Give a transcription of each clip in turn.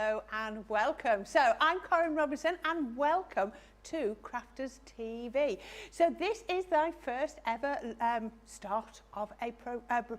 hello and welcome. So I'm Corrine Robinson and welcome to Crafters TV. So this is my first ever start of a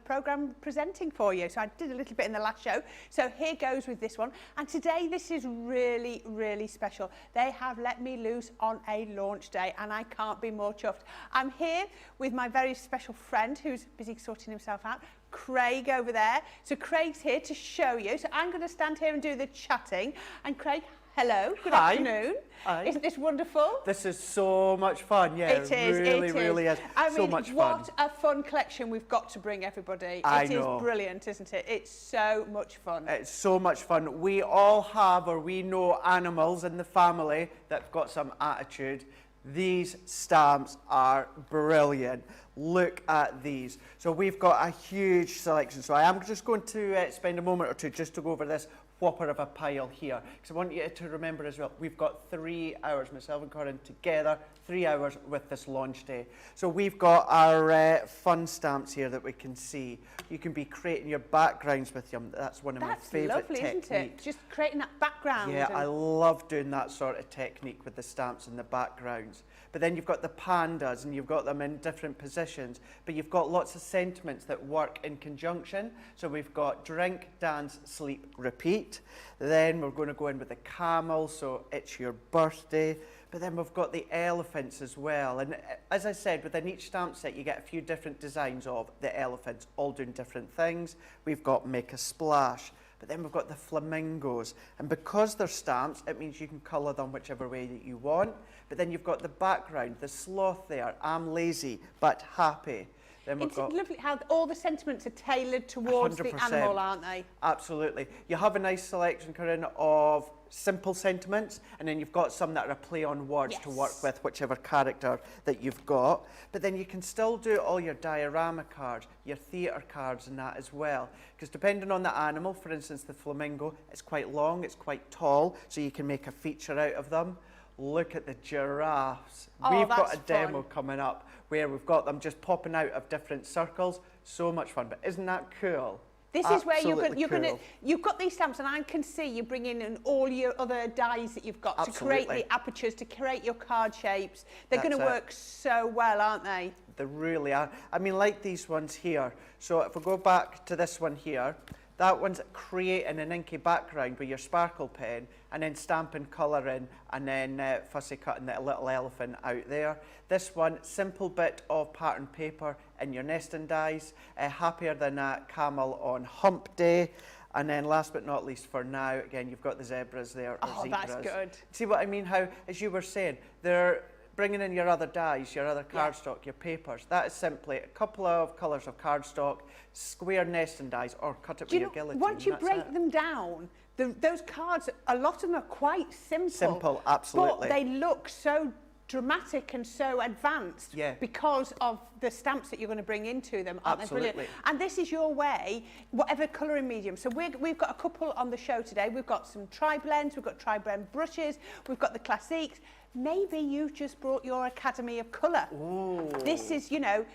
program presenting for you. So I did a little bit in the last show. So here goes with this one. And today this is really, really special. They have let me loose on a launch day and I can't be more chuffed. I'm here with my very special friend who's busy sorting himself out, Craig over there. So Craig's here to show you. So I'm going to stand here and do the chatting. And Craig, hello, good afternoon. Hi. Isn't this wonderful? This is so much fun. Yeah, it is. Really is. I mean, so much fun. What a fun collection we've got to bring everybody. It is brilliant, isn't it? It's so much fun. It's so much fun. We all have, or we know, animals in the family that have got some attitude. These stamps are brilliant. Look at these. So we've got a huge selection. So I am just going to spend a moment or two just to go over this whopper of a pile here, because I want you to remember as well, we've got 3 hours, myself and Corrine together, 3 hours with this launch day. So we've got our fun stamps here that we can see. You can be creating your backgrounds with them. That's one of my favourite techniques. That's lovely, isn't it? Just creating that background. Yeah, I love doing that sort of technique with the stamps and the backgrounds. But then you've got the pandas and you've got them in different positions, but you've got lots of sentiments that work in conjunction. So we've got drink, dance, sleep, repeat. Then we're going to go in with the camel, so it's your birthday. But then we've got the elephants as well. And as I said, within each stamp set, you get a few different designs of the elephants, all doing different things. We've got make a splash. But then we've got the flamingos. And because they're stamps, it means you can colour them whichever way that you want. But then you've got the background, the sloth there, I'm lazy but happy. Then we've got lovely how all the sentiments are tailored towards 100%. The animal, aren't they? Absolutely. You have a nice selection, Corrine, of simple sentiments, and then you've got some that are a play on words to work with whichever character that you've got. But then you can still do all your diorama cards, your theatre cards and that as well. Because depending on the animal, for instance, the flamingo, it's quite long, it's quite tall, so you can make a feature out of them. Look at the giraffes. We've got a demo coming up where we've got them just popping out of different circles. So much fun, but isn't that cool? This is where you've got these stamps and I can see you bringing in all your other dies that you've got to create the apertures, to create your card shapes. They're going to work so well, aren't they? They really are. I mean, like these ones here. So if we go back to this one here, that one's creating an inky background with your sparkle pen and then stamping colour in and then fussy cutting the little elephant out there. This one, simple bit of pattern paper in your nesting dies, happier than a camel on hump day. And then last but not least for now, again, you've got the zebras there. Oh, zebras. That's good. See what I mean? How, as you were saying, they're bringing in your other dies, your other cardstock, your papers. That is simply a couple of colours of cardstock, square nesting dies, or cut it with your guillotine. Once you break them down, those cards, a lot of them are quite simple. Simple, absolutely. But they look so dramatic and so advanced because of the stamps that you're going to bring into them. Aren't they brilliant? And this is your way, whatever colouring medium. So we've got a couple on the show today. We've got some tri-blends, we've got tri-blend brushes, we've got the classiques. Maybe you've just brought your Academy of Colour. Ooh. This is, you know,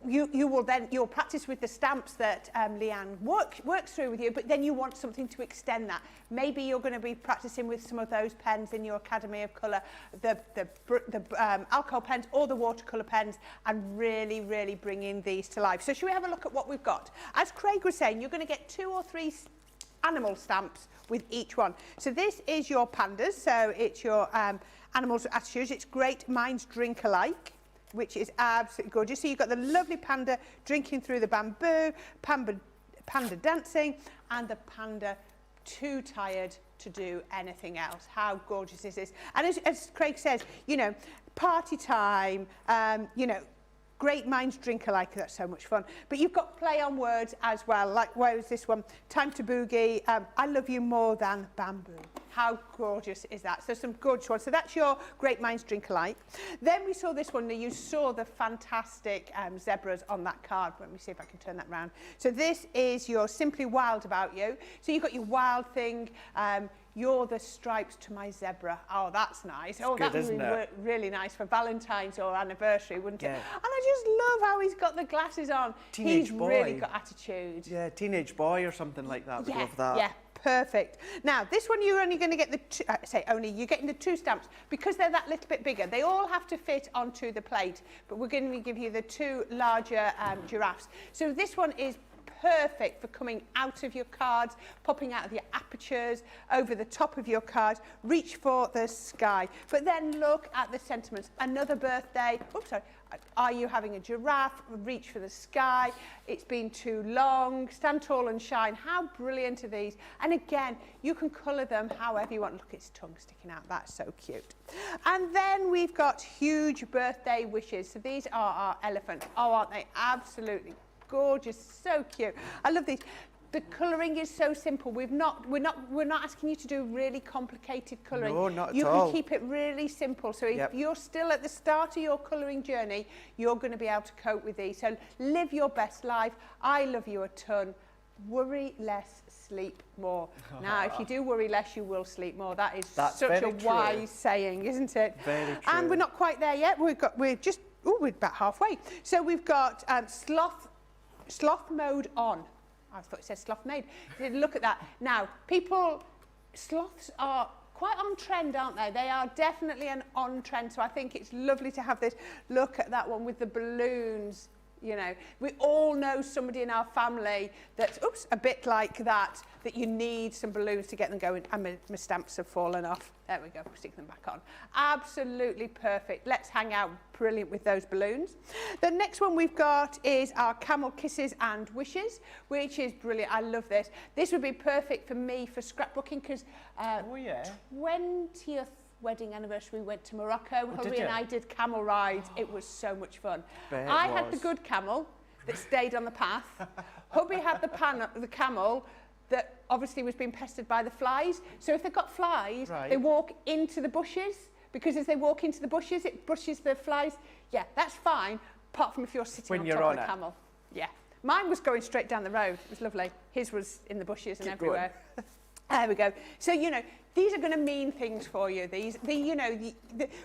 you'll practice with the stamps that Leanne works through with you, but then you want something to extend that. Maybe you're going to be practicing with some of those pens in your Academy of Colour, the alcohol pens or the watercolour pens, and really bringing these to life. So should we have a look at what we've got? As Craig was saying, you're going to get 2 or 3 animal stamps with each one. So this is your pandas, so it's your animals with attitudes. It's Great Minds Drink Alike, which is absolutely gorgeous. So you've got the lovely panda drinking through the bamboo, panda dancing, and the panda too tired to do anything else. How gorgeous is this? And as Craig says, you know, party time, you know, great minds drink alike. That's so much fun. But you've got play on words as well. Like, where is this one? Time to boogie. I love you more than bamboo. How gorgeous is that? So some gorgeous ones. So that's your Great Minds Drink Alike. Then we saw this one. You saw the fantastic zebras on that card. Let me see if I can turn that round. So this is your Simply Wild About You. So you've got your wild thing. You're the stripes to my zebra. Oh, that's nice. Oh, that would be really nice for Valentine's or anniversary, wouldn't it? And I just love how he's got the glasses on. He's really got attitude. Yeah, teenage boy or something like that. Would love that. Yeah, perfect. Now, this one you're only going to get you're getting the 2 stamps because they're that little bit bigger. They all have to fit onto the plate, but we're going to give you the 2 larger giraffes. So this one is perfect for coming out of your cards, popping out of your apertures, over the top of your cards. Reach for the sky. But then look at the sentiments. Another birthday. Oops, sorry. Are you having a giraffe? Reach for the sky. It's been too long. Stand tall and shine. How brilliant are these? And again, you can colour them however you want. Look, its tongue sticking out. That's so cute. And then we've got huge birthday wishes. So these are our elephants. Oh, aren't they absolutely gorgeous? So cute. I love these. The colouring is so simple. We're not asking you to do really complicated colouring. No, not at you all. can keep it really simple. So if you're still at the start of your colouring journey, you're going to be able to cope with these. So live your best life. I love you a ton. Worry less, sleep more. Now, if you do worry less, you will sleep more. That's such a wise saying, isn't it? Very true. And we're not quite there yet. We're about halfway. So we've got sloth mode on. I thought it said sloth made. Look at that. Now, sloths are quite on trend, aren't they? They are definitely an on trend. So I think it's lovely to have this. Look at that one with the balloons. You know, we all know somebody in our family that's, a bit like that you need some balloons to get them going. And my stamps have fallen off. There we go, stick them back on. Absolutely perfect. Let's hang out brilliant with those balloons. The next one we've got is our camel kisses and wishes, which is brilliant. I love this. This would be perfect for me for scrapbooking because 20th wedding anniversary, we went to Morocco. Hubby and I did camel rides. It was so much fun. I had the good camel that stayed on the path. Hubby had the camel that obviously was being pestered by the flies. So if they've got flies, they walk into the bushes, because as they walk into the bushes, it brushes the flies. Yeah, that's fine, apart from if you're sitting on top of the camel. Yeah. Mine was going straight down the road. It was lovely. His was in the bushes and everywhere. There we go. So, you know, these are going to mean things for you.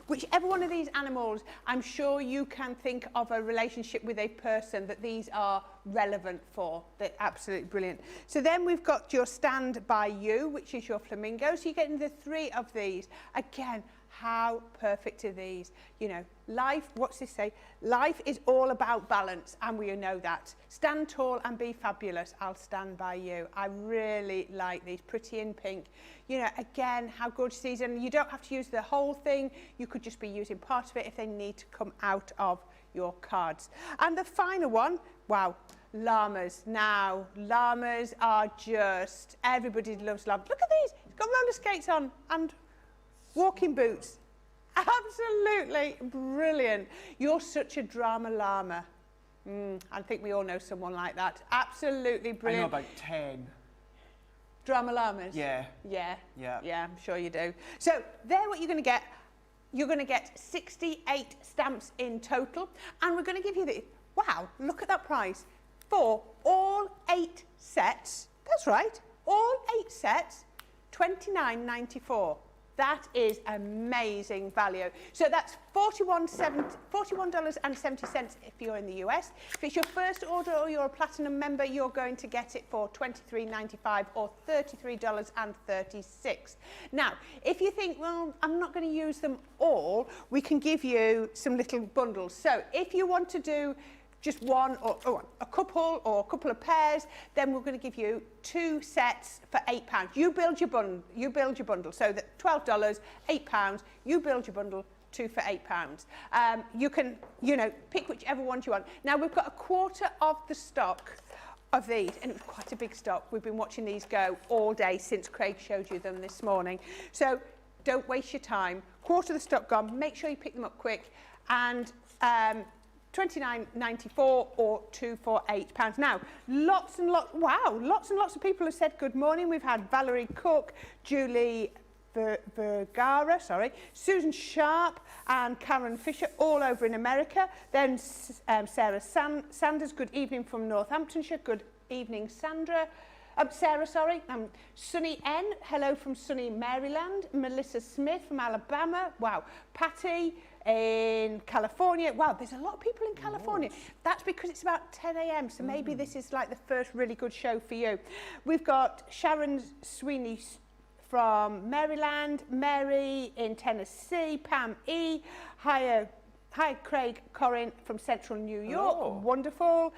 Whichever one of these animals, I'm sure you can think of a relationship with a person that these are relevant for. They're absolutely brilliant. So then we've got your Stand By You, which is your flamingo. So you're getting the 3 of these. Again, how perfect are these? You know, life, what's this say? Life is all about balance, and we know that. Stand tall and be fabulous. I'll stand by you. I really like these, pretty in pink. You know, again, how gorgeous these are. And you don't have to use the whole thing. You could just be using part of it if they need to come out of your cards. And the final one, wow, llamas. Now, llamas are just, everybody loves llamas. Look at these. It's got roller skates on and walking boots. Absolutely brilliant. You're such a drama llama. I think we all know someone like that. Absolutely brilliant. I know about 10. Drama llamas? Yeah. Yeah, I'm sure you do. So they're what you're going to get. You're going to get 68 stamps in total. And we're going to give you the, wow, look at that price. For all 8 sets, that's right, all 8 sets, $29.94. That is amazing value. So that's $41.70 if you're in the US. If it's your first order or you're a platinum member, you're going to get it for $23.95 or $33.36. Now, if you think, well, I'm not going to use them all, we can give you some little bundles. So if you want to do just one or a couple of pairs, then we're going to give you 2 sets for £8. You build your bundle. So that $12, £8. You build your bundle, 2 for £8. You can, you know, pick whichever ones you want. Now we've got a quarter of the stock of these, and it was quite a big stock. We've been watching these go all day since Craig showed you them this morning. So don't waste your time. Quarter of the stock gone. Make sure you pick them up quick. And $29.94 or 2 for £8. Now, lots and lots of people have said good morning. We've had Valerie Cook, Julie Vergara, Susan Sharp and Karen Fisher all over in America. Then Sarah Sanders, good evening from Northamptonshire. Good evening, Sarah, Sunny N, hello from sunny Maryland. Melissa Smith from Alabama. Wow. Patty, in California. Wow, there's a lot of people in California. That's because it's about 10 a.m, so maybe this is like the first really good show for you. We've got Sharon Sweeney from Maryland, Mary in Tennessee, Pam E. Hi, Craig Corrine from Central New York. Hello. Wonderful.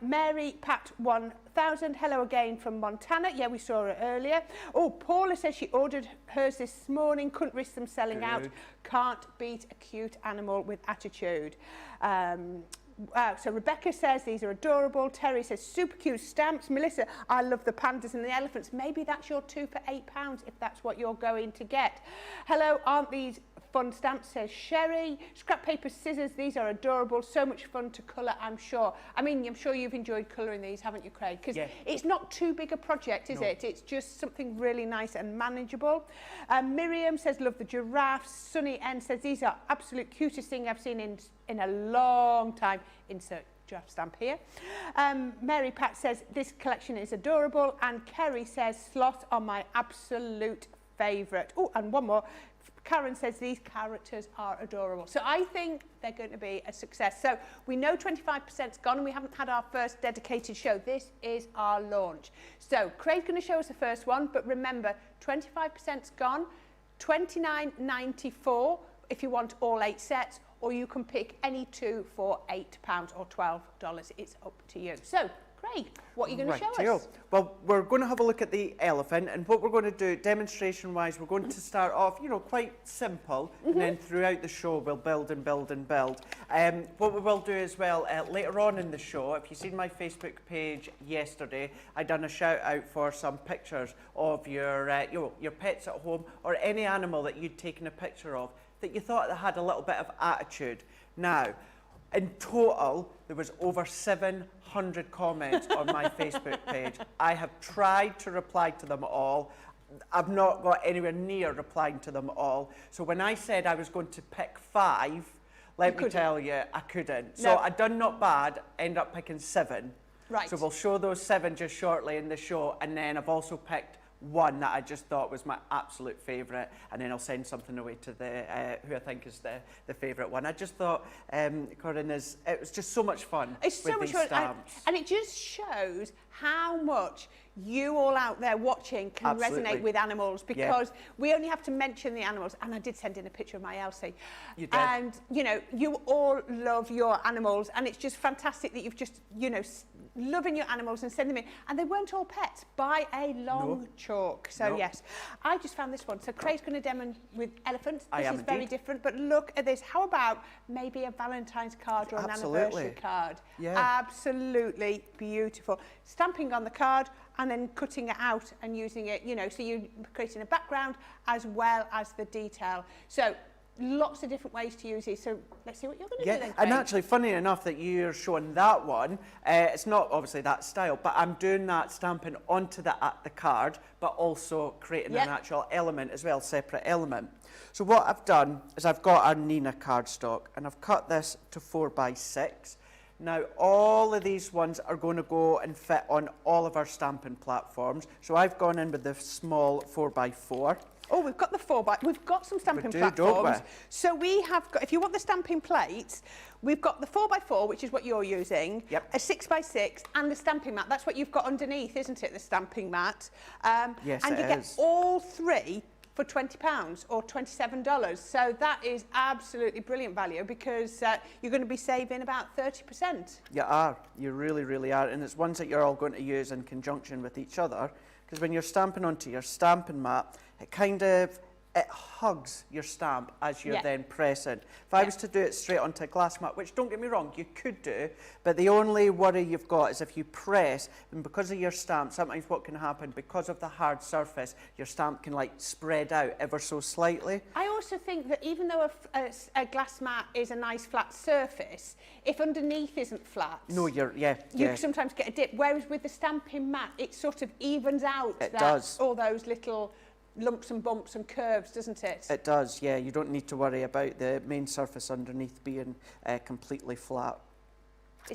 Mary Pat 1000. Hello again from Montana. Yeah, we saw her earlier. Oh, Paula says she ordered hers this morning. Couldn't risk them selling out. Can't beat a cute animal with attitude. So Rebecca says these are adorable. Terry says super cute stamps. Melissa, I love the pandas and the elephants. Maybe that's your 2 for £8 if that's what you're going to get. Hello, aren't these fun stamps, says Sherry. Scrap paper scissors, these are adorable. So much fun to colour, I'm sure. I mean, I'm sure you've enjoyed colouring these, haven't you, Craig? Because it's not too big a project, is it? It's just something really nice and manageable. Miriam says, love the giraffes. Sunny N says, these are absolute cutest thing I've seen in a long time. Insert giraffe stamp here. Mary Pat says, this collection is adorable. And Kerry says, sloth are my absolute favourite. Oh, and one more. Karen says these characters are adorable. So I think they're going to be a success. So we know 25%'s gone and we haven't had our first dedicated show. This is our launch. So Craig's going to show us the first one, but remember, 25%'s gone, $29.94 if you want all 8 sets, or you can pick any 2 for £8 or $12. It's up to you. So Craig, what are you going to show us? Well, we're going to have a look at the elephant, and what we're going to do, demonstration-wise, we're going to start off, you know, quite simple, and then throughout the show we'll build and build and build. What we will do as well, later on in the show, if you've seen my Facebook page yesterday, I done a shout-out for some pictures of your pets at home, or any animal that you'd taken a picture of, that you thought that had a little bit of attitude. Now, in total, there was over 700 comments on my Facebook page. I have tried to reply to them all. I've not got anywhere near replying to them all. So when I said I was going to pick 5, let me tell you, I couldn't. So I done not bad, end up picking 7. Right. So we'll show those 7 just shortly in the show, and then I've also picked one that I just thought was my absolute favourite, and then I'll send something away to the who I think is the favourite one. I just thought, Corrine, it was just so much fun. It's so much fun, and it just shows how much you all out there watching can resonate with animals, because we only have to mention the animals, and I did send in a picture of my Elsie. You did. And, you know, you all love your animals, and it's just fantastic that you've just, you know, loving your animals and sending them in. And they weren't all pets by a long chalk. So, yes, I just found this one. So, Craig's going to demo with elephants. This is very different, but look at this. How about maybe a Valentine's card or an anniversary card? Yeah. Absolutely beautiful. Stamping on the card and then cutting it out and using it, you know, so you're creating a background as well as the detail. So, lots of different ways to use these. So let's see what you're going to do then, Craig. And actually, funny enough that you're showing that one, it's not obviously that style, but I'm doing that stamping onto the card, but also creating an actual element as well, separate element. So what I've done is I've got our Nina cardstock, and I've cut this to 4x6. Now, all of these ones are going to go and fit on all of our stamping platforms. So I've gone in with the small 4x4. Oh, we've got the 4x. We've got some stamping platforms. So we have got, if you want the stamping plates, we've got the 4x4, which is what you're using, a 6x6, and the stamping mat. That's what you've got underneath, isn't it? The stamping mat. Yes, and you get all 3 for £20 or $27. So that is absolutely brilliant value, because you're going to be saving about 30%. You are. You really, really are. And it's ones that you're all going to use in conjunction with each other, because when you're stamping onto your stamping mat, it hugs your stamp as you're then pressing. If I was to do it straight onto a glass mat, which don't get me wrong, you could do, but the only worry you've got is if you press, and because of your stamp, sometimes what can happen, because of the hard surface, your stamp can like spread out ever so slightly. I also think that even though a glass mat is a nice flat surface, if underneath isn't flat, you sometimes get a dip, whereas with the stamping mat, it sort of evens out all those little lumps and bumps and curves, doesn't it? It does, yeah. You don't need to worry about the main surface underneath being completely flat.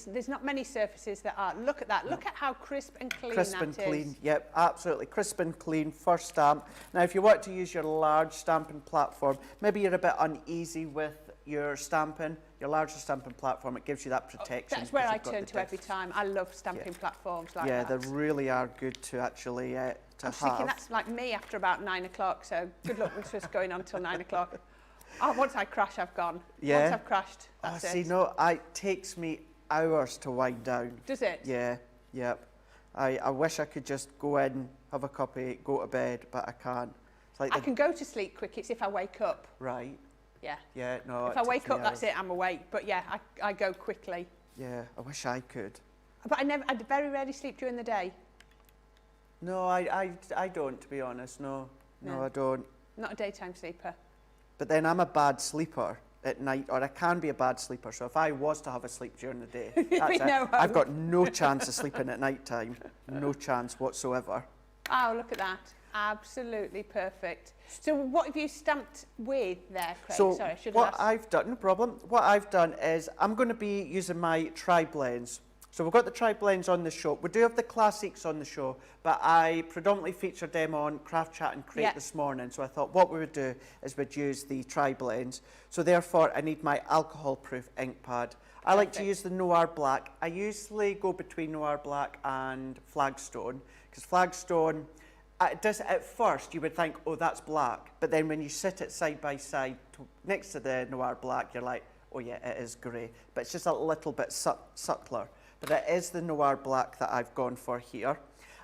There's not many surfaces that are. Look at that. Look at how crisp and clean that is. Crisp and clean, yep, absolutely. Crisp and clean, first stamp. Now, if you want to use your large stamping platform, maybe you're a bit uneasy with you're stamping, your larger stamping platform, it gives you that protection. That's where I turn to every time. I love stamping platforms like that. Yeah, they really are good to actually to I'm thinking that's like me after about 9 o'clock, so good luck with just going on till 9 o'clock. Oh, once I crash, I've gone. Yeah. Once I've crashed, that's it. See, no, it takes me hours to wind down. Does it? Yeah, yep. I wish I could just go in, have a cuppa, go to bed, but I can't. It's like I can go to sleep quick, it's if I wake up. Right. Yeah. Yeah, no. If I wake up, that's it, I'm awake. But yeah, I go quickly. Yeah, I wish I could. But I very rarely sleep during the day. No, I don't, to be honest, no. No, I don't. Not a daytime sleeper. But then I'm a bad sleeper at night, or I can be a bad sleeper. So if I was to have a sleep during the day, that's it. I've got no chance of sleeping at night time. No chance whatsoever. Oh, look at that. Absolutely perfect. So what have you stamped with there, Craig? So sorry, I should what have asked. I've done, no problem. What I've done is I'm going to be using my tri-blends. So we've got the tri-blends on the show. We do have the classics on the show, but I predominantly featured them on Craft Chat and Crate this morning. So I thought what we would do is we'd use the tri-blends. So therefore I need my alcohol-proof ink pad. I like to use the Noir Black. I usually go between Noir Black and Flagstone, because Flagstone, at first you would think, oh, that's black. But then when you sit it side by side next to the Noir Black, you're like, oh yeah, it is grey. But it's just a little bit subtler. But it is the Noir Black that I've gone for here.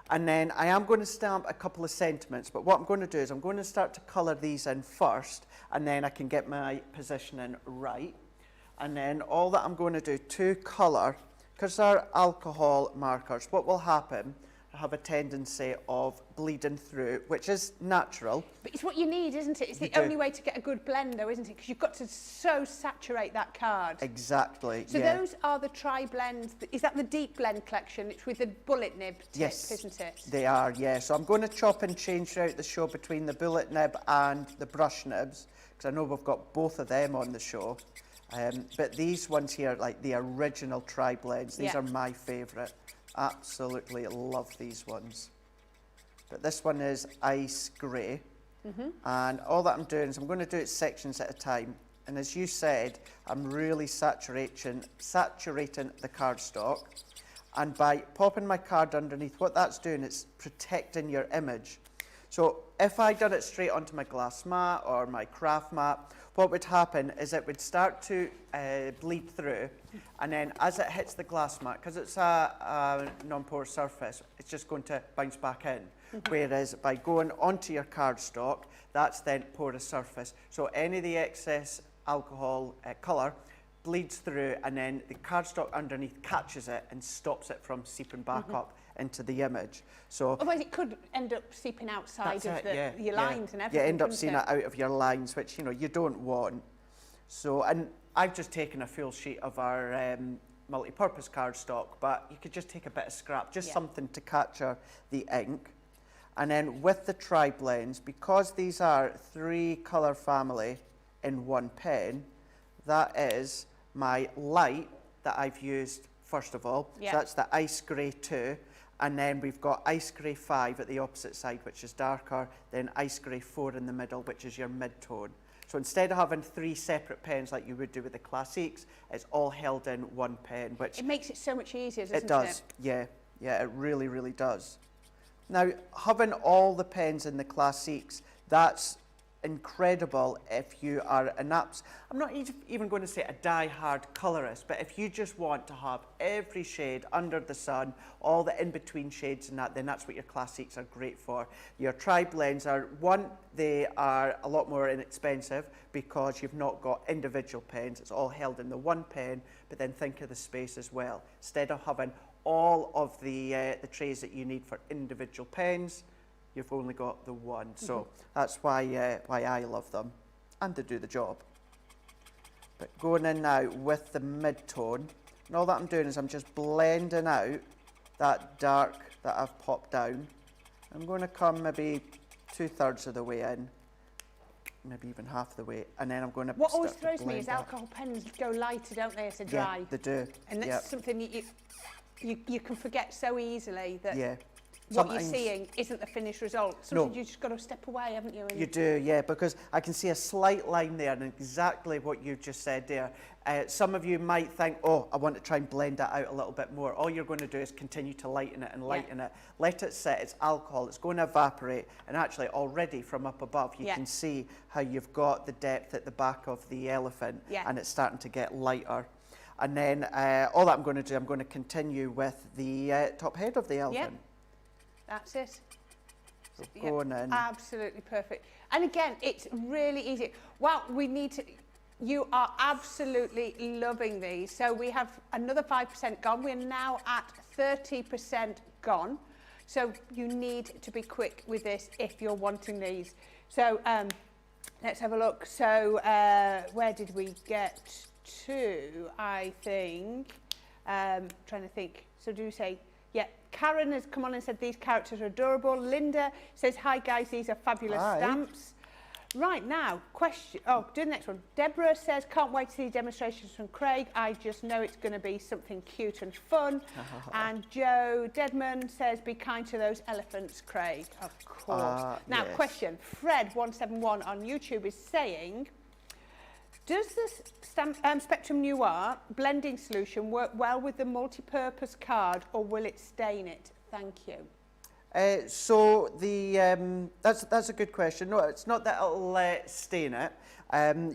And then I am going to stamp a couple of sentiments, but what I'm going to do is I'm going to start to colour these in first, and then I can get my positioning right. And then all that I'm going to do to colour, because they're alcohol markers, what will happen, I have a tendency of bleeding through, which is natural. But it's what you need, isn't it? It's the only way to get a good blend, though, isn't it? Because you've got to so saturate that card. Exactly. So those are the tri-blends. Is that the deep blend collection? It's with the bullet nib tip, isn't it? They are, yeah. So I'm going to chop and change throughout the show between the bullet nib and the brush nibs, because I know we've got both of them on the show. But these ones here, like the original tri-blends, these are my favourite. Absolutely love these ones. But this one is ice grey. And all that I'm doing is I'm going to do it sections at a time. And as you said, I'm really saturating the cardstock. And by popping my card underneath, what that's doing is protecting your image. So if I done it straight onto my glass mat or my craft mat, what would happen is it would start to bleed through, and then as it hits the glass mat, because it's a non-porous surface, it's just going to bounce back in. Whereas by going onto your cardstock, that's then porous surface. So any of the excess alcohol colour bleeds through, and then the cardstock underneath catches it and stops it from seeping back up into the image. So otherwise it could end up seeping outside of your lines and everything. You end up seeing it out of your lines, which you don't want. So, and I've just taken a full sheet of our multi-purpose cardstock, but you could just take a bit of scrap, just something to capture the ink. And then with the tri-blends, because these are 3 colour family in one pen, that is my light that I've used first of all. So that's the ice grey 2. And then we've got ice grey 5 at the opposite side, which is darker, then ice grey 4 in the middle, which is your mid-tone. So instead of having 3 separate pens like you would do with the classics, it's all held in one pen, which... It makes it so much easier, doesn't it? It does, yeah, it really, really does. Now, having all the pens in the classics, that's incredible if you are I'm not even going to say a die-hard colourist, but if you just want to have every shade under the sun, all the in-between shades and that, then that's what your classics are great for. Your tri-blends are, they are a lot more inexpensive because you've not got individual pens. It's all held in the one pen, but then think of the space as well. Instead of having all of the trays that you need for individual pens, you've only got the one. So that's why I love them, and they do the job. But going in now with the mid-tone, and all that I'm doing is I'm just blending out that dark that I've popped down. I'm going to come maybe 2/3 of the way in, maybe even half the way, and then I'm going to What always throws me is alcohol pens go lighter, don't they, as they dry? Yeah, they do. And that's something you can forget so easily that what you're seeing isn't the finished result. Sometimes you just got to step away, haven't you? You do, yeah, because I can see a slight line there and exactly what you've just said there. Some of you might think, oh, I want to try and blend that out a little bit more. All you're going to do is continue to lighten it and lighten it. Let it sit, it's alcohol, it's going to evaporate, and actually already from up above you can see how you've got the depth at the back of the elephant and it's starting to get lighter. And then all that I'm going to do, I'm going to continue with the top head of the elephant. That's it. So going in. Absolutely perfect. And again, it's really easy. Well, we need to... You are absolutely loving these. So we have another 5% gone. We're now at 30% gone. So you need to be quick with this if you're wanting these. So let's have a look. So where did we get to, I think? Trying to think. So do you say, Karen has come on and said these characters are adorable. Linda says, hi guys, these are fabulous stamps. Right, now, question. Oh, do the next one. Deborah says, can't wait to see demonstrations from Craig. I just know it's going to be something cute and fun. And Joe Deadman says, be kind to those elephants, Craig. Of course. Now, question. Fred171 on YouTube is saying, does this Spectrum Noir blending solution work well with the multi-purpose card, or will it stain it? Thank you. So that's a good question. No, it's not that it'll stain it.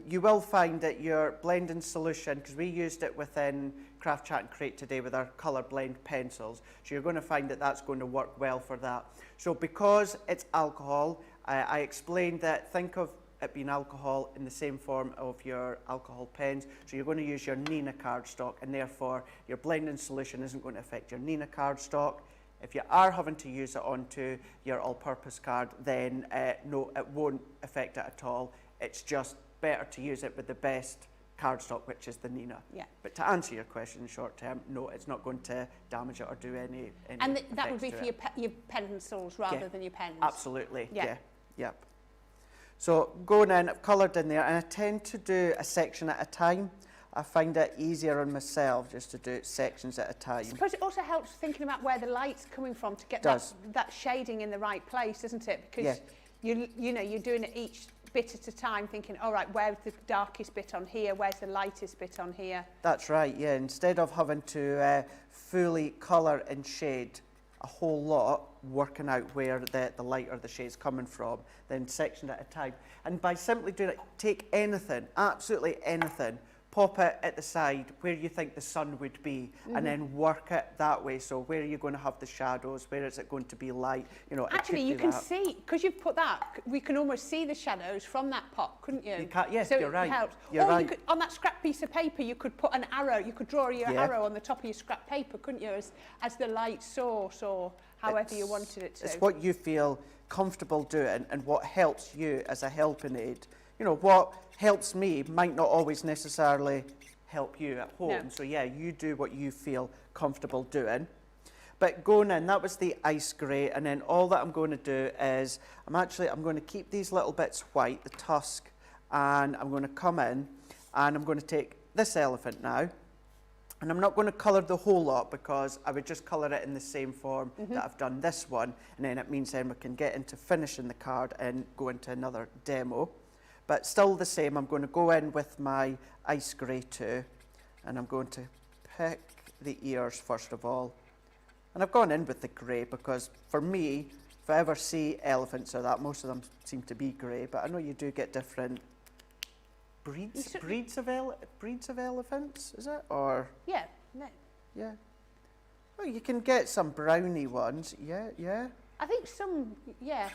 You will find that your blending solution, because we used it within Craft Chat and Create today with our colour blend pencils, so you're going to find that that's going to work well for that. So because it's alcohol, I explained that think of it being alcohol in the same form of your alcohol pens. So you're going to use your Nina cardstock, and therefore your blending solution isn't going to affect your Nina cardstock. If you are having to use it onto your all-purpose card, then no, it won't affect it at all. It's just better to use it with the best cardstock, which is the Nina. But to answer your question short term, no, it's not going to damage it or do any And that would be for your pencils rather than your pens? Absolutely, yep. So going in, I've coloured in there, and I tend to do a section at a time. I find it easier on myself just to do it sections at a time. I suppose it also helps thinking about where the light's coming from to get that shading in the right place, doesn't it? Because you know, you're doing it each bit at a time, thinking, all right, where's the darkest bit on here? Where's the lightest bit on here? That's right, yeah. Instead of having to fully colour and shade a whole lot, working out where the light or the shade's coming from, then section at a time. And by simply doing it, take anything, absolutely anything, pop it at the side where you think the sun would be, and then work it that way. So where are you going to have the shadows? Where is it going to be light? You know, actually, you can see, because you've put that, we can almost see the shadows from that pot, couldn't you? You can, yes, so you're right. Helps. You're right. You could, on that scrap piece of paper, you could put an arrow. You could draw your arrow on the top of your scrap paper, couldn't you, as the light source, or however you wanted it to. It's what you feel comfortable doing and what helps you as a helping aid. You know, what helps me might not always necessarily help you at home. No. So yeah, you do what you feel comfortable doing. But going in, that was the ice grey, and then all that I'm going to do is I'm going to keep these little bits white, the tusk, and I'm going to come in and I'm going to take this elephant now, and I'm not going to colour the whole lot because I would just colour it in the same form that I've done this one, and then it means then we can get into finishing the card and go into another demo. But still the same, I'm going to go in with my ice grey too, and I'm going to pick the ears first of all. And I've gone in with the grey because for me, if I ever see elephants or that, most of them seem to be grey, but I know you do get different breeds of elephants, is it? Or yeah, no. Yeah. Well, you can get some browny ones, yeah. I think some, yeah.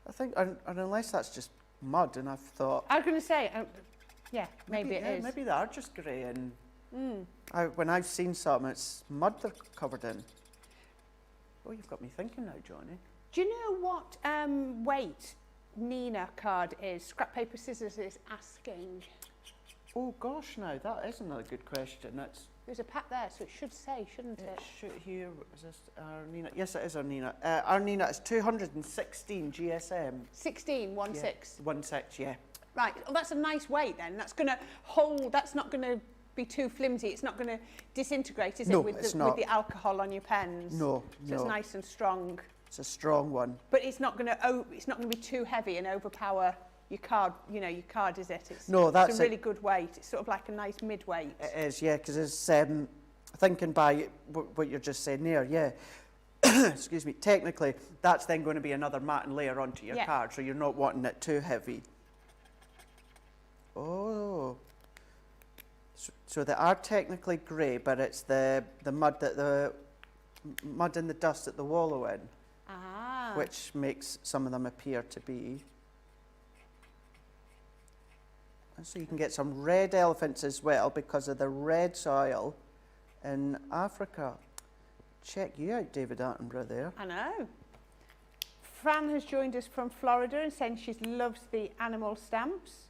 I think, and unless that's just mud, and I've thought... I was going to say, yeah, maybe it is. Maybe they are just grey, and when I've seen some, it's mud they're covered in. Oh, you've got me thinking now, Johnny. Do you know what weight Nina card is? Scrap Paper Scissors is asking. Oh gosh, now that is another good question. There's a pack there, so it should say, shouldn't it? It should here. Is this our Nina? Yes, it is our Nina. Our Nina is 216 GSM. 16, 1/6. 1/6, yeah. Right. Well, that's a nice weight then. That's going to hold. That's not going to be too flimsy. It's not going to disintegrate, is No, it, with it's the, not. with the alcohol on your pens? No, so it's nice and strong. It's a strong one. But it's not going to be too heavy and overpower your card. You know, your card, is it? It's, no, that's it's a really good weight. It's sort of like a nice mid-weight. It is, yeah, because it's thinking by what you're just saying there, yeah. Excuse me. Technically, that's then going to be another matting layer onto your card, so you're not wanting it too heavy. Oh. So they are technically grey, but it's the mud and the dust that they wallow in, which makes some of them appear to be. And so you can get some red elephants as well because of the red soil in Africa. Check you out, David Attenborough there. I know. Fran has joined us from Florida and saying she loves the animal stamps.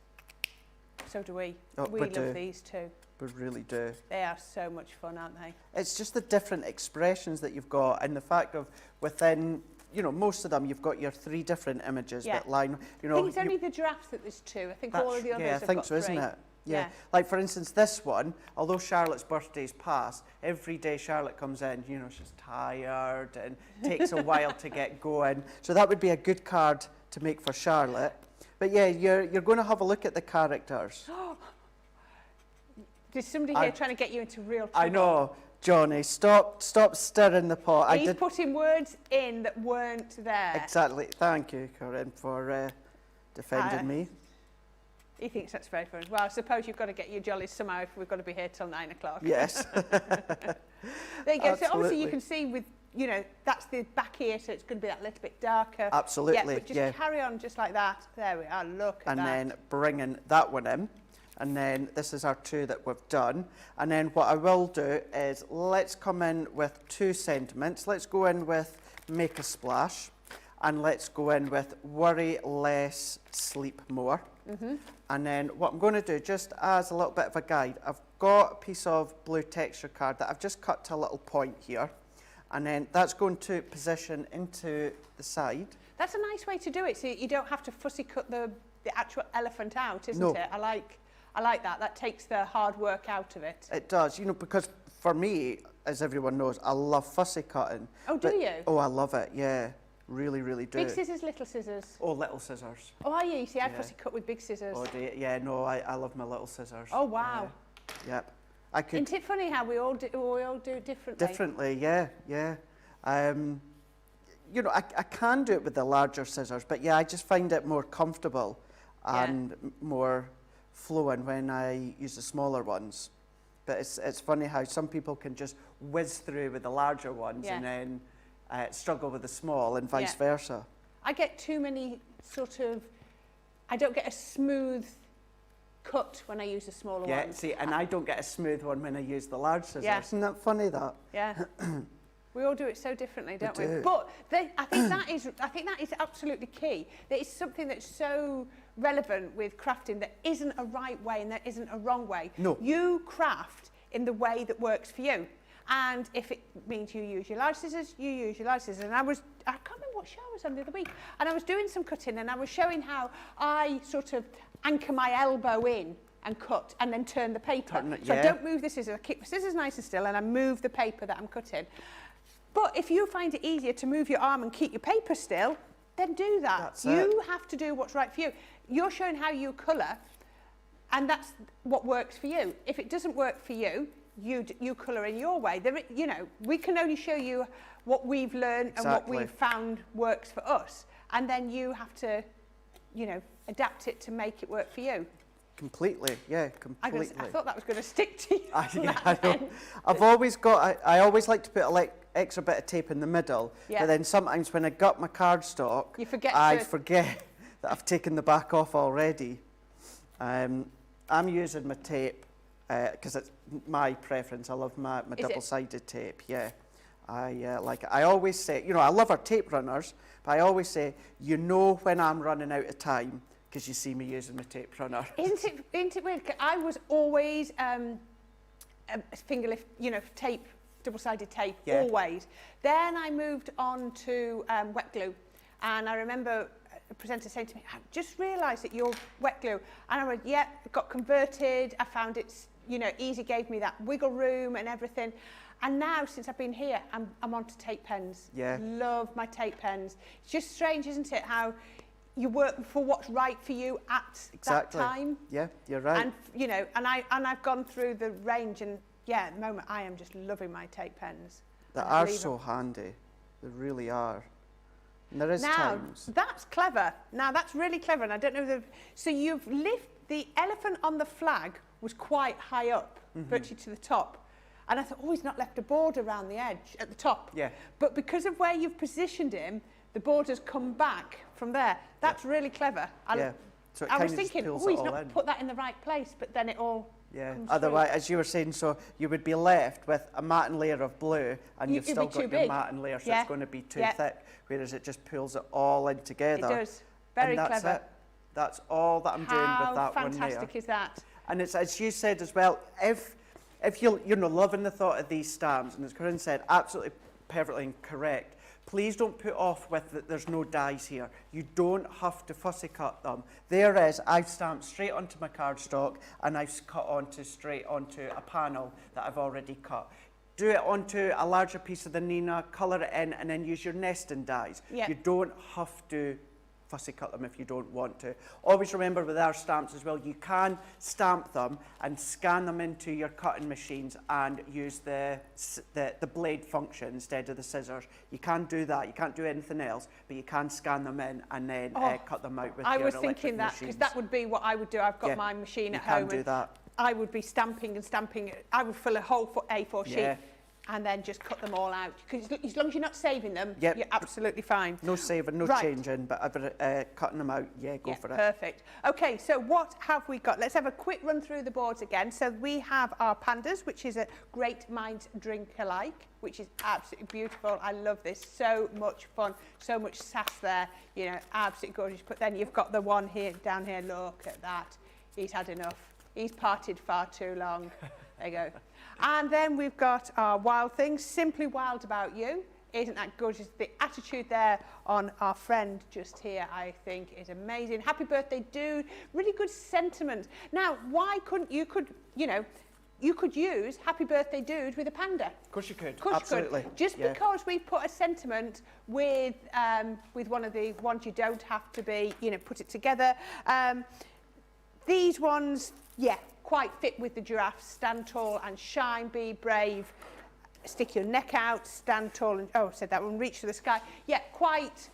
So do we. Oh, we love these too. We really do. They are so much fun, aren't they? It's just the different expressions that you've got, and the fact of within, you know, most of them you've got your 3 different images that line. You know, I think it's only the giraffes that there's 2. I think all of the others have got 3. I think so, isn't it? Yeah. Like for instance, this one, although Charlotte's birthday's passed, every day Charlotte comes in, you know, she's tired and takes a while to get going. So that would be a good card to make for Charlotte. But yeah, you're going to have a look at the characters. There's somebody here trying to get you into real trouble. I know, Johnny. Stop stirring the pot. He's putting words in that weren't there. Exactly. Thank you, Corrine, for defending me. He thinks that's very funny. Well, I suppose you've got to get your jollies somehow if we've got to be here till 9 o'clock. Yes. There you go. So obviously you can see with, you know, that's the back here, so it's going to be that little bit darker. Absolutely. Yeah, but just carry on just like that. There we are. Look at that. And then bringing that one in. And then this is our 2 that we've done. And then what I will do is let's come in with 2 sentiments. Let's go in with make a splash. And let's go in with worry less, sleep more. And then what I'm going to do, just as a little bit of a guide, I've got a piece of blue texture card that I've just cut to a little point here. And then that's going to position into the side. That's a nice way to do it, so you don't have to fussy cut the actual elephant out, isn't it? I like that. That takes the hard work out of it. It does, you know, because for me, as everyone knows, I love fussy cutting. Oh, do you? Oh, I love it, yeah. Really, really do. Big scissors, little scissors? Oh, little scissors. Oh, are you? See, I fussy cut with big scissors. Oh, do you? Yeah, no, I love my little scissors. Oh, wow. Yep. I could. Isn't it funny how we all do it differently? Differently, yeah. You know, I can do it with the larger scissors, but yeah, I just find it more comfortable and more flowing when I use the smaller ones. But it's funny how some people can just whiz through with the larger ones and then struggle with the small and vice versa. I get too many I don't get a smooth cut when I use the smaller ones. Yeah, see, and I don't get a smooth one when I use the large scissors. Yeah. Isn't that funny, that? Yeah. We all do it so differently, don't we? do. But I think that is absolutely key. That is something that's so relevant with crafting. There isn't a right way and there isn't a wrong way. No. You craft in the way that works for you. And if it means you use your large scissors, you use your large scissors. And I can't remember what show I was on the other week. And I was doing some cutting and I was showing how I sort of anchor my elbow in and cut and then turn the paper. So I don't move the scissors. I keep the scissors nice and still and I move the paper that I'm cutting. But if you find it easier to move your arm and keep your paper still, then do that. You have to do what's right for you. You're showing how you colour, and that's what works for you. If it doesn't work for you, you colour in your way. You know, we can only show you what we've learned and what we've found works for us, and then you have to, you know, adapt it to make it work for you. Completely, yeah, completely. I thought that was going to stick to you. I know. I always like to put a extra bit of tape in the middle, but then sometimes when I gut my cardstock, I forget that I've taken the back off already. I'm using my tape because it's my preference. I love my double-sided tape, yeah. I like it. I always say, you know, I love our tape runners, but I always say, you know when I'm running out of time, because you see me using my tape runner. Isn't it weird? I was always finger lift, you know, tape, double-sided tape, always. Then I moved on to wet glue, and I remember a presenter saying to me, I just realised that you're wet glue. And I went, yeah, it got converted. I found it's you know, easy gave me that wiggle room and everything. And now, since I've been here, I'm on to tape pens. Yeah. Love my tape pens. It's just strange, isn't it, how you work for what's right for you at that time. Yeah, you're right. And, you know, and I've gone through the range, and yeah, at the moment I am just loving my tape pens. They are so handy. They really are. And there is times. That's clever. Now, that's really clever, and I don't know so you've lifted the elephant on the flag was quite high up, virtually to the top. And I thought, oh, he's not left a border around the edge at the top. Yeah. But because of where you've positioned him, the border's come back from there. That's really clever. So I was thinking, oh, he's not put that in the right place, but then it all comes Otherwise, as you were saying, so you would be left with a matte layer of blue, and you've still got your matte layer, so it's going to be too thick, whereas it just pulls it all in together. It does. Very and clever. That's all that I'm doing with that one there. How fantastic is that? And it's, as you said as well, if you're loving the thought of these stamps, and as Corrine said, absolutely perfectly correct, please don't put off with that there's no dies here. You don't have to fussy cut them. There is, I've stamped straight onto my cardstock, and I've cut straight onto a panel that I've already cut. Do it onto a larger piece of the Nina, colour it in, and then use your nesting dies. Yep. You don't have to fussy cut them if you don't want to. Always remember with our stamps as well, you can stamp them and scan them into your cutting machines and use the blade function instead of the scissors. You can do that. You can't do anything else, but you can scan them in and then cut them out with your electric machines. I was thinking that, because that would be what I would do. I've got my machine at home. You can do that. I would be stamping and stamping. I would fill a whole A4 sheet. And then just cut them all out. Because as long as you're not saving them, you're absolutely fine. No saving, no changing, but cutting them out, go for it. Perfect. Okay, so what have we got? Let's have a quick run through the boards again. So we have our pandas, which is a Great Minds Drink Alike, which is absolutely beautiful. I love this. So much fun, so much sass there. You know, absolutely gorgeous. But then you've got the one here, down here. Look at that. He's had enough. He's partied far too long. There you go. And then we've got our wild things, Simply Wild About You. Isn't that gorgeous? The attitude there on our friend just here, I think, is amazing. Happy birthday, dude. Really good sentiment. Now, why couldn't you could use Happy Birthday, Dude with a panda. Of course you could. Absolutely. Just because we've put a sentiment with one of the ones you don't have to be, put it together. These ones, quite fit with the giraffe. Stand tall and shine, be brave. Stick your neck out, stand tall and, I said that one, reach for the sky. Yeah, quite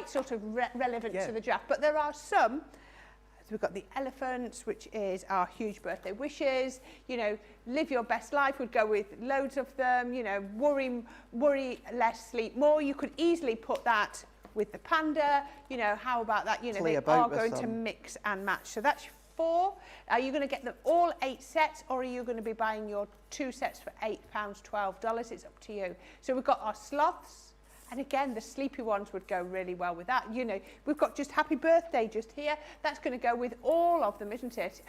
sort of relevant to the giraffe. But there are some. So we've got the elephants, which is our huge birthday wishes. Live your best life would go with loads of them. Worry less, sleep more. You could easily put that with the panda. How about that? They are going to mix and match. So that's 4. Are you going to get them all 8 sets, or are you going to be buying your 2 sets for £8.12? It's up to you. So we've got our sloths, and again, the sleepy ones would go really well with that. We've got just Happy Birthday just here. That's going to go with all of them, isn't it?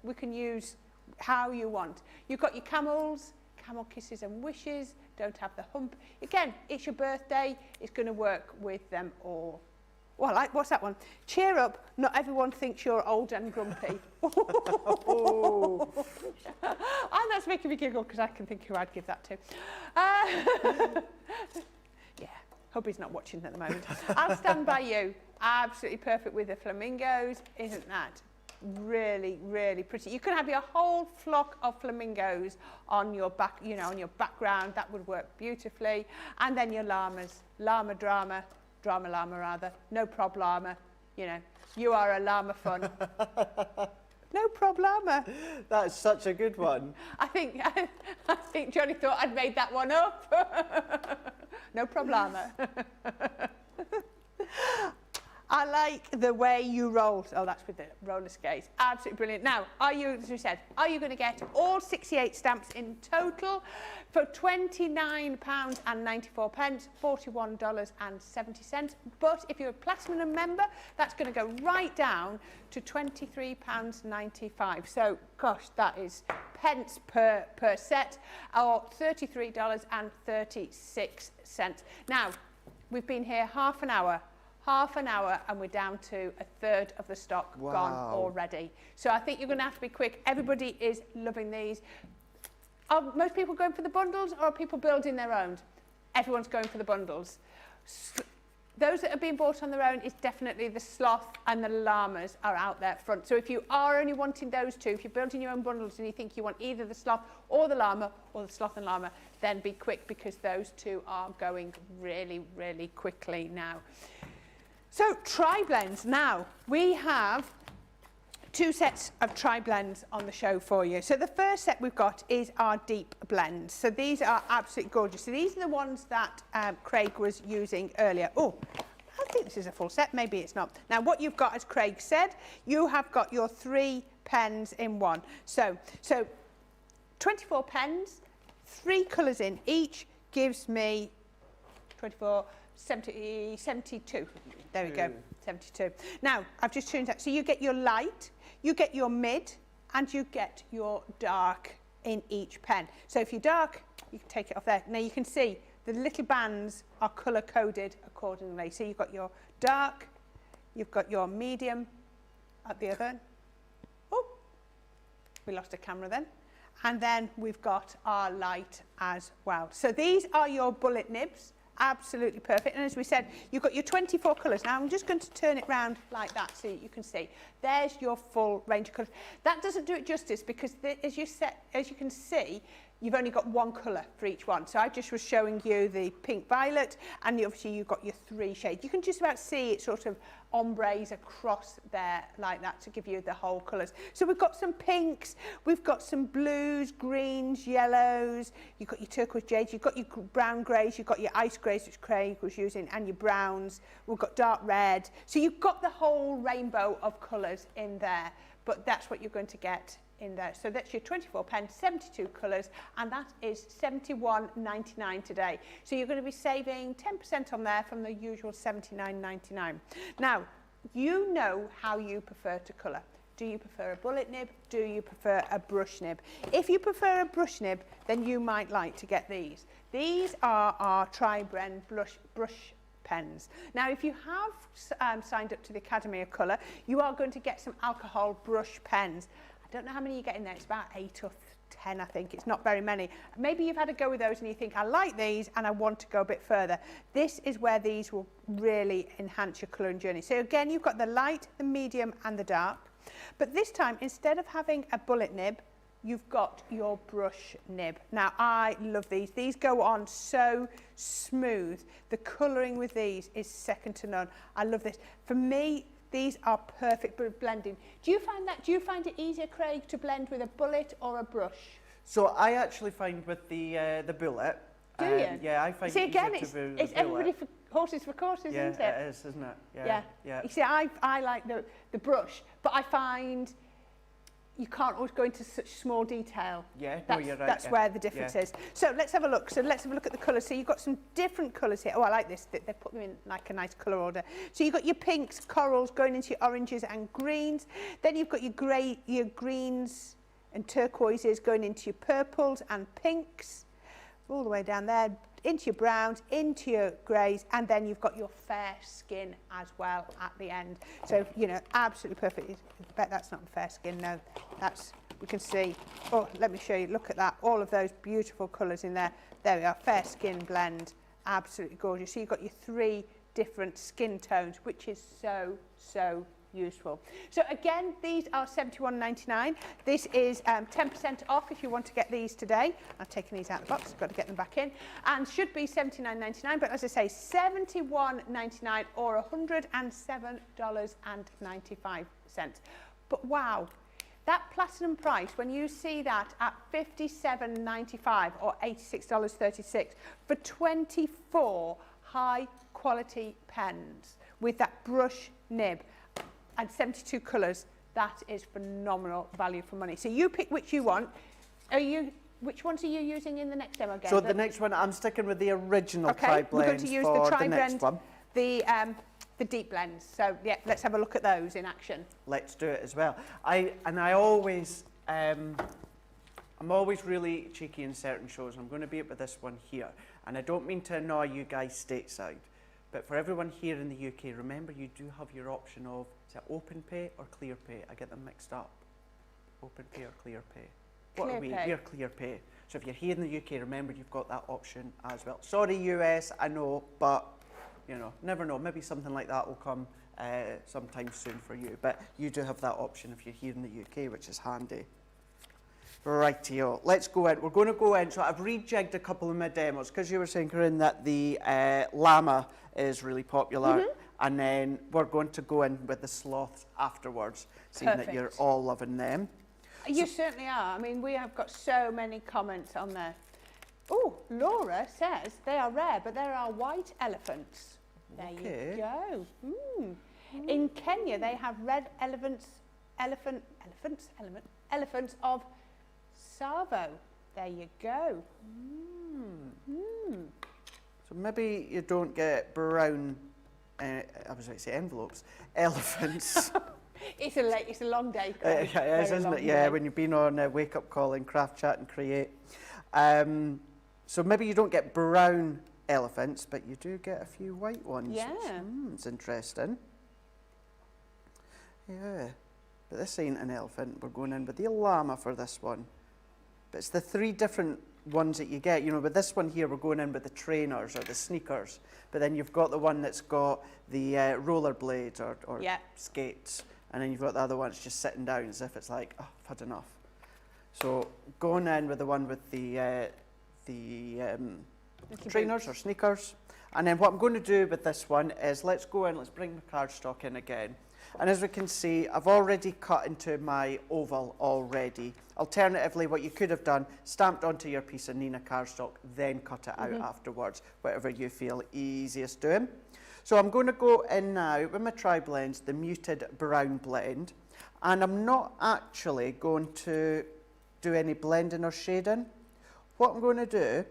We can use how you want. You've got your camels, camel kisses and wishes, don't have the hump. Again, it's your birthday. It's going to work with them all. Well, what's that one? Cheer up, not everyone thinks you're old and grumpy. And that's making me giggle because I can think who I'd give that to. Hubby's not watching at the moment. I'll stand by you. Absolutely perfect with the flamingos. Isn't that really, really pretty? You can have your whole flock of flamingos on your back, on your background. That would work beautifully. And then your llamas, drama llama rather, no problema, you are a llama fun. No problema. That's such a good one. I think Johnny thought I'd made that one up. No problema. I like the way you roll. Oh, that's with the roller skates. Absolutely brilliant. Now, as we said, are you going to get all 68 stamps in total for £29.94, $41.70. But if you're a Platinum member, that's going to go right down to £23.95. So, that is pence per set, or $33.36. Now, we've been here half an hour. half an hour and we're down to a third of the stock gone already. So I think you're going to have to be quick. Everybody is loving these. Are most people going for the bundles, or are people building their own? Everyone's going for the bundles. Those that are being bought on their own is definitely the sloth and the llamas are out there front. So if you are only wanting those two, if you're building your own bundles and you think you want either the sloth or the llama, or the sloth and llama, then be quick, because those two are going really, really quickly now. So tri-blends. Now, we have 2 sets of tri-blends on the show for you. So the first set we've got is our deep blends. So these are absolutely gorgeous. So these are the ones that Craig was using earlier. Oh, I think this is a full set. Maybe it's not. Now, what you've got, as Craig said, you have got your 3 pens in one. So 24 pens, 3 colours in each, gives me 24, 70, 72. There we go, 72. Now, I've just tuned that. So you get your light, you get your mid, and you get your dark in each pen. So if you're dark, you can take it off there. Now you can see the little bands are colour coded accordingly. So you've got your dark, you've got your medium at the other end. Oh, we lost a camera then. And then we've got our light as well. So these are your bullet nibs. Absolutely perfect. And as we said, you've got your 24 colours. Now I'm just going to turn it round like that so you can see. There's your full range of colours. That doesn't do it justice, because as you can see, you've only got 1 colour for each one. So I just was showing you the pink violet, and obviously you've got your 3 shades. You can just about see it sort of ombres across there like that to give you the whole colours. So we've got some pinks, we've got some blues, greens, yellows, you've got your turquoise jades, you've got your brown greys, you've got your ice greys, which Craig was using, and your browns. We've got dark red. So you've got the whole rainbow of colours in there, but that's what you're going to get in there. So that's your 24 pen, 72 colours, and that is $71.99 today. So you're going to be saving 10% on there from the usual $79.99. Now, you know how you prefer to colour. Do you prefer a bullet nib? Do you prefer a brush nib? If you prefer a brush nib, then you might like to get these. These are our tri-blend brush pens. Now, if you have signed up to the Academy of Colour, you are going to get some alcohol brush pens. I don't know how many you get in there. It's about 8 or 10, I think. It's not very many. Maybe you've had a go with those and you think, I like these and I want to go a bit further. This is where these will really enhance your colouring journey. So again, you've got the light, the medium and the dark. But this time, instead of having a bullet nib, you've got your brush nib. Now, I love these. These go on so smooth. The colouring with these is second to none. I love this. For me, these are perfect for blending. Do you find it easier, Craig, to blend with a bullet or a brush? So I actually find with the bullet. Do you? Yeah, I find See, it again, easier it's everybody for horses for courses, isn't it? Yeah, it is, isn't it? Yeah. You see, I like the brush, but I find you can't always go into such small detail. Yeah, no, you're right. That's where the difference is. So let's have a look. So let's have a look at the colours. So you've got some different colours here. Oh, I like this. They put them in like a nice colour order. So you've got your pinks, corals going into your oranges and greens. Then you've got your greens and turquoises going into your purples and pinks, all the way down there, into your browns, into your greys, and then you've got your fair skin as well at the end. So, you know, absolutely perfect. I bet that's not fair skin, no. That's, we can see, oh, let me show you, look at that, all of those beautiful colours in there. There we are, fair skin blend, absolutely gorgeous. So you've got your 3 different skin tones, which is so useful. So again, these are $71.99. This is 10% off if you want to get these today. I've taken these out of the box, got to get them back in, and should be $79.99, but as I say, $71.99 or $107.95. But wow, that platinum price, when you see that at $57.95 or $86.36 for 24 high quality pens with that brush nib and 72 colours, that is phenomenal value for money. So you pick which you want. Which ones are you using in the next demo again? So the next one, I'm sticking with the original tri-blends. We're going to use for the tri-blend, next one. The deep blends. So yeah, let's have a look at those in action. Let's do it as well. I'm always really cheeky in certain shows. I'm going to be up with this one here, and I don't mean to annoy you guys stateside, But for everyone here in the UK, remember you do have your option of, is it open pay or clear pay? I get them mixed up. Open pay or clear pay? What are we? We're clear pay. So if you're here in the UK, remember you've got that option as well. Sorry US, I know, but you know, never know. Maybe something like that will come sometime soon for you. But you do have that option if you're here in the UK, which is handy. Rightio, let's go in. We're going to go in. So I've rejigged a couple of my demos because you were saying, Corrine, that the llama is really popular. And then we're going to go in with the sloths afterwards, seeing that you're all loving them. You certainly are. I mean, we have got so many comments on there. Oh, Laura says they are rare, but there are white elephants. There you go. In Kenya, they have red elephants of Savo. There you go. So maybe you don't get brown, I was going to say envelopes, elephants. It's a long day. It is, isn't it? Yeah, when you've been on Wake Up Call and Craft Chat and Create. So maybe you don't get brown elephants, but you do get a few white ones. Yeah. It's interesting. Yeah. But this ain't an elephant. We're going in with the llama for this one. But it's the 3 different ones that you get. You know, with this one here, we're going in with the trainers or the sneakers. But then you've got the one that's got the rollerblades or skates. And then you've got the other one that's just sitting down as if it's like, oh, I've had enough. So going in with the one with the trainers or sneakers. And then what I'm going to do with this one is let's go in, let's bring the cardstock in again. And as we can see, I've already cut into my oval already. Alternatively, what you could have done, stamped onto your piece of Nina cardstock, then cut it out afterwards, whatever you feel easiest doing. So I'm going to go in now with my tri-blends, the muted brown blend. And I'm not actually going to do any blending or shading. What I'm going to do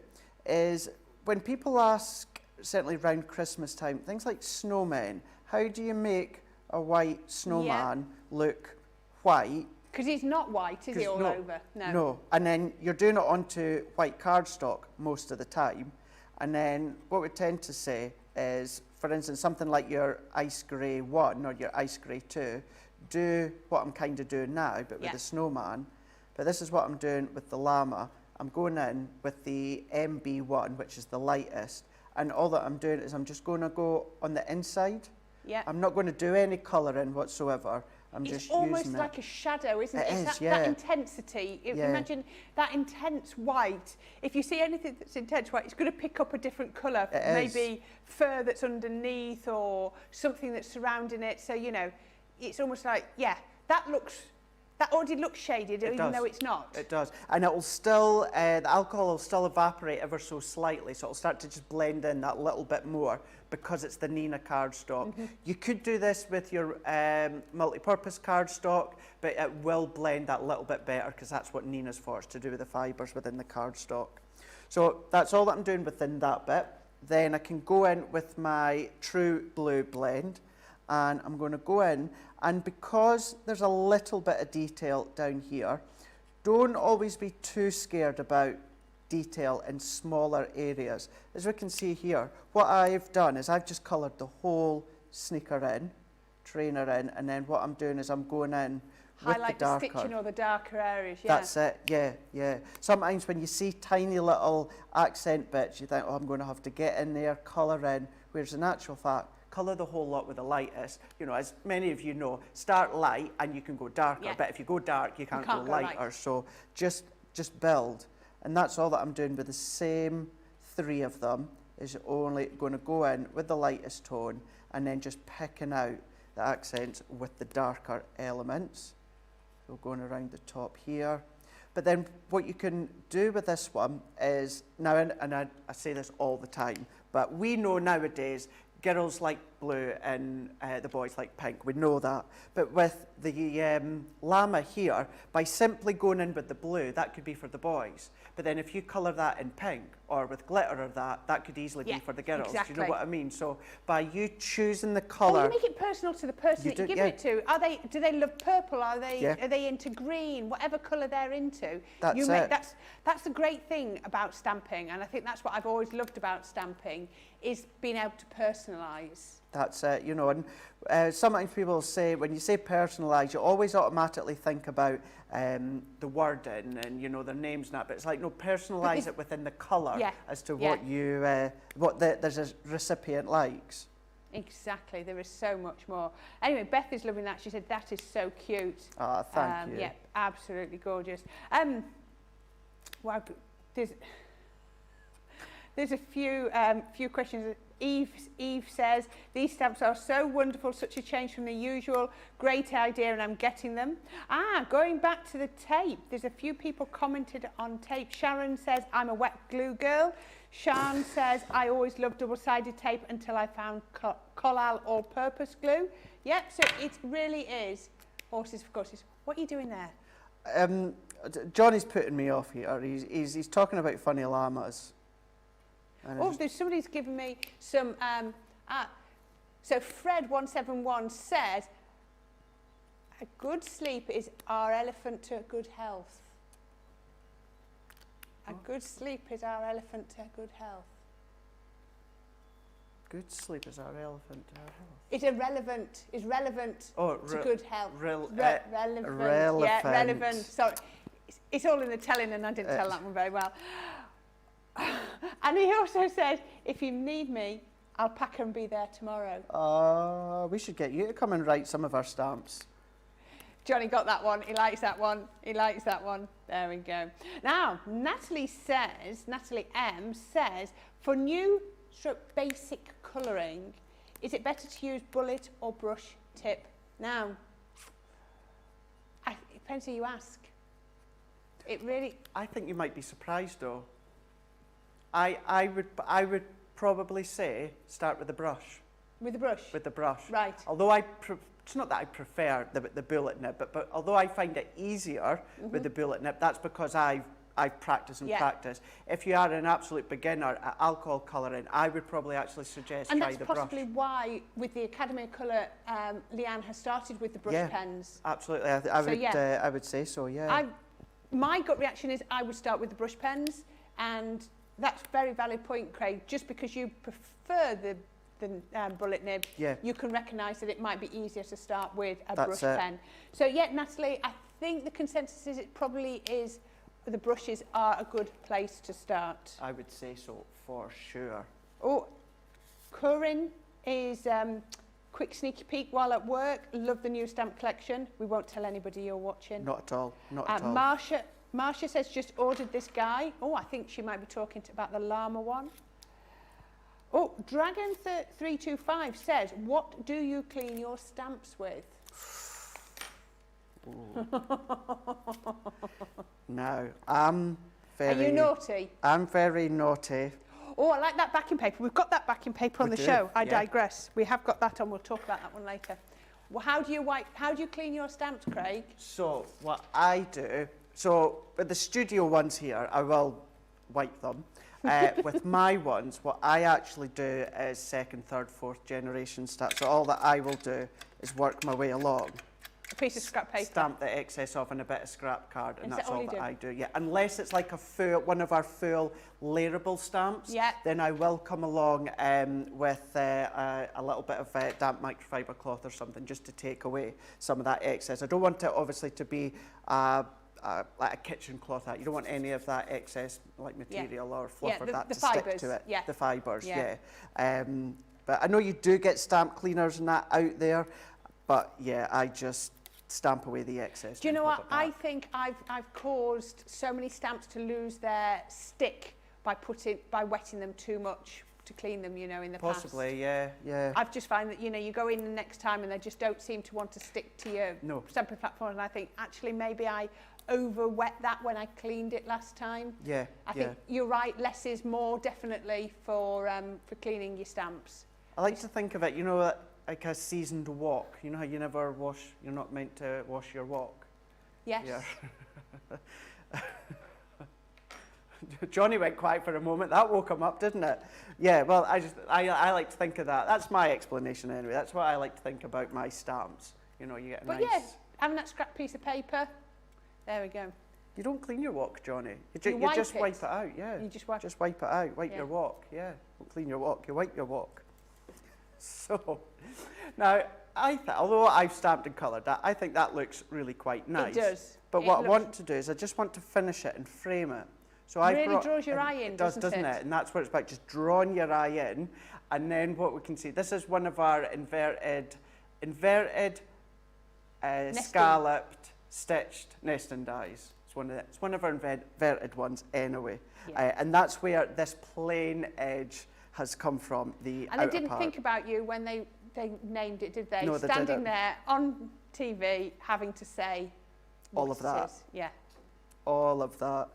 is, when people ask, certainly around Christmas time, things like snowmen, how do you make a white snowman look white? Because he's not white, is he, all over? No. And then you're doing it onto white cardstock most of the time. And then what we tend to say is, for instance, something like your ice grey 1 or your ice grey 2, do what I'm kind of doing now, but with the snowman. But this is what I'm doing with the llama. I'm going in with the MB1, which is the lightest. And all that I'm doing is I'm just going to go on the inside. Yeah. I'm not going to do any colouring whatsoever. I'm just using it. It's almost like a shadow, isn't it? It is, that intensity. Imagine that intense white. If you see anything that's intense white, it's going to pick up a different colour. Maybe fur that's underneath or something that's surrounding it. So, you know, it's almost like, that already looks shaded, even though it's not. It does. And it will still, the alcohol will still evaporate ever so slightly, so it'll start to just blend in that little bit more because it's the Nina cardstock. You could do this with your multi-purpose cardstock, but it will blend that little bit better because that's what Nina's for, is to do with the fibres within the cardstock. So that's all that I'm doing within that bit. Then I can go in with my True Blue blend, and I'm going to go in, and because there's a little bit of detail down here, don't always be too scared about detail in smaller areas. As we can see here, what I've done is I've just coloured the whole sneaker in, trainer in, and then what I'm doing is I'm going in with the darker. Highlight the stitching or the darker areas, That's it, yeah. Sometimes when you see tiny little accent bits, you think, oh, I'm going to have to get in there, colour in, whereas in actual fact, colour the whole lot with the lightest. You know, as many of you know, start light and you can go darker, but if you go dark, you can't go lighter. So just build. And that's all that I'm doing with the same 3 of them, is only going to go in with the lightest tone and then just picking out the accents with the darker elements. So going around the top here. But then what you can do with this one is, now, and I say this all the time, but we know nowadays girls like blue and the boys like pink. We know that. But with the llama here, by simply going in with the blue, that could be for the boys. But then if you colour that in pink or with glitter or that could easily be for the girls. Exactly. Do you know what I mean? So by you choosing the colour... Oh, you make it personal to the person that you're giving it to. Do they love purple? Are they into green? Whatever colour they're into. That's the great thing about stamping, and I think that's what I've always loved about stamping, is being able to personalise. That's it, you know, and sometimes people say, when you say personalise, you always automatically think about the wording and, you know, their names and that, but it's like, no, personalise it within the colour as to what you, there's a recipient likes. Exactly, there is so much more. Anyway, Beth is loving that. She said, that is so cute. Oh, thank you. Yeah, absolutely gorgeous. Wow, there's a few questions. Eve says, these stamps are so wonderful, such a change from the usual. Great idea, and I'm getting them. Going back to the tape, there's a few people commented on tape. Sharon says, I'm a wet glue girl. Sian says, I always loved double-sided tape until I found Collal all-purpose glue. Yep, so it really is horses for courses. What are you doing there? Johnny's putting me off here. He's talking about funny llamas. There's somebody's given me some. So Fred171 says, a good sleep is our elephant to good health. A good sleep is our elephant to good health. Good sleep is our elephant to our health. It's relevant to good health. Relevant. Relevant. Yeah, relevant. Sorry. It's all in the telling, and I didn't tell that one very well. And he also said, if you need me, I'll pack and be there tomorrow. We should get you to come and write some of our stamps. Johnny got that one. He likes that one. He likes that one. There we go. Now, Natalie M says, for new basic colouring, is it better to use bullet or brush tip? Now, it depends who you ask. I think you might be surprised, though. I would probably say start with the brush. With the brush? With the brush. Right. Although it's not that I prefer the bullet nib, but although I find it easier with the bullet nib, that's because I've practiced and practiced. If you are an absolute beginner at alcohol colouring, I would probably actually suggest try the brush. And that's possibly why, with the Academy of Colour, Leanne has started with the brush pens. Absolutely. I would say so, yeah. My gut reaction is I would start with the brush pens, and that's a very valid point, Craig. Just because you prefer the bullet nib, you can recognise that it might be easier to start with a brush pen. So yeah, Natalie, I think the consensus is it probably is the brushes are a good place to start. I would say so, for sure. Oh, Corrine is quick sneaky peek while at work. Love the new stamp collection. We won't tell anybody you're watching. Not at all, not at all. Marcia says, just ordered this guy. Oh, I think she might be talking about the llama one. Oh, Dragon325 says, what do you clean your stamps with? No, Are you naughty? I'm very naughty. Oh, I like that backing paper. We've got that backing paper on the show. I digress. We have got that on. We'll talk about that one later. Well, how do you clean your stamps, Craig? So what I do, with the studio ones here, I will wipe them. With my ones, what I actually do is second, third, fourth generation stamps. So all that I will do is work my way along. A piece of scrap paper. Stamp the excess off on a bit of scrap card, and that's all that I do. Yeah, unless it's like one of our full layerable stamps, then I will come along with a little bit of damp microfiber cloth or something just to take away some of that excess. I don't want it obviously to be like a kitchen cloth. You don't want any of that excess like material or fluff or that to stick to it. The fibres, but I know you do get stamp cleaners and that out there, but yeah, I just stamp away the excess. Do you know what? I think I've caused so many stamps to lose their stick by wetting them too much to clean them, you know, in the past. Possibly, yeah. I've just found that, you know, you go in the next time and they just don't seem to want to stick to your stamping platform, and I think actually maybe I over wet that when I cleaned it last time. Yeah. I think you're right, less is more, definitely, for cleaning your stamps. I like to think of it, you know, like a seasoned wok. You know how you never wash, you're not meant to wash your wok? Yes. Yeah. Johnny went quiet for a moment. That woke him up, didn't it? Yeah, well, I like to think of that. That's my explanation anyway. That's what I like to think about my stamps. You know, you get a nice... But yeah, having that scrap piece of paper, there we go. You don't clean your wok, Johnny. You just wipe it out, yeah. You just wipe it out. Wipe your wok, yeah. Don't clean your wok, you wipe your wok. So, now, although I've stamped and coloured that, I think that looks really quite nice. It does. But what I want to do is I just want to finish it and frame it. So I really draws your eye in, doesn't it? And that's what it's about, just drawing your eye in. And then what we can see, this is one of our inverted scalloped, stitched nesting dies. It's one of our inverted ones anyway. Yeah. And that's where this plain edge has come from, the And they didn't think about you when they named it, did they? No, they Standing didn't. there on TV, having to say all of that. Yeah. All of that.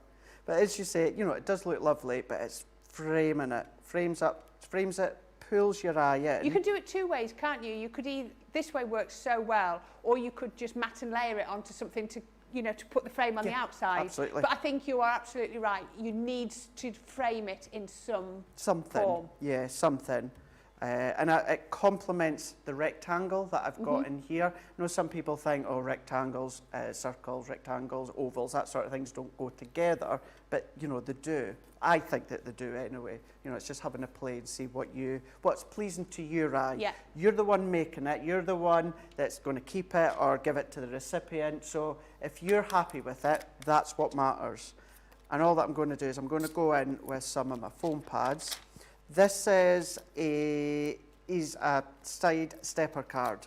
But as you say, you know, it does look lovely, but it's framing it. Frames it, pulls your eye in. You can do it two ways, can't you? You could this way works so well, or you could just mat and layer it onto something to, you know, to put the frame on the outside. Absolutely. But I think you are absolutely right. You need to frame it in something form. Yeah, something. And it complements the rectangle that I've got in here. I know some people think, oh, rectangles, circles, rectangles, ovals, that sort of things don't go together, but, you know, they do. I think that they do anyway. You know, it's just having a play and see what's pleasing to your eye. Yeah. You're the one making it. You're the one that's going to keep it or give it to the recipient. So if you're happy with it, that's what matters. And all that I'm going to do is I'm going to go in with some of my foam pads. This is a side stepper card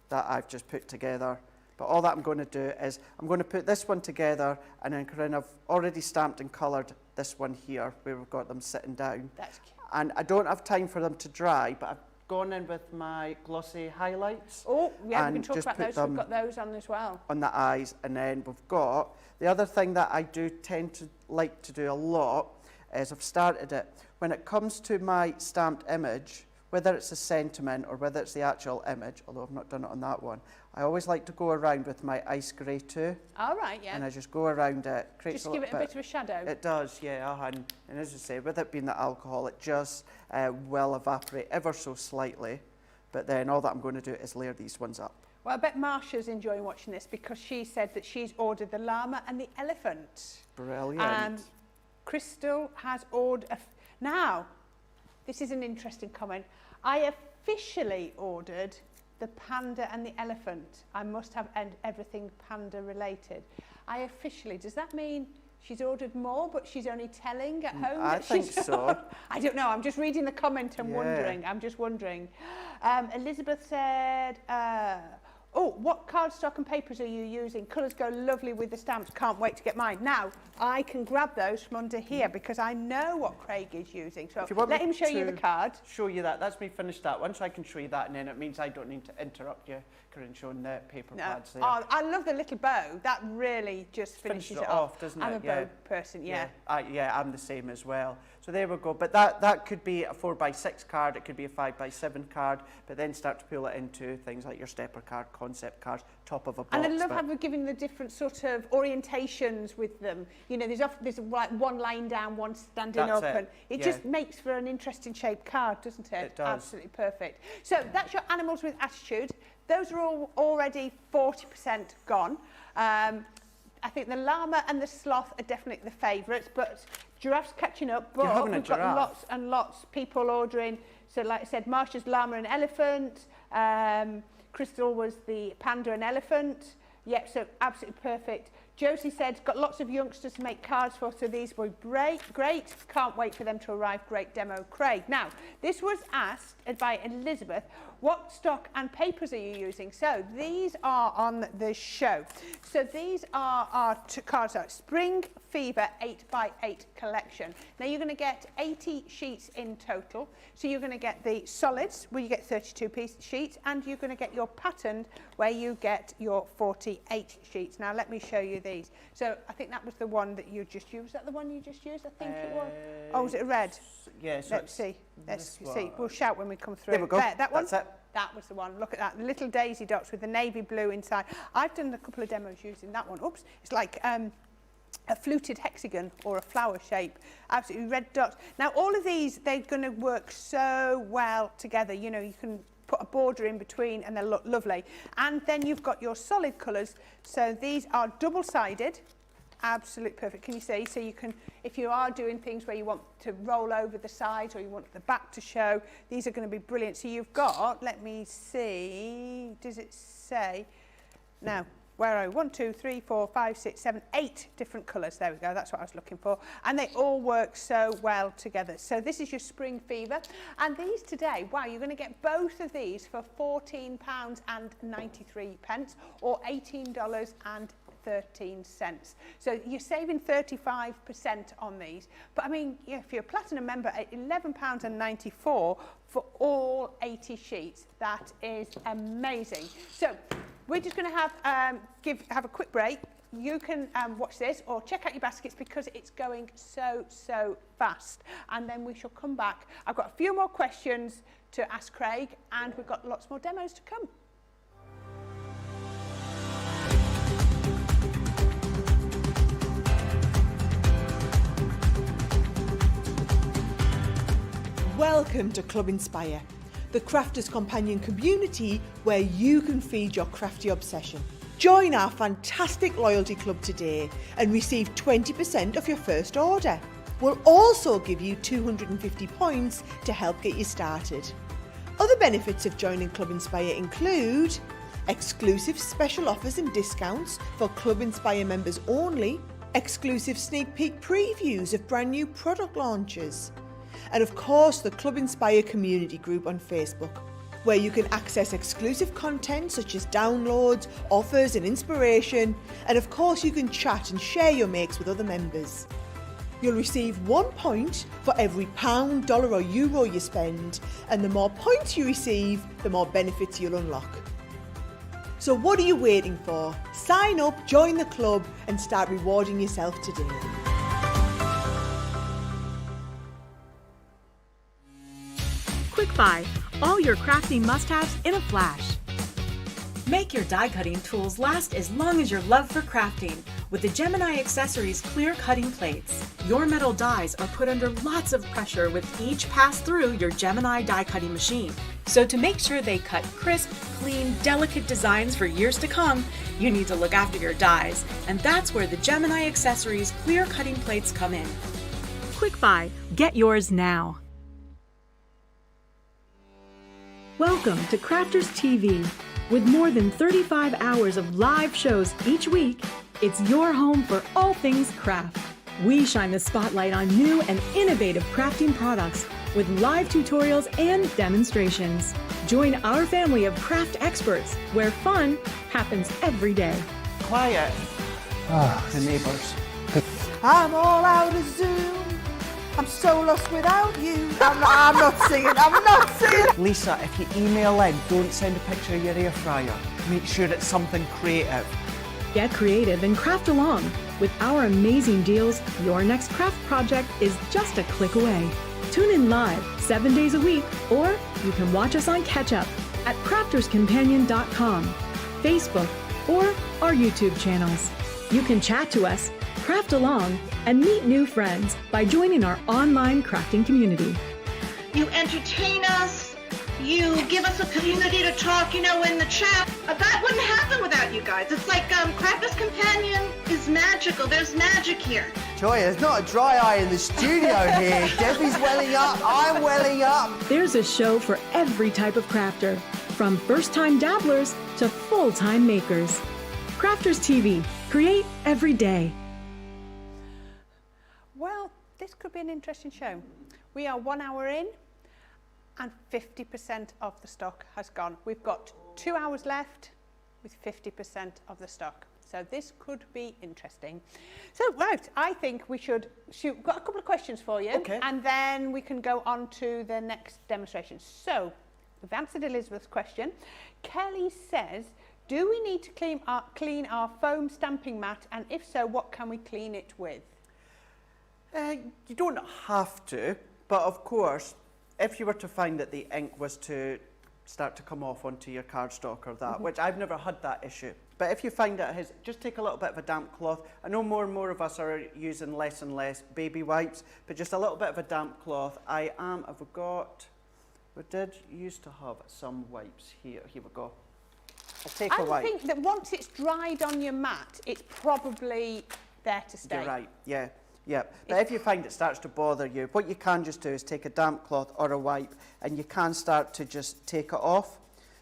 that I've just put together. But all that I'm going to do is I'm going to put this one together, and then Corrine, I've already stamped and coloured this one here where we've got them sitting down. That's cute. And I don't have time for them to dry, but I've gone in with my glossy highlights. Oh, yeah, we can talk about those. We've got those on as well. On the eyes, and then we've got the other thing that I do tend to like to do a lot is I've started it. When it comes to my stamped image, whether it's a sentiment or whether it's the actual image, although I've not done it on that one, I always like to go around with my ice grey too. All right, yeah. And I just go around it. Just give it a bit of a shadow. It does, yeah. And as I say, with it being the alcohol, it just will evaporate ever so slightly. But then all that I'm going to do is layer these ones up. Well, I bet Marsha's enjoying watching this because she said that she's ordered the llama and the elephant. Brilliant. And Crystal has ordered... Now, this is an interesting comment. I officially ordered the panda and the elephant. I must have everything panda related. Does that mean she's ordered more, but she's only telling at home? I think so. I don't know. I'm just reading the comment and wondering. I'm just wondering. Elizabeth said, oh, what cardstock and papers are you using? Colours go lovely with the stamps. Can't wait to get mine. Now, I can grab those from under here because I know what Craig is using. So let him show you the card. Show you that. That's me finished that one, so I can show you that, and then it means I don't need to interrupt you, Corrine, showing the paper pads there. Oh, I love the little bow. That really just finishes it off, doesn't I'm it? a bow person, yeah. I'm the same as well. So there we go. But that could be a 4x6 card. It could be a 5x7 card. But then start to pull it into things like your stepper card, concept cards, top of a box. And I love how we're giving the different sort of orientations with them. You know, there's like one lying down, one standing up, and it just makes for an interesting shaped card, doesn't it? It does. Absolutely perfect. So that's your animals with attitude. Those are all already 40% gone. I think the llama and the sloth are definitely the favourites, but giraffe's catching up. But we've got lots and lots of people ordering. So like I said, Marsha's llama and elephant. Crystal was the panda and elephant. Yep, so absolutely perfect. Josie said, got lots of youngsters to make cards for, so these were great. Can't wait for them to arrive. Great demo, Craig. Now, this was asked by Elizabeth, what stock and papers are you using? So these are on the show. So these are our cards out. Spring Fever 8x8 collection. Now you're going to get 80 sheets in total. So you're going to get the solids where you get 32-piece sheets, and you're going to get your patterned where you get your 48 sheets. Now let me show you these. So I think that was the one that you just used. Was that the one you just used? I think it was. Oh, was it a red? Yes. Yeah, let's see. Let's see. We'll shout when we come through. There we go. That one. That's it. That was the one. Look at that. The little daisy dots with the navy blue inside. I've done a couple of demos using that one. Oops. It's like a fluted hexagon or a flower shape. Absolutely red dots. Now, all of these, they're going to work so well together. You know, you can put a border in between and they look lovely. And then you've got your solid colours. So these are double-sided. Absolute perfect. Can you see? So you can, if you are doing things where you want to roll over the sides or you want the back to show, these are going to be brilliant. So you've got, let me see, does it say? Now, where are we? 1, 2, 3, 4, 5, 6, 7, 8 different colours. There we go. That's what I was looking for. And they all work so well together. So this is your Spring Fever. And these today, wow, you're going to get both of these for £14.93 or $18.13. So you're saving 35% on these. But I mean, yeah, if you're a platinum member at £11.94 for all 80 sheets, that is amazing. So we're just going to have a quick break. You can watch this or check out your baskets because it's going so fast. And then we shall come back. I've got a few more questions to ask Craig, and we've got lots more demos to come. Welcome to Club Inspire, the Crafters Companion community where you can feed your crafty obsession. Join our fantastic loyalty club today and receive 20% off your first order. We'll also give you 250 points to help get you started. Other benefits of joining Club Inspire include exclusive special offers and discounts for Club Inspire members only, exclusive sneak peek previews of brand new product launches, and of course the Club Inspire community group on Facebook, where you can access exclusive content such as downloads, offers and inspiration, and of course you can chat and share your makes with other members. You'll receive 1 point for every £1, dollar or euro you spend, and the more points you receive, the more benefits you'll unlock. So what are you waiting for? Sign up, join the club and start rewarding yourself today. Quick Buy, all your crafting must-haves in a flash. Make your die cutting tools last as long as your love for crafting with the Gemini Accessories clear cutting plates. Your metal dies are put under lots of pressure with each pass through your Gemini die cutting machine. So to make sure they cut crisp, clean, delicate designs for years to come, you need to look after your dies, and that's where the Gemini Accessories clear cutting plates come in. Quick Buy, get yours now. Welcome to Crafters TV. With more than 35 hours of live shows each week, it's your home for all things craft. We shine the spotlight on new and innovative crafting products with live tutorials and demonstrations. Join our family of craft experts where fun happens every day. Quiet. The neighbours. I'm all out of Zoom. I'm so lost without you. I'm not singing. Lisa, if you email in, don't send a picture of your air fryer. Make sure it's something creative. Get creative and craft along. With our amazing deals, your next craft project is just a click away. Tune in live 7 days a week, or you can watch us on Catch Up at crafterscompanion.com, Facebook, or our YouTube channels. You can chat to us, craft along, and meet new friends by joining our online crafting community. You entertain us, you give us a community to talk, in the chat. That wouldn't happen without you guys. It's like Crafters Companion is magical. There's magic here. Joy, there's not a dry eye in the studio here. Debbie's welling up, I'm welling up. There's a show for every type of crafter, from first-time dabblers to full-time makers. Crafters TV, create every day. Well, this could be an interesting show. We are 1 hour in, and 50% of the stock has gone. We've got 2 hours left with 50% of the stock. So this could be interesting. So, right, I think we should shoot. We've got a couple of questions for you. Okay. And then we can go on to the next demonstration. So, we've answered Elizabeth's question. Kelly says, do we need to clean our foam stamping mat? And if so, what can we clean it with? You don't have to, but of course, if you were to find that the ink was to start to come off onto your cardstock or that, which I've never had that issue. But if you find it has, just take a little bit of a damp cloth. I know more and more of us are using less and less baby wipes, but just a little bit of a damp cloth. We did used to have some wipes here. Here we go. I'll take a wipe. I think that once it's dried on your mat, it's probably there to stay. You're right, yeah. Yeah, but if you find it starts to bother you, what you can just do is take a damp cloth or a wipe and you can start to just take it off.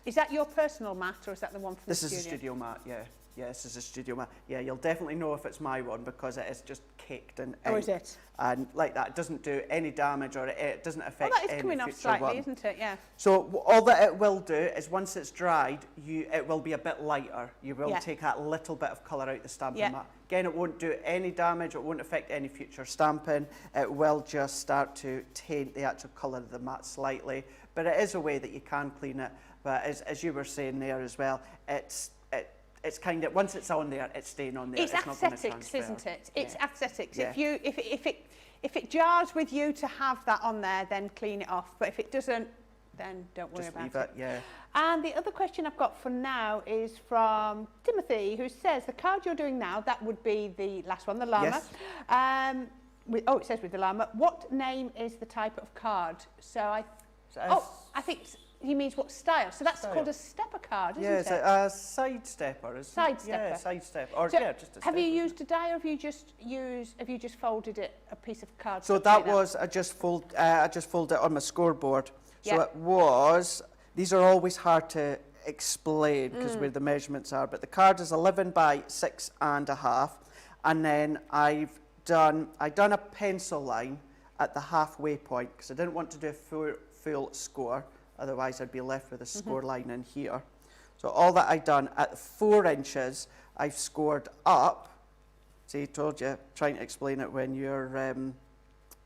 Is that your personal mat or is that the one from the studio? This is a studio mat, yeah. Yeah, this is a studio mat. Yeah, you'll definitely know if it's my one because it is just caked in ink. Oh, is it? And like that, it doesn't do any damage or it doesn't affect any future one. That is coming off slightly, isn't it? Yeah. So all that it will do is once it's dried, it will be a bit lighter. You will take that little bit of colour out the stamping mat. Again, it won't do any damage. It won't affect any future stamping. It will just start to taint the actual colour of the mat slightly. But it is a way that you can clean it. But as you were saying there as well, it's kind of, once it's on there, it's staying on there. It's aesthetics, isn't it? It's aesthetics. Yeah. If it jars with you to have that on there, then clean it off. But if it doesn't, then don't worry about it. Yeah. And the other question I've got for now is from Timothy, who says the card you're doing now, that would be the last one, the llama. Yes. It says with the llama. What name is the type of card? So I think he means what style. So that's called a stepper card, isn't it? Yeah, it's a side stepper, isn't it? Side stepper. Yeah, side step. Or, so just a stepper. have you used a die or have you just folded it, a piece of card? So that was, I just folded it on my scoreboard. So it was, these are always hard to explain because where the measurements are, but the card is 11 by 6.5. And then I've done a pencil line at the halfway point because I didn't want to do a full score. Otherwise, I'd be left with a score line in here. So all that I've done at 4 inches, I've scored up. See, I told you, trying to explain it when you're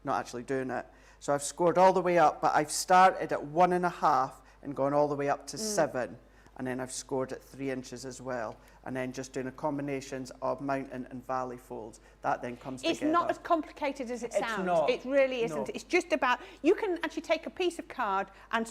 not actually doing it. So I've scored all the way up, but I've started at 1.5 and gone all the way up to 7. And then I've scored at 3 inches as well. And then just doing a combinations of mountain and valley folds. That then comes together. It's not as complicated as it sounds. Not. It really isn't. No. It's just about, you can actually take a piece of card and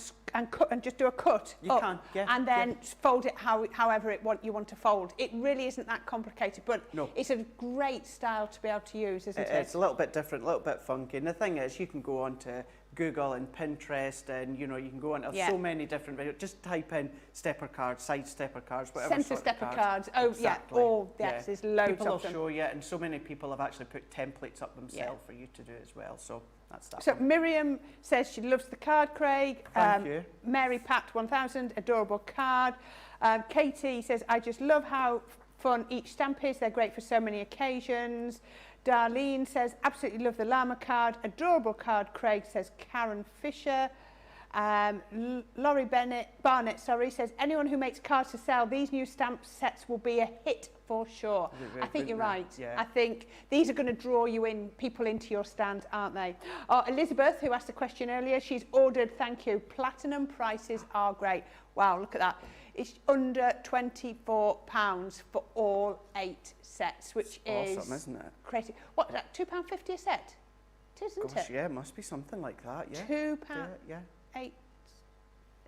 cut and just do a cut can, yeah, and then fold it however you want to fold. It really isn't that complicated, but it's a great style to be able to use, isn't it? It's a little bit different, a little bit funky. And the thing is, you can go on to Google and Pinterest and, you can go on to so many different videos. Just type in stepper cards, side stepper cards, whatever Centre stepper cards. Oh, exactly. There's loads people of them. People will show you, and so many people have actually put templates up themselves for you to do as well. So that's that. So Miriam says she loves the card, Craig. Thank you. Mary Pat 1000, adorable card. Katie says, I just love how fun each stamp is. They're great for so many occasions. Darlene says, absolutely love the llama card. Adorable card, Craig, says Karen Fisher. Laurie Barnett says, anyone who makes cards to sell, these new stamp sets will be a hit for sure. I think you're right. Yeah. I think these are going to draw people into your stand, aren't they? Elizabeth, who asked the question earlier, she's ordered, thank you, platinum prices are great. Wow, look at that. It's under £24 for all 8 sets, which is awesome, isn't it? Crazy. What is that? £2.50 a set? It is, isn't it? Yeah, it must be something like that. Yeah. £2. Yeah. 8.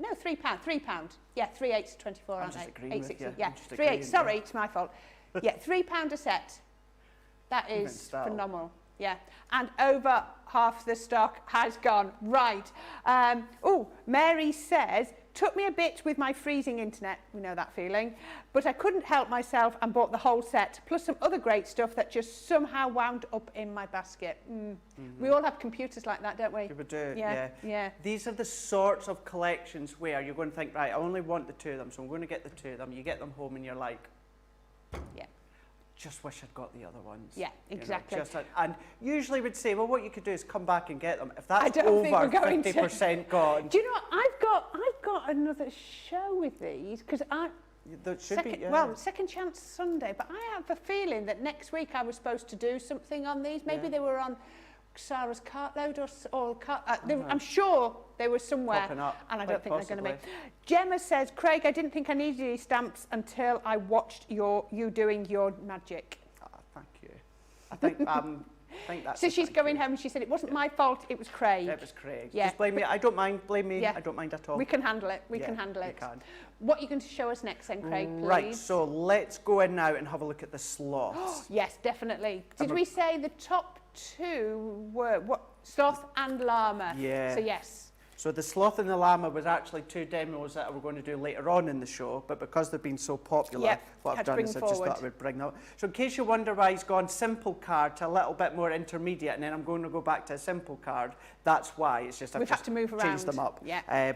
No, £3. £3. Yeah, 3 8s 24, aren't they? 8 Yeah, 3 8. Sorry, it's my fault. Yeah, £3 a set. That is phenomenal. Yeah, and over half the stock has gone. Right. Mary says, took me a bit with my freezing internet, we know that feeling, but I couldn't help myself and bought the whole set, plus some other great stuff that just somehow wound up in my basket. We all have computers like that, don't we? We do, yeah. These are the sorts of collections where you're going to think, right, I only want the 2 of them, so I'm going to get the 2 of them. You get them home and you're like, just wish I'd got the other ones. Yeah, exactly. You know, and usually would say, well, what you could do is come back and get them. If that's I don't over think we're going 50% gone. Do you know what? I've got another show with these because Second Chance Sunday, but I have a feeling that next week I was supposed to do something on these. Maybe they were on Sarah's cartload I'm sure they were somewhere, and I don't think they're going to be. Gemma says, Craig, I didn't think I needed these stamps until I watched you doing your magic. Oh, thank you. I think that's. So she's going home and she said it wasn't my fault, it was Craig. It was Craig. Yeah. Just blame me. I don't mind. Blame me. Yeah. I don't mind at all. We can handle it. We can handle it. Can. What are you going to show us next then, Craig, please? Right, so let's go in now and have a look at the sloths. Yes, definitely. Did we say the top two were sloth and llama? Yeah. So yes. So the sloth and the llama was actually two demos that we're going to do later on in the show, but because they've been so popular, what I've done is I just thought I would bring them up. So in case you wonder why he's gone simple card to a little bit more intermediate, and then I'm going to go back to a simple card, that's why. It's just I've just changed them up,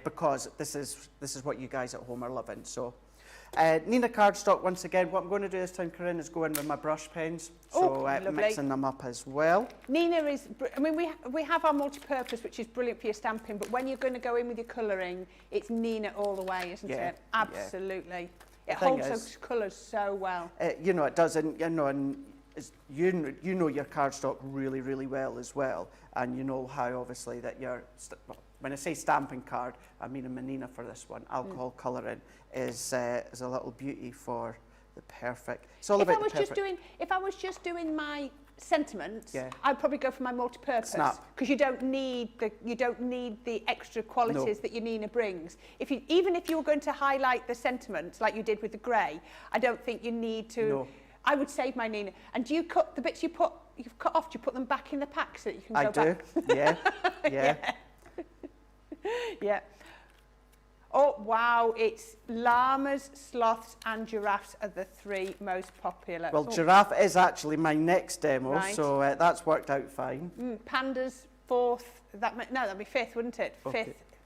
because this is what you guys at home are loving. So. Nina cardstock, once again, what I'm going to do this time, Corrine, is go in with my brush pens, so mixing them up as well. Nina is, I mean, we have our multi-purpose, which is brilliant for your stamping, but when you're going to go in with your colouring, it's Nina all the way, isn't it? Absolutely. It holds those colours so well. You know, it does, and you know, you know your cardstock really, really well as well, and you know how obviously that your, when I say stamping card, I mean a Nina for this one, alcohol colouring is a little beauty for the perfect. It's all about the perfect. If I was just doing my sentiments, I'd probably go for my multi-purpose because you don't need the extra qualities that your Nina brings. Even if you were going to highlight the sentiments like you did with the grey, I don't think you need to. No. I would save my Nina. And do you cut the bits you've cut off? Do you put them back in the pack so that you can go back? I do. Yeah. Yeah. Oh, wow, it's llamas, sloths and giraffes are the three most popular. Well, giraffe is actually my next demo, so that's worked out fine. Pandas, fourth. That'd be fifth, wouldn't it? Okay. Fifth.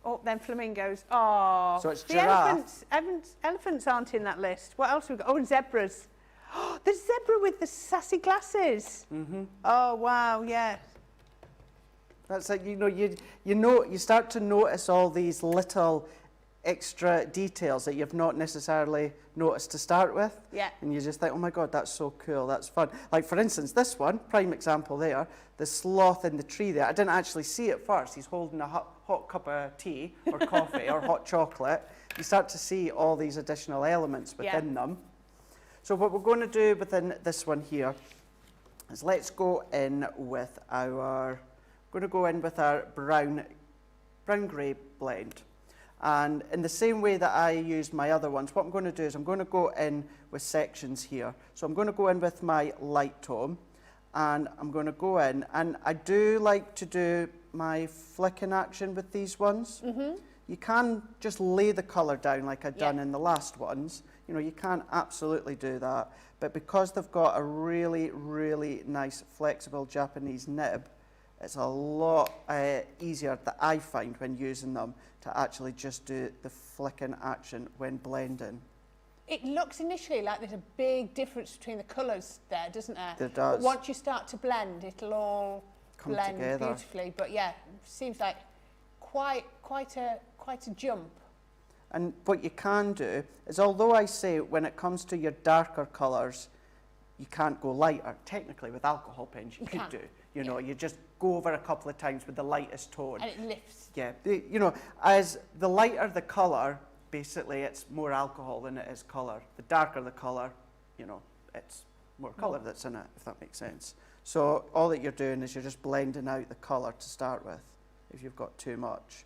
Oh, then flamingos. Oh, so it's giraffe. Elephants aren't in that list. What else have we got? Oh, and zebras. Oh, the zebra with the sassy glasses. Oh, wow, yeah. That's like, you start to notice all these little extra details that you've not necessarily noticed to start with. Yeah. And you just think, oh my God, that's so cool, that's fun. Like for instance, this one, prime example there, the sloth in the tree there, I didn't actually see it first. He's holding a hot cup of tea or coffee or hot chocolate. You start to see all these additional elements within them. So what we're going to do within this one here is let's go in with our brown-grey blend. And in the same way that I used my other ones, what I'm going to do is I'm going to go in with sections here. So I'm going to go in with my light tone, and I'm going to go in, and I do like to do my flicking action with these ones. You can just lay the colour down like I'd done in the last ones. You know, you can absolutely do that. But because they've got a really, really nice flexible Japanese nib, it's a lot easier that I find when using them to actually just do the flicking action when blending. It looks initially like there's a big difference between the colours there, doesn't there? There does. But once you start to blend, it'll all come blend together beautifully. But yeah, seems like quite a jump. And what you can do is, although I say when it comes to your darker colours, you can't go lighter. Technically, with alcohol pens, you could do. You know, you just go over a couple of times with the lightest tone. And it lifts. Yeah, you know, as the lighter the colour, basically it's more alcohol than it is colour. The darker the colour, you know, it's more colour that's in it, if that makes sense. So all that you're doing is you're just blending out the colour to start with, if you've got too much.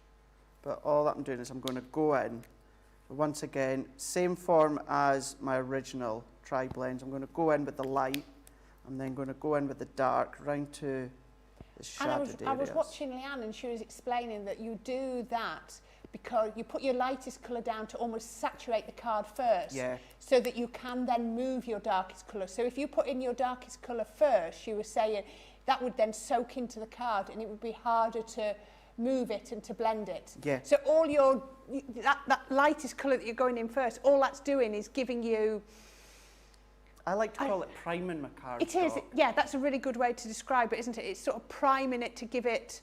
But all that I'm doing is I'm going to go in, once again, same form as my original tri-blends. I'm going to go in with the light, I'm then going to go in with the dark, round to the shaded areas. I was watching Leanne and she was explaining that you do that because you put your lightest colour down to almost saturate the card first, so that you can then move your darkest colour. So if you put in your darkest colour first, she was saying that would then soak into the card and it would be harder to move it and to blend it. Yeah. So all that lightest colour that you're going in first, all that's doing is giving you I like to call it priming my cardstock. It is, yeah, that's a really good way to describe it, isn't it? It's sort of priming it to give it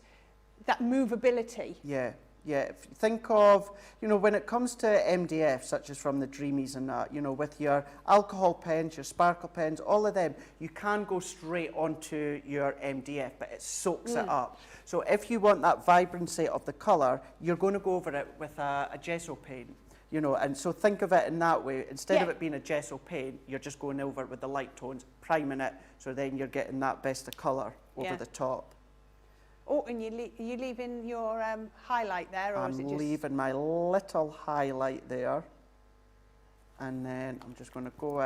that movability. Yeah, yeah. If you think of, you know, when it comes to MDF, such as from the Dreamies and that, you know, with your alcohol pens, your sparkle pens, all of them, you can go straight onto your MDF, but it soaks it up. So if you want that vibrancy of the colour, you're going to go over it with a gesso paint. You know, and so think of it in that way. Instead of it being a gesso paint, you're just going over it with the light tones, priming it, so then you're getting that best of colour over the top. Oh, and are you leaving your highlight there, or is it just... I'm leaving my little highlight there, and then I'm just going to go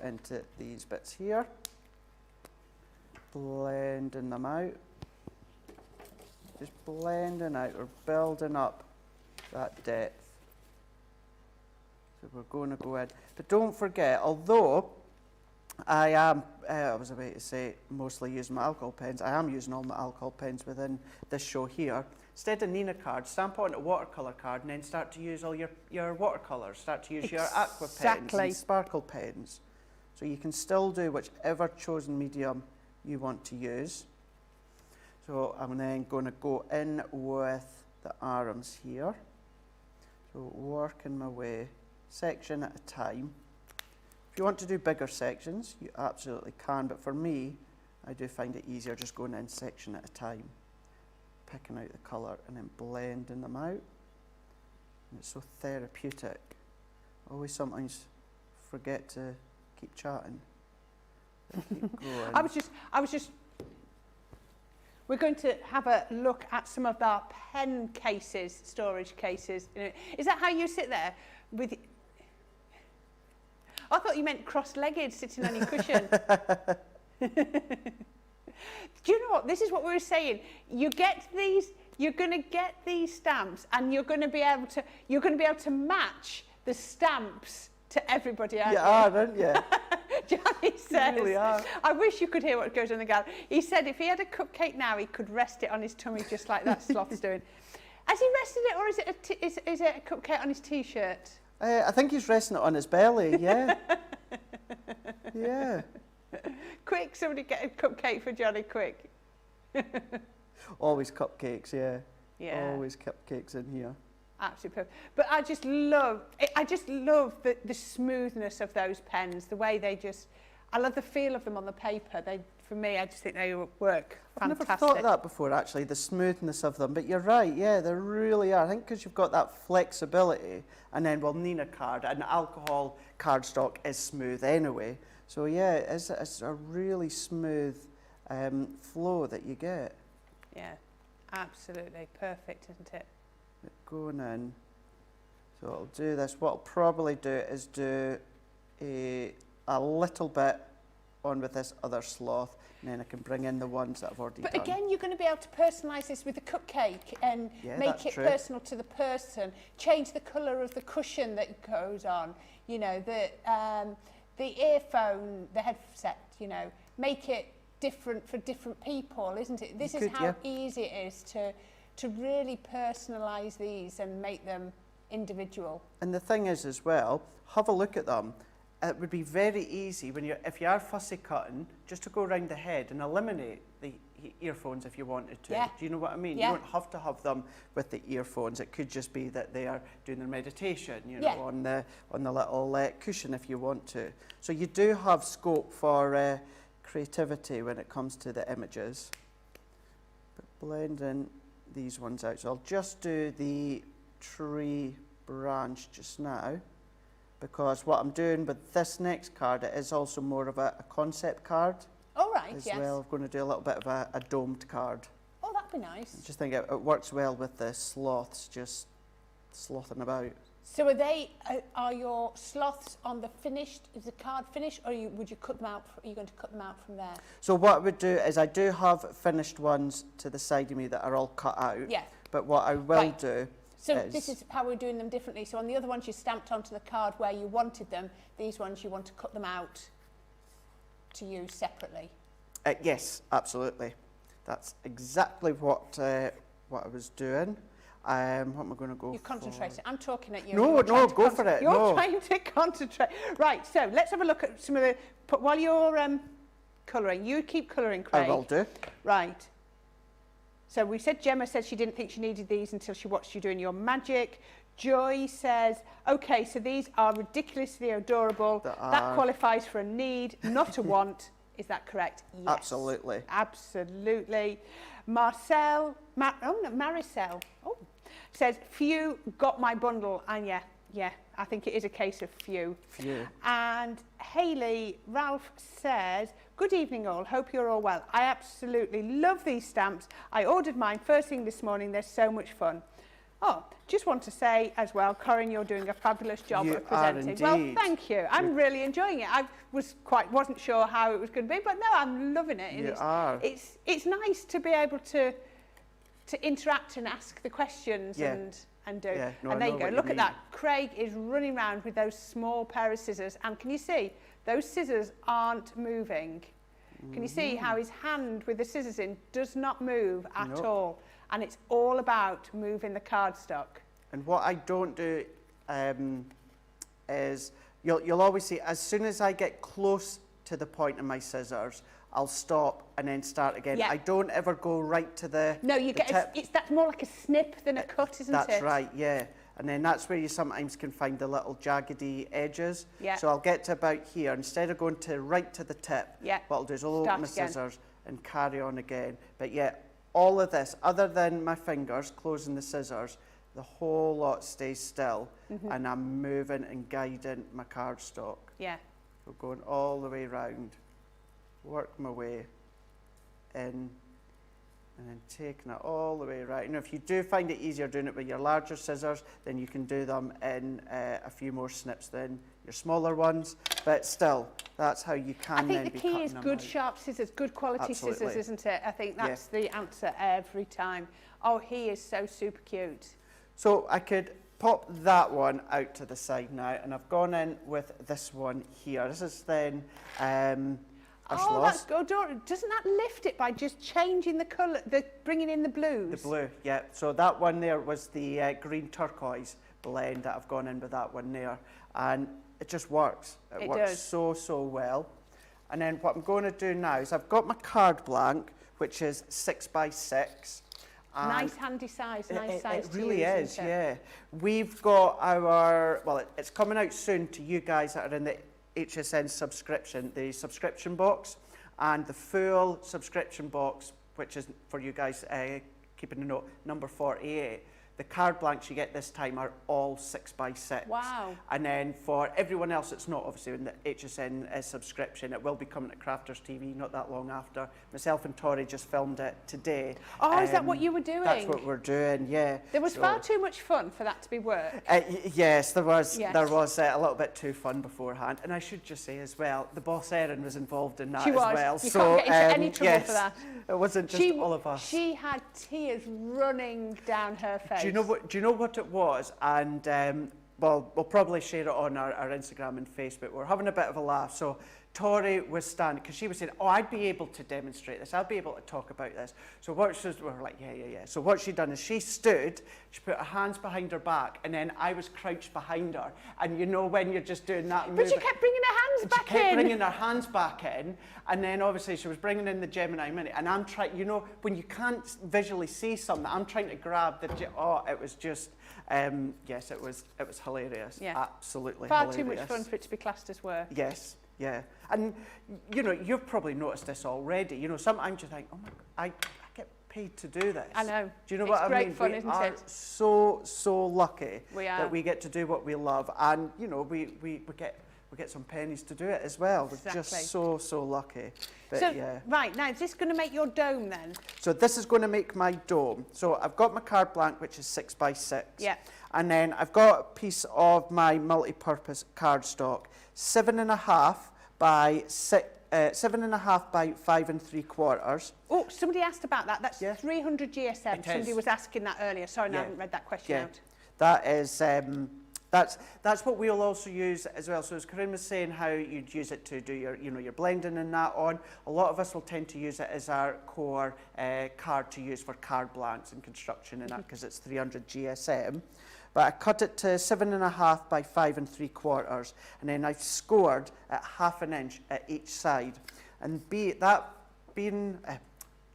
into these bits here, blending them out, just blending out or building up that depth. So we're going to go in. But don't forget, although I am, I was about to say, mostly using my alcohol pens, I am using all my alcohol pens within this show here. Instead of Nina card, stamp on a watercolour card and then start to use all your watercolours. Start to use your aqua pens and sparkle pens. So you can still do whichever chosen medium you want to use. So I'm then going to go in with the arms here. So working my way, section at a time. If you want to do bigger sections, you absolutely can, but for me, I do find it easier just going in section at a time, picking out the colour and then blending them out. And it's so therapeutic. I always sometimes forget to keep chatting. Keep going. I was just we're going to have a look at some of our pen cases, storage cases. Is that how you sit there with... I thought you meant cross-legged, sitting on your cushion. Do you know what? This is what we were saying. You get these, you're going to get these stamps, and you're going to be able to match the stamps to everybody else. You are, aren't you? Johnny says, you really are. I wish you could hear what goes on in the gallery. He said if he had a cupcake now, he could rest it on his tummy just like that sloth's doing. Has he rested it, or is it a cupcake on his T-shirt? I think he's resting it on his belly, yeah. Yeah. Quick, somebody get a cupcake for Johnny, quick. Always cupcakes, yeah. Yeah. Always cupcakes in here. Absolutely perfect. But I just love the smoothness of those pens, the way they just, I love the feel of them on the paper. For me, I just think they work fantastic. I've never thought of that before, actually, the smoothness of them. But you're right, yeah, they really are. I think because you've got that flexibility, and then, well, Nina card and alcohol cardstock is smooth anyway. So yeah, it's a really smooth flow that you get. Yeah, absolutely perfect, isn't it? Going in. So I'll do this. What I'll probably do is do a little bit on with this other sloth, and then I can bring in the ones that I've already done. But again, you're going to be able to personalise this with a cupcake and make it personal to the person. Change the colour of the cushion that goes on. You know, the earphone, the headset. You know, make it different for different people, isn't it? This is how easy it is to really personalise these and make them individual. And the thing is as well, have a look at them. It would be very easy if you are fussy cutting, just to go around the head and eliminate the earphones if you wanted to. Yeah. Do you know what I mean? Yeah. You don't have to have them with the earphones. It could just be that they are doing their meditation, you know, on the little cushion if you want to. So you do have scope for creativity when it comes to the images. But blending these ones out. So I'll just do the tree branch just now, because what I'm doing with this next card, it is also more of a concept card. Oh, right, as well. I'm going to do a little bit of a domed card. Oh, that'd be nice. I just think it works well with the sloths just slothing about. So are your sloths on the finished, is the card finished, or would you cut them out, are you going to cut them out from there? So what I would do is I do have finished ones to the side of me that are all cut out. Yeah. But what I will do So this is how we're doing them differently. So on the other ones you stamped onto the card where you wanted them, these ones you want to cut them out to use separately. Yes, absolutely. That's exactly what I was doing. What am I going to go for? You're concentrating. I'm talking at you. No, go for it. You're trying to concentrate. Right, so let's have a look at some of the... While you're colouring, you keep colouring, Craig. I will do. Right. So we said Gemma said she didn't think she needed these until she watched you doing your magic. Joy says, okay, so these are ridiculously adorable. That qualifies for a need, not a want. Is that correct? Yes. Absolutely. Absolutely. Maricel says, few got my bundle. And yeah, I think it is a case of few. And Hayley Ralph says, good evening all, hope you're all well. I absolutely love these stamps. I ordered mine first thing this morning, they're so much fun. Oh, just want to say as well, Corrine, you're doing a fabulous job of presenting. Well, thank you. I'm really enjoying it. I wasn't sure how it was going to be, but no, I'm loving it. It's nice to be able to interact and ask the questions and do. Yeah, no, and there you go. Look at that. Craig is running around with those small pair of scissors, and can you see those scissors aren't moving? Can you see how his hand with the scissors in does not move at all? And it's all about moving the cardstock. And what I don't do is, you'll always see, as soon as I get close to the point of my scissors, I'll stop and then start again. Yeah. I don't ever go right to the No, you get that's more like a snip than a cut, isn't it? That's right, yeah. And then that's where you sometimes can find the little jaggedy edges. Yeah. So I'll get to about here. Instead of going right to the tip, what I'll do is I'll open my scissors and carry on again. But yeah, all of this, other than my fingers closing the scissors, the whole lot stays still, and I'm moving and guiding my cardstock. Yeah. So going all the way round, work my way in, and then taking it all the way right. And if you do find it easier doing it with your larger scissors, then you can do them in a few more snips than your smaller ones. But still, that's how you can then be cutting them out. I think the key is good sharp scissors, good quality scissors, isn't it? I think that's the answer every time. Oh, he is so super cute. So I could pop that one out to the side now, and I've gone in with this one here. This is then that's good. Doesn't that lift it by just changing the colour, bringing in the blues? The blue, yeah. So that one there was the green turquoise blend that I've gone in with that one there. And it just works. It works so well. And then what I'm going to do now is I've got my card blank, which is 6x6. Nice handy size, nice size it really is, yeah. We've got our, it's coming out soon to you guys that are in the HSN subscription, the subscription box, and the full subscription box, which is for you guys keeping a note, number 48. The card blanks you get this time are all 6x6. Wow. And then for everyone else, it's not obviously in the HSN subscription. It will be coming to Crafters TV not that long after. Myself and Tori just filmed it today. Oh, is that what you were doing? That's what we're doing, yeah. There was far too much fun for that to be work. Yes, there was. Yes. There was a little bit too fun beforehand. And I should just say as well, the boss Erin was involved in that as well. You can't get into any trouble for that. It wasn't just all of us. She had tears running down her face. Do you know what it was? And we'll probably share it on our Instagram and Facebook. We're having a bit of a laugh. So Tori was standing, because she was saying, oh, I'd be able to demonstrate this. I'd be able to talk about this. So we were like, yeah. So what she done is she stood, she put her hands behind her back, and then I was crouched behind her. And you know when you're just doing that But she kept bringing her hands back in. She kept bringing her hands back in. And then obviously she was bringing in the Gemini Mini. And I'm trying, you know, when you can't visually see something, I'm trying to grab the, it was just, yes, it was hilarious. Yeah. Absolutely hilarious. Far too much fun for it to be classed as work. Yes. Yeah, and you know, you've probably noticed this already. You know, sometimes you think, oh my God, I get paid to do this. I know. Do you know what I mean? It's great fun, isn't it? We are so lucky that we get to do what we love, and you know, we get some pennies to do it as well. Exactly. We're just so lucky. But, so right now, is this going to make your dome then? So this is going to make my dome. So I've got my card blank, which is 6x6. Yeah. And then I've got a piece of my multi-purpose cardstock, 7.5 by 5 3/4. Oh, somebody asked about that. That's 300 GSM. Somebody was asking that earlier. Sorry, I haven't read that question out. That is That's what we'll also use as well. So as Corrine was saying, how you'd use it to do your, your blending and that on. A lot of us will tend to use it as our core card to use for card blanks and construction and that, because it's 300 GSM. But I cut it to 7.5 by 5 3/4, and then I've scored at 1/2 inch at each side. And doing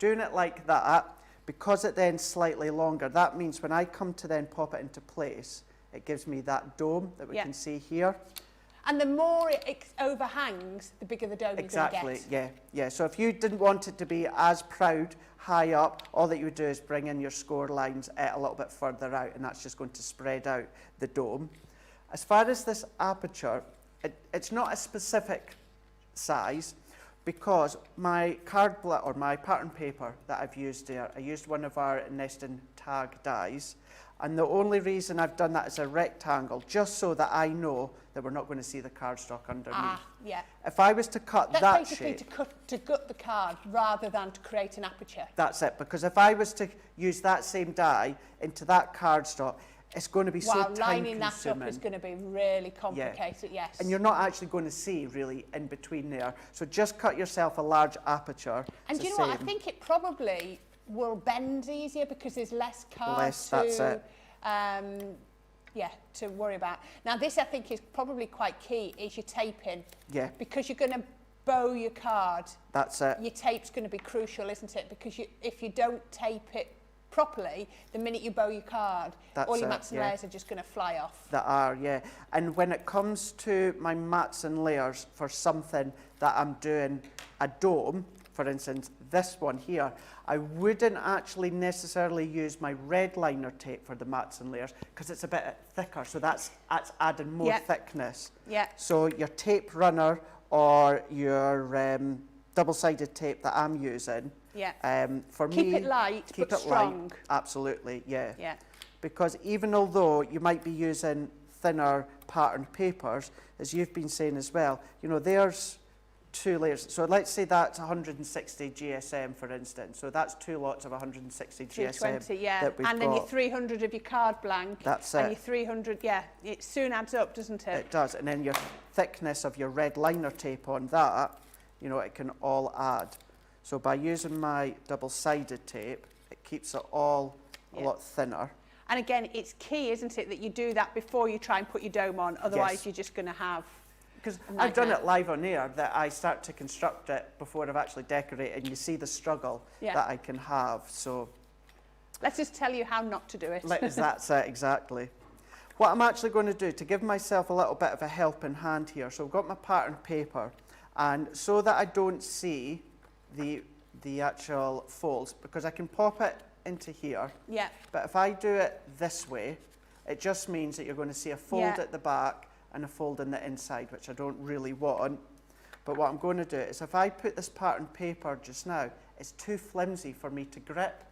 it like that, because it then slightly longer, that means when I come to then pop it into place, it gives me that dome that we can see here. And the more it overhangs, the bigger the dome you're going to get. Yeah. So if you didn't want it to be as proud, high up, all that you would do is bring in your score lines a little bit further out, and that's just going to spread out the dome. As far as this aperture, it's not a specific size, because my my pattern paper that I've used there, I used one of our nesting tag dies, and the only reason I've done that as a rectangle, just so that I know that we're not going to see the cardstock underneath. If I was to cut that shape... That's to gut the card rather than to create an aperture. That's it, because if I was to use that same die into that cardstock, it's going to be so time-consuming. Lining that up is going to be really complicated, yes. And you're not actually going to see, really, in between there. So just cut yourself a large aperture. And do you know what? I think it probably will bend easier because there's less cards to worry about. Now, this, I think, is probably quite key, is your taping. Yeah. Because you're going to bow your card. That's it. Your tape's going to be crucial, isn't it? Because if you don't tape it properly, the minute you bow your card, all your mats and layers are just going to fly off. They are, yeah. And when it comes to my mats and layers for something that I'm doing a dome, for instance, this one here, I wouldn't actually necessarily use my red liner tape for the mats and layers, because it's a bit thicker, so that's adding more thickness. Yeah. So your tape runner or your double-sided tape that I'm using, for me, keep it light but strong. Light, absolutely, yeah. Yeah. Because even although you might be using thinner patterned papers, as you've been saying as well, there's 2 layers. So let's say that's 160 GSM, for instance. So that's 2 lots of 160 GSM. 220, that we've and then your 300 of your card blank. That's it. And your 300, it soon adds up, doesn't it? It does. And then your thickness of your red liner tape on that, it can all add. So by using my double-sided tape, it keeps it all a lot thinner. And again, it's key, isn't it, that you do that before you try and put your dome on. Otherwise, you're just going to have... Because I've done it live on air, that I start to construct it before I've actually decorated, and you see the struggle that I can have. So let's just tell you how not to do it. That's it, exactly. What I'm actually going to do to give myself a little bit of a helping hand here, so I've got my pattern paper, and so that I don't see the actual folds, because I can pop it into here. Yeah. But if I do it this way, it just means that you're going to see a fold at the back and a fold in the inside, which I don't really want. But what I'm going to do is, if I put this pattern paper just now, it's too flimsy for me to grip.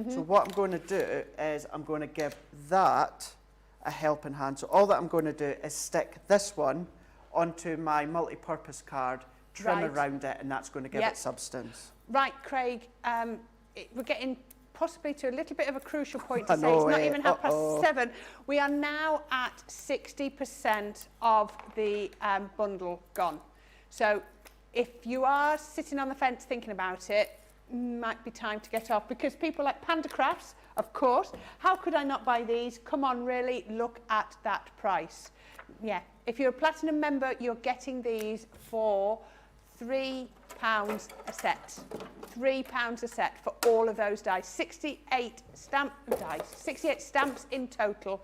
So what I'm going to do is I'm going to give that a helping hand. So all that I'm going to do is stick this one onto my multi-purpose card, trim around it, and that's going to give it substance. Right, Craig, we're getting possibly to a little bit of a crucial point to say. It's not even 7:30. We are now at 60% of the bundle gone. So if you are sitting on the fence thinking about it, might be time to get off, because people like Panda Crafts, of course, how could I not buy these? Come on, really, look at that price. Yeah, if you're a Platinum member, you're getting these for £3 a set. £3 a set for all of those dies. 68 stamps in total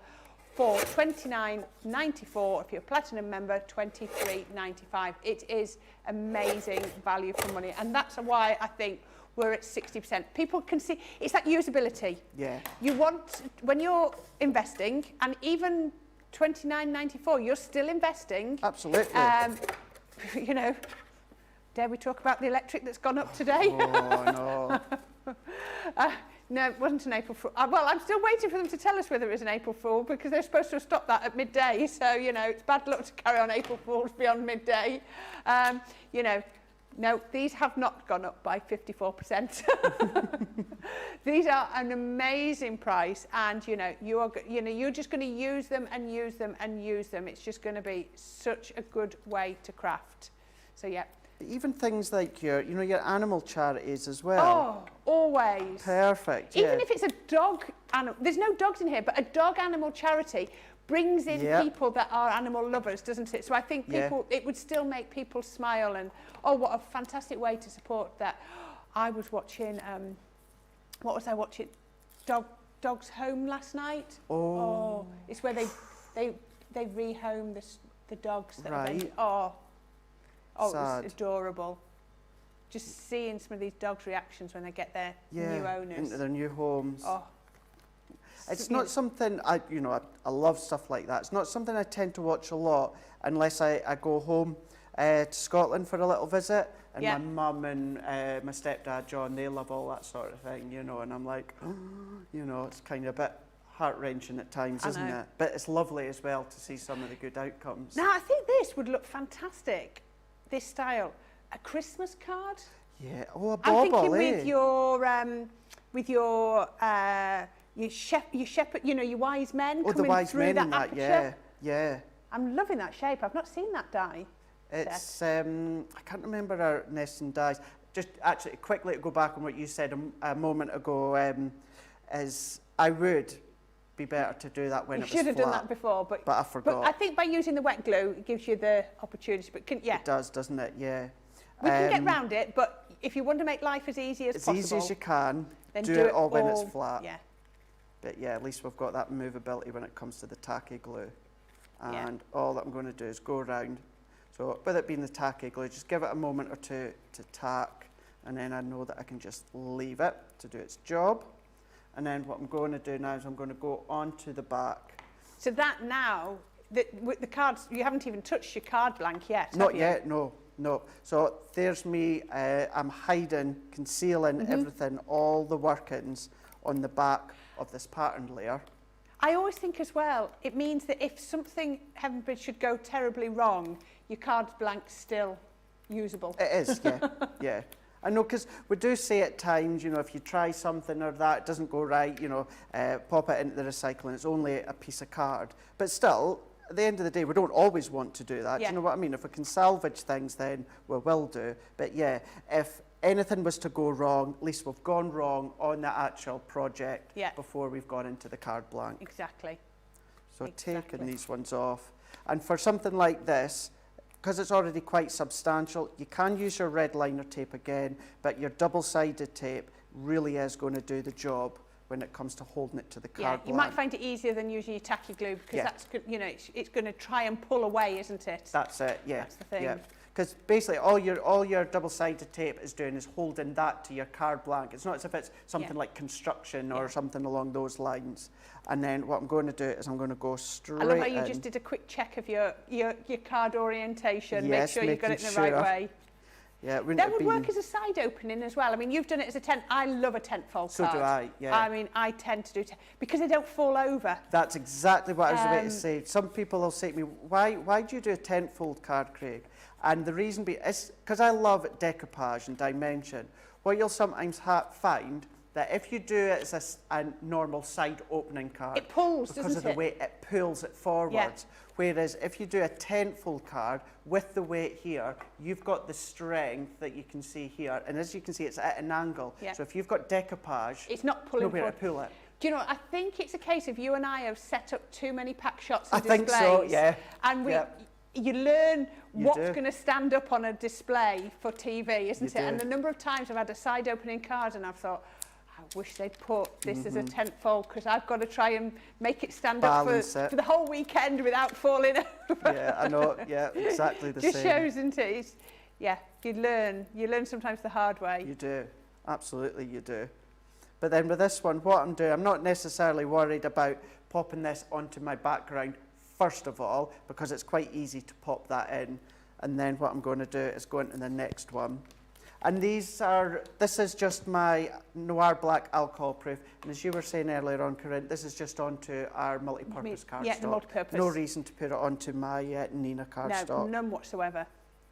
for £29.94. If you're a Platinum member, £23.95. It is amazing value for money, and that's why I think we're at 60%. People can see, it's that usability. Yeah. You want, when you're investing, and even £29.94, you're still investing. Absolutely. You know, dare we talk about the electric that's gone up today? Oh, no. No, it wasn't an April Fool. Well, I'm still waiting for them to tell us whether it was an April Fool, because they're supposed to have stopped that at midday. So, you know, it's bad luck to carry on April Fools beyond midday. You know, no, these have not gone up by 54%. These are an amazing price, and you're just going to use them and use them and use them. It's just going to be such a good way to craft. So yeah. Even things like your animal charities as well. Oh, always. Perfect. Yeah. Even if it's a dog animal, there's no dogs in here, but a dog animal charity brings in people that are animal lovers, doesn't it? So I think it would still make people smile, and what a fantastic way to support that. I was watching, what was I watching? Dogs Home last night. Oh, it's where they rehome the dogs that have been, it was adorable. Just seeing some of these dogs' reactions when they get their new owners into their new homes. Oh, it's not something I love stuff like that. It's not something I tend to watch a lot unless I go home to Scotland for a little visit. And my mum and my stepdad John, they love all that sort of thing, and I'm like, it's kind of a bit heart-wrenching at times, isn't it? But it's lovely as well to see some of the good outcomes. Now, I think this would look fantastic. This style, a Christmas card. Yeah. Oh, a I'm bauble, thinking with your shepherd, your wise men coming the wise through men that in that, aperture. yeah. I'm loving that shape. I've not seen that die. It's I can't remember our nesting dies. Just actually quickly to go back on what you said a moment ago, is I would be better to do that when it was flat. You should have done that before, but I forgot. But I think by using the wet glue, it gives you the opportunity. But it does, doesn't it? Yeah. We can get round it, but if you want to make life as easy as possible, as easy as you can, then do it all when it's flat. Yeah. But yeah, at least we've got that movability when it comes to the tacky glue. And all that I'm going to do is go around. So with it being the tacky glue, just give it a moment or two to tack, and then I know that I can just leave it to do its job. And then what I'm going to do now is I'm going to go onto the back. So that now, with the cards, you haven't even touched your card blank yet, Not yet, no. So there's me, I'm hiding, concealing everything, all the workings on the back of this pattern layer. I always think as well, it means that if something, heaven forbid, should go terribly wrong, your card blank's still usable. It is, yeah. I know, because we do say at times, if you try something or that, it doesn't go right, pop it into the recycling, it's only a piece of card. But still, at the end of the day, we don't always want to do that. Do you know what I mean? If we can salvage things, then we will do. But yeah, if anything was to go wrong, at least we've gone wrong on the actual project before we've gone into the card blank. Exactly. So taking these ones off. And for something like this, because it's already quite substantial, you can use your red liner tape again, but your double-sided tape really is going to do the job when it comes to holding it to the card blank. You might find it easier than using your tacky glue, because that's, it's going to try and pull away, isn't it? That's it, yeah. That's the thing. Yeah. Because basically all your double-sided tape is doing is holding that to your card blank. It's not as if it's something like construction or something along those lines. And then what I'm going to do is I'm going to go straight in. I love how you just did a quick check of your card orientation, make sure you got it in the right way. Yeah, that would work as a side opening as well. I mean, you've done it as a tent. I love a tent fold card. So do I, yeah. I mean, I tend to do because they don't fall over. That's exactly what I was about to say. Some people will say to me, why do you do a tent fold card, Craig? And the reason is because I love decoupage and dimension. What you'll sometimes find that if you do it as a normal side opening card, it pulls, because of the weight, it pulls it forwards. Yeah. Whereas if you do a tent-fold card with the weight here, you've got the strength that you can see here, and as you can see, it's at an angle. Yeah. So if you've got decoupage, it's not pulling nowhere to pull it. Do you know? I think it's a case of you and I have set up too many pack shots and displays. I think so. Yeah. And you learn what's going to stand up on a display for TV, isn't it? And the number of times I've had a side opening card and I've thought, I wish they'd put this as a tent fold, because I've got to try and make it stand up for the whole weekend without falling over. Yeah, I know. Yeah, exactly the same. Just shows, isn't it? You learn sometimes the hard way. You do. Absolutely, you do. But then with this one, what I'm doing, I'm not necessarily worried about popping this onto my background, first of all, because it's quite easy to pop that in. And then what I'm going to do is go into the next one. And this is just my Noir Black alcohol proof. And as you were saying earlier on, Corrine, this is just onto our multi-purpose cardstock. Yeah, the multi-purpose. No reason to put it onto my Nina cardstock. No, none whatsoever.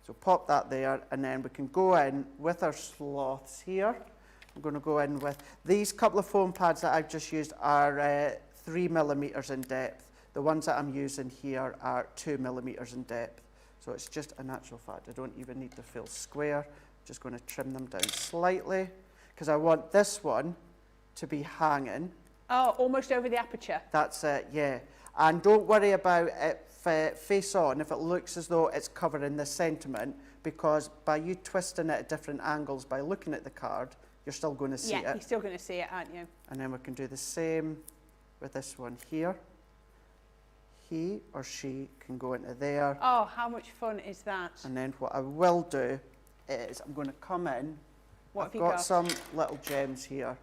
So pop that there, and then we can go in with our sloths here. I'm going to go in with these couple of foam pads that I've just used are 3 millimetres in depth. The ones that I'm using here are 2 millimetres in depth. So it's just a natural fact. I don't even need the full square. Just going to trim them down slightly because I want this one to be hanging. Oh, almost over the aperture. That's it, yeah. And don't worry about it face on if it looks as though it's covering the sentiment, because by you twisting it at different angles by looking at the card, you're still going to see it. Yeah, you're still going to see it, aren't you? And then we can do the same with this one here. He or she can go into there. Oh, how much fun is that? And then what I will do is I'm going to come in. I've got some little gems here.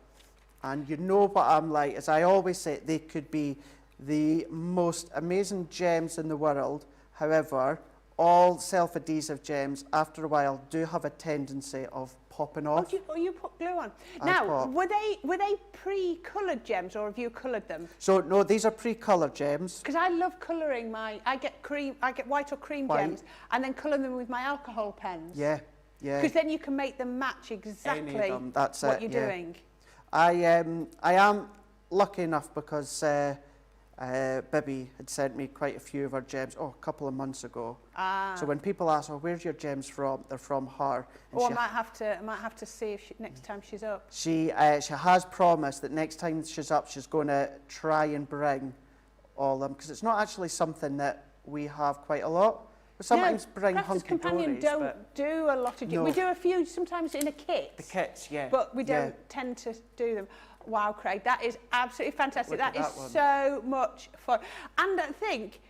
And you know what I'm like, as I always say, they could be the most amazing gems in the world. However, all self-adhesive gems, after a while, do have a tendency of popping off. Oh, you put glue on. Now, were they pre-coloured gems, or have you coloured them? So no, these are pre-coloured gems. Because I love colouring I get white or cream gems, and then colour them with my alcohol pens. Yeah, yeah. Because then you can make them match exactly what you're doing. I am lucky enough because Bibby had sent me quite a few of her gems, a couple of months ago. So when people ask, where's your gems from? They're from her. And I might have to see if next time she's up. She has promised that next time she's up, she's going to try and bring all of them, because it's not actually something that we have quite a lot. We sometimes bring Crafters Companion don't do a lot of gems. We do a few sometimes in a kit. The kits, yeah. But we don't tend to do them. Wow, Craig, that is absolutely fantastic. That is so much fun. And I think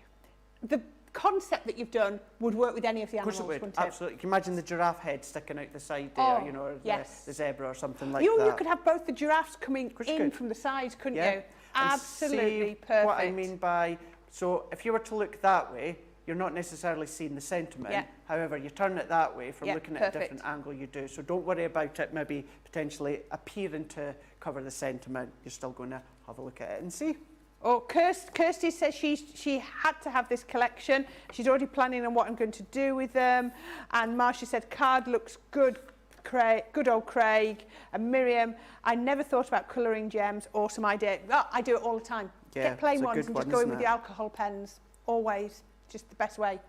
the concept that you've done would work with any of the animals, wouldn't it? Absolutely. Can you imagine the giraffe head sticking out the side there, you know, or the zebra or something like that? You could have both the giraffes coming in from the sides, couldn't you? Absolutely perfect. What I mean by, so if you were to look that way, you're not necessarily seeing the sentiment. Yeah. However, you turn it that way from looking at a different angle, you do. So don't worry about it maybe potentially appearing to cover the sentiment. You're still going to have a look at it and see. Oh, Kirsty says she had to have this collection. She's already planning on what I'm going to do with them. And Marcia said, card looks good, Craig, good old Craig. And Miriam, I never thought about colouring gems. Awesome idea. Oh, I do it all the time. Yeah, get plain ones and just go in with the alcohol pens. Always. Just the best way.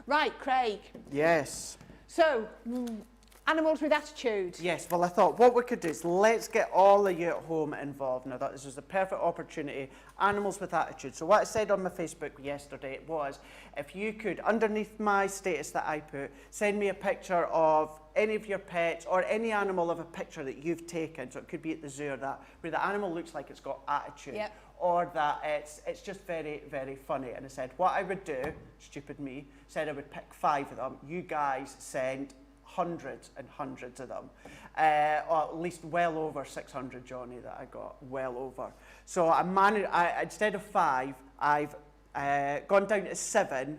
Right, Craig. Yes. So, animals with attitude. Yes, well, I thought what we could do is let's get all of you at home involved. Now, this was the perfect opportunity. Animals with attitude. So what I said on my Facebook yesterday was, if you could, underneath my status that I put, send me a picture of any of your pets or any animal of a picture that you've taken. So it could be at the zoo or that, where the animal looks like it's got attitude. Yep. Or that it's just very, very funny. And I said, what I would do, stupid me, said I would pick 5 of them. You guys sent hundreds and hundreds of them. Or at least well over 600, Johnny, that I got, well over. So I managed, instead of 5, I've gone down to 7.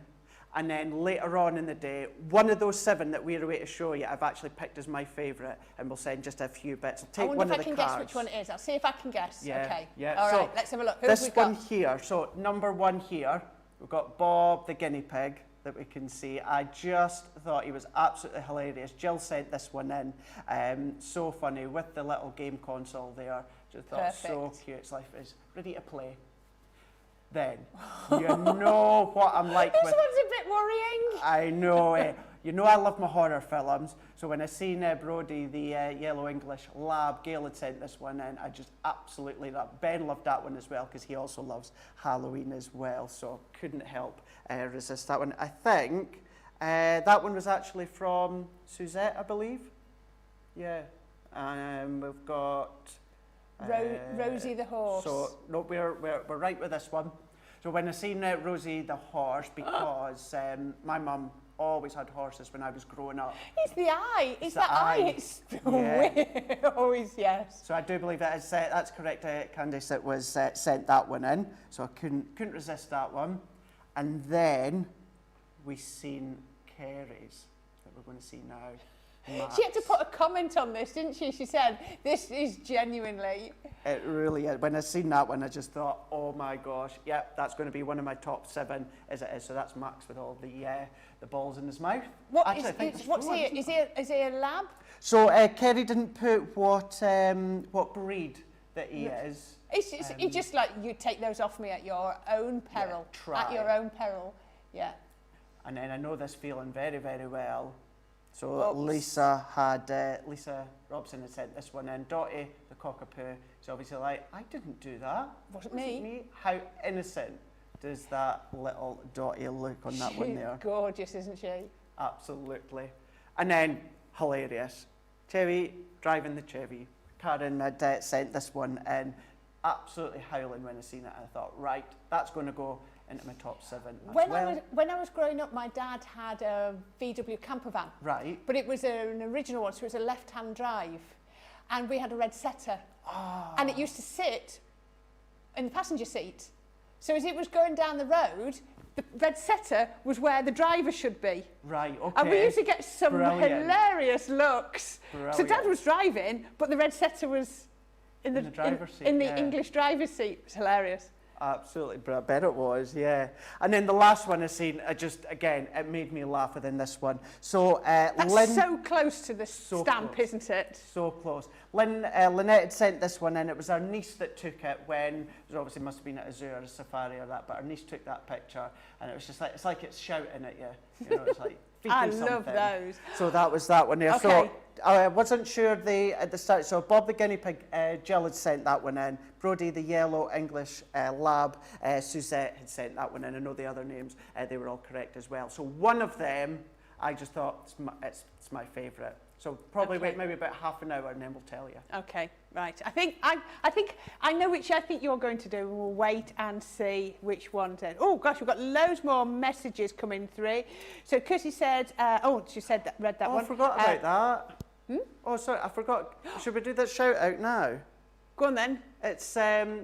And then later on in the day, one of those 7 that we're away to show you, I've actually picked as my favourite, and we'll send just a few bits. I'll take one of the cards. I wonder if I can guess which one it is. I'll see if I can guess. Yeah, okay. Yeah. All right, let's have a look. Who have we got? This one here. So number 1 here, we've got Bob the guinea pig that we can see. I just thought he was absolutely hilarious. Jill sent this one in. So funny with the little game console there. Just thought so cute. It's like it's ready to play. Then you know what I'm like this with... This one's a bit worrying. I know. You know I love my horror films. So when I seen Brody, the Yellow English Lab, Gail had sent this one in. I just absolutely loved. Ben loved that one as well because he also loves Halloween as well. So couldn't help resist that one. I think that one was actually from Suzette, I believe. Yeah. We've got... Rosie the horse. So no, we're right with this one. So when I seen Rosie the horse, because my mum always had horses when I was growing up. It's the eye. It's that eye. It's weird. Always, yes. So I do believe that is that's correct, Candice. It was sent that one in. So I couldn't resist that one. And then we seen Carrie's that we're going to see now. She had to put a comment on this, didn't she? She said, this is genuinely... It really is. When I seen that one, I just thought, oh my gosh, yep, that's going to be one of my top 7 as it is. So that's Max with all the balls in his mouth. What Actually, is, I think what's he? Is he a lab? So Kerry didn't put what breed that he is. It's just like, you take those off me at your own peril. Yeah, try. At your own peril, yeah. And then I know this feeling very, very well. So Lisa Robson had sent this one in. Dottie, the cockapoo, is obviously like, I didn't do that. Wasn't me. How innocent does that little Dottie look on that one there? She's gorgeous, isn't she? Absolutely. And then, hilarious. Chevy, driving the Chevy. Karen had sent this one in. Absolutely howling when I seen it. I thought, right, that's going to go into my top 7 as well. When I was growing up, my dad had a VW camper van. Right. But it was an original one, so it was a left-hand drive. And we had a red setter. Oh. And it used to sit in the passenger seat. So as it was going down the road, the red setter was where the driver should be. Right, okay. And we used to get some hilarious looks. Brilliant. So Dad was driving, but the red setter was in the driver's seat. In the English driver's seat. It was hilarious. Absolutely, but I bet it was, yeah. And then the last one I seen, again, it made me laugh within this one. So That's so close to the stamp, isn't it? So close. Lynette had sent this one in. It was our niece that took it when, it obviously must have been at a zoo or a safari or that, but our niece took that picture, and it was just like, it's like it's shouting at you. You know, it's like, I love those. So that was that one there. Okay. So I wasn't sure at the start. So Bob the guinea pig, Jill had sent that one in. Brody the yellow English lab, Suzette had sent that one in. I know the other names, they were all correct as well. So one of them, I just thought it's my favourite. So probably wait maybe about half an hour and then we'll tell you. Okay, right. I think I know which I think you're going to do. We'll wait and see which one. Oh gosh, we've got loads more messages coming through. So Kirsty said, she said that, read that one. I forgot about that. Oh, sorry, I forgot. Should we do that shout out now? Go on then. It's,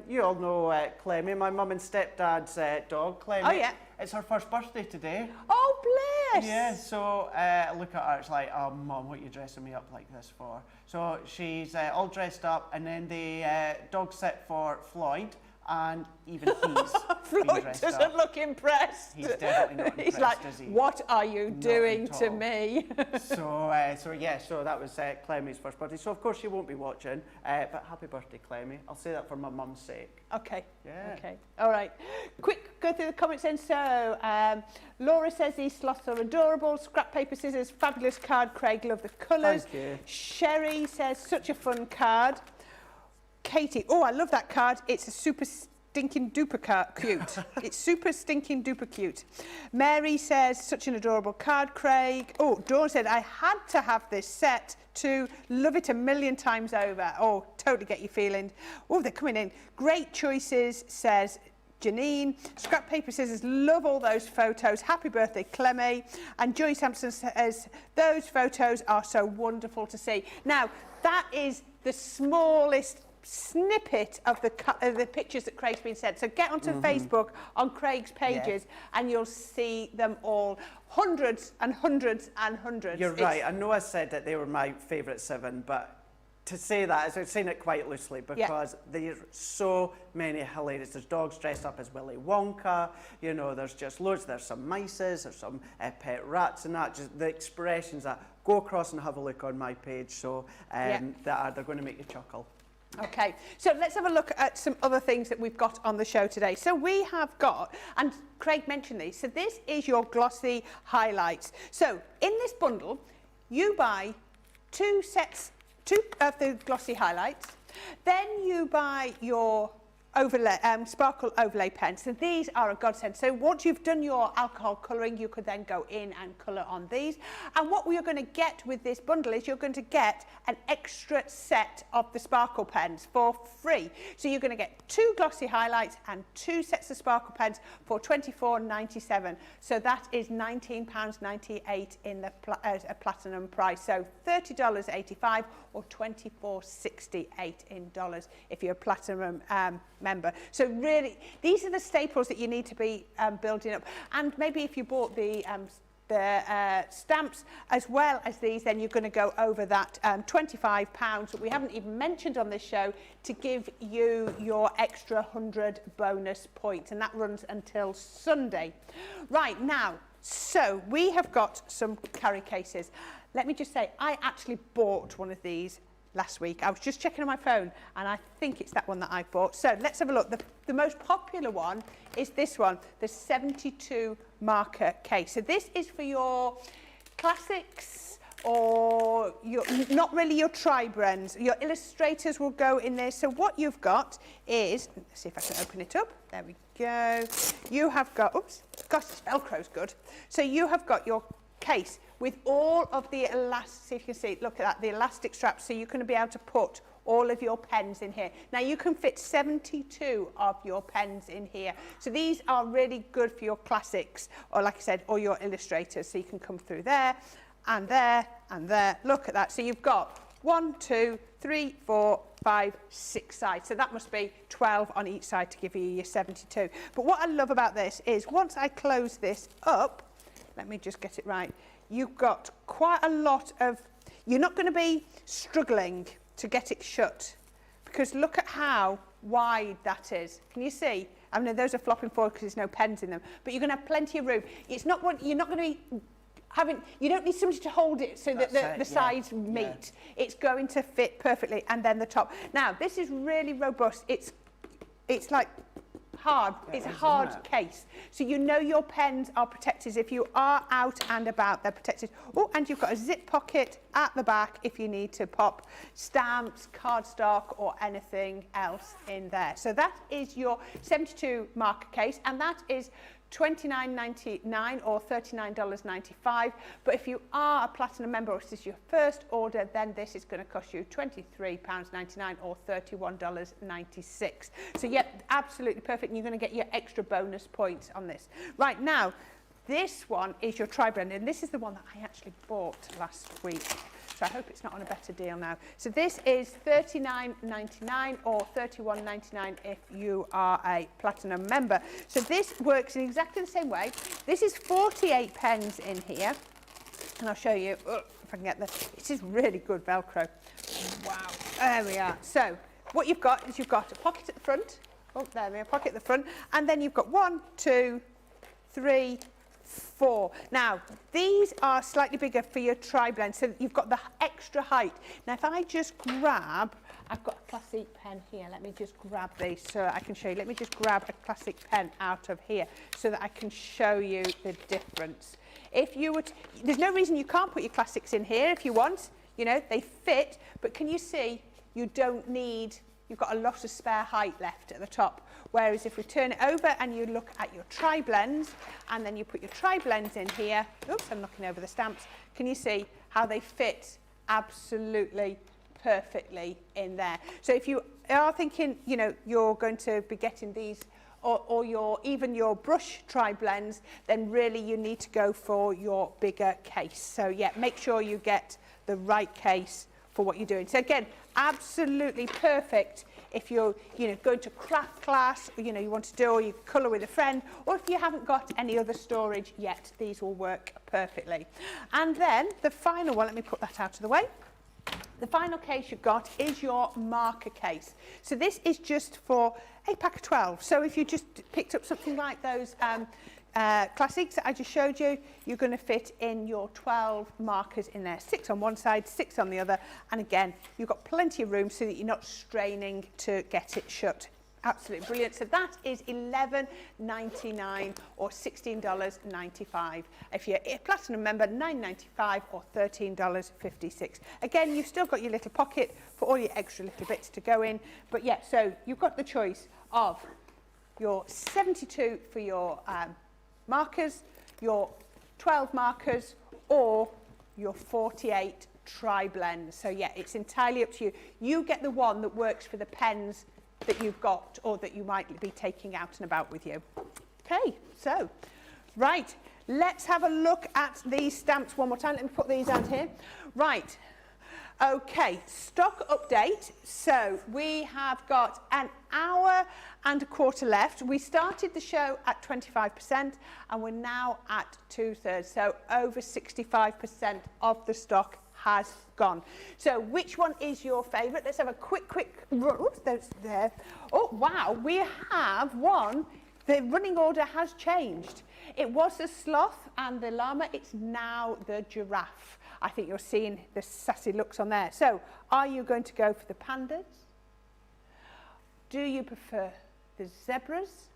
you all know Clemmy, my mum and stepdad's dog, Clemmy. Oh, yeah. It's her first birthday today. Oh, bless. Yeah, so look at her, it's like, oh, Mum, what are you dressing me up like this for? So she's all dressed up, and then the dog sit for Floyd, and even he's Floyd doesn't look impressed. He's definitely not impressed, He's like, is he? what are you doing to me? So that was Clemmy's first birthday. So of course she won't be watching, but happy birthday, Clemmy. I'll say that for my mum's sake. Okay. Yeah. Okay. All right. Quick, go through the comments then. So Laura says these sloths are adorable. Scrap paper scissors, fabulous card. Craig, love the colours. Thank you. Sherry says such a fun card. Katie, oh, I love that card. It's a super stinking duper cute. It's super stinking duper cute. Mary says, such an adorable card, Craig. Oh, Dawn said, I had to have this set to love it a million times over. Oh, totally get your feeling. Oh, they're coming in. Great choices, says Janine. Scrap paper scissors, love all those photos. Happy birthday, Clemmy. And Joy Sampson says, those photos are so wonderful to see. Now, that is the smallest snippet of the pictures that Craig's been sent. So get onto Facebook on Craig's pages and you'll see them all. Hundreds and hundreds and hundreds. You're right. I know I said that they were my favourite 7, but to say that, I'm saying it quite loosely because there's so many hilarious. There's dogs dressed up as Willy Wonka, you know, there's just loads. There's some mices, there's some pet rats and that. Just the expressions that go across and have a look on my page. So they're going to make you chuckle. Okay, so let's have a look at some other things that we've got on the show today. So we have got, and Craig mentioned these, so this is your glossy highlights. So in this bundle, you buy 2 of the glossy highlights, then you buy your overlay, sparkle overlay pens. So these are a godsend. So once you've done your alcohol colouring, you could then go in and colour on these. And what we're going to get with this bundle is you're going to get an extra set of the sparkle pens for free. So you're going to get 2 glossy highlights and 2 sets of sparkle pens for £24.97. So that is £19.98 in the a platinum price. So $30.85 or $24.68 in dollars if you're a platinum member. So really, these are the staples that you need to be building up. And maybe if you bought the the stamps as well as these, then you're going to go over that £25 that we haven't even mentioned on this show to give you your extra 100 bonus points, and that runs until Sunday. Right, now, so we have got some carry cases. Let me just say, I actually bought one of these last week. I was just checking on my phone, and I think it's that one that I bought. So let's have a look. The most popular one is this one, the 72 marker case. So this is for your classics, or your, not really your tri-brands. Your illustrators will go in there. So what you've got is, let's see if I can open it up. There we go. You have got, oops, gosh, this Velcro's good. So you have got your case with all of the elastic, see if you can see, look at that, the elastic straps, so you're going to be able to put all of your pens in here. Now you can fit 72 of your pens in here. So these are really good for your classics, or like I said, or your illustrators. So you can come through there, and there, and there. Look at that. So you've got 1, 2, 3, 4, 5, 6 sides. So that must be 12 on each side to give you your 72. But what I love about this is once I close this up, let me just get it right. You've got quite a lot of, you're not going to be struggling to get it shut, because look at how wide that is. Can you see? I mean, those are flopping forward because there's no pens in them, but you're going to have plenty of room. It's not what you're not going to be having, you don't need somebody to hold it so that the sides meet. Yeah. It's going to fit perfectly, and then the top. Now, this is really robust. It's like hard. Yeah, it's a hard case. So you know your pens are protected. If you are out and about, they're protected. Oh, and you've got a zip pocket at the back if you need to pop stamps, cardstock, or anything else in there. So that is your 72 marker case, and that is $29.99 or $39.95. But if you are a platinum member, or this is your first order, then this is going to cost you £23.99 or $31.96. So yeah, absolutely perfect, and you're going to get your extra bonus points on this. Right, now this one is your tri-brand, and this is the one that I actually bought last week. So I hope it's not on a better deal now. So this is $39.99 or $31.99 if you are a platinum member. So this works in exactly the same way. This is 48 pens in here, and I'll show you if I can get this. This is really good Velcro. Wow, there we are. So what you've got is you've got a pocket at the front. Oh, there we are, pocket at the front, and then you've got 1, 2, 3, 4. Now, these are slightly bigger for your tri-blend, so you've got the extra height. Now, if I just grab, I've got a classic pen here. Let me just grab these so I can show you. Let me just grab a classic pen out of here so that I can show you the difference. If you would, there's no reason you can't put your classics in here if you want. You know, they fit, but can you see you don't need, you've got a lot of spare height left at the top. Whereas if we turn it over and you look at your tri-blends, and then you put your tri-blends in here, oops, I'm knocking over the stamps, can you see how they fit absolutely perfectly in there? So if you are thinking, you know, you're going to be getting these, or even your brush tri-blends, then really you need to go for your bigger case. So yeah, make sure you get the right case for what you're doing. So again, absolutely perfect if you're, you know, going to craft class, or, you know, you want to do, or you colour with a friend, or if you haven't got any other storage yet, these will work perfectly. And then the final one, let me put that out of the way. The final case you've got is your marker case. So this is just for a pack of 12. So if you just picked up something like those classics that I just showed you, you're going to fit in your 12 markers in there, 6 on one side, 6 on the other, and again you've got plenty of room so that you're not straining to get it shut. Absolutely brilliant. So that is $11.99 or $16.95. If you're a platinum member, $9.95 or $13.56. Again, you've still got your little pocket for all your extra little bits to go in, but yeah, so you've got the choice of your 72 for your markers, your 12 markers, or your 48 tri-blends. So yeah, it's entirely up to you. You get the one that works for the pens that you've got, or that you might be taking out and about with you. Okay, so, right, let's have a look at these stamps one more time. Let me put these out here. Right, Okay, stock update. So we have got an hour and a quarter left. We started the show at 25% and we're now at 2/3. So over 65% of the stock has gone. So which one is your favourite? Let's have a quick run. Oops, there's there. Oh, wow, we have one. The running order has changed. It was the sloth and the llama. It's now the giraffe. I think you're seeing the sassy looks on there. So, are you going to go for the pandas? Do you prefer the zebras?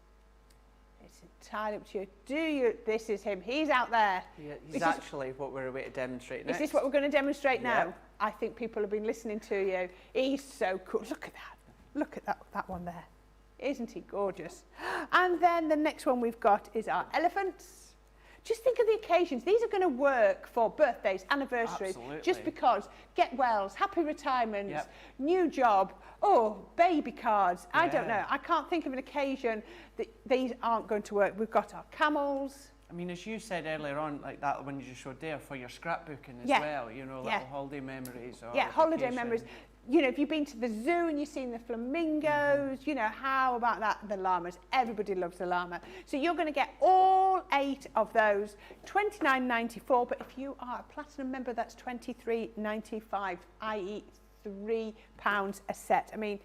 It's entirely up to you. Do you? This is him. He's out there. Yeah, he's actually what we're going to demonstrate next. Is this what we're going to demonstrate now? I think people have been listening to you. He's so cool. Look at that. Look at that one there. Isn't he gorgeous? And then the next one we've got is our elephants. Just think of the occasions. These are going to work for birthdays, anniversaries, just because get wells, happy retirements, new job, baby cards. I don't know. I can't think of an occasion that these aren't going to work. We've got our camels. I mean, as you said earlier on, like that one you just showed there for your scrapbooking as well, you know, little holiday memories. Or holiday memories. You know, if you've been to the zoo and you've seen the flamingos, you know, how about that? The llamas. Everybody loves the llama. So you're going to get all 8 of those, $29.94. But if you are a platinum member, that's $23.95, i.e. £3 a set. I mean,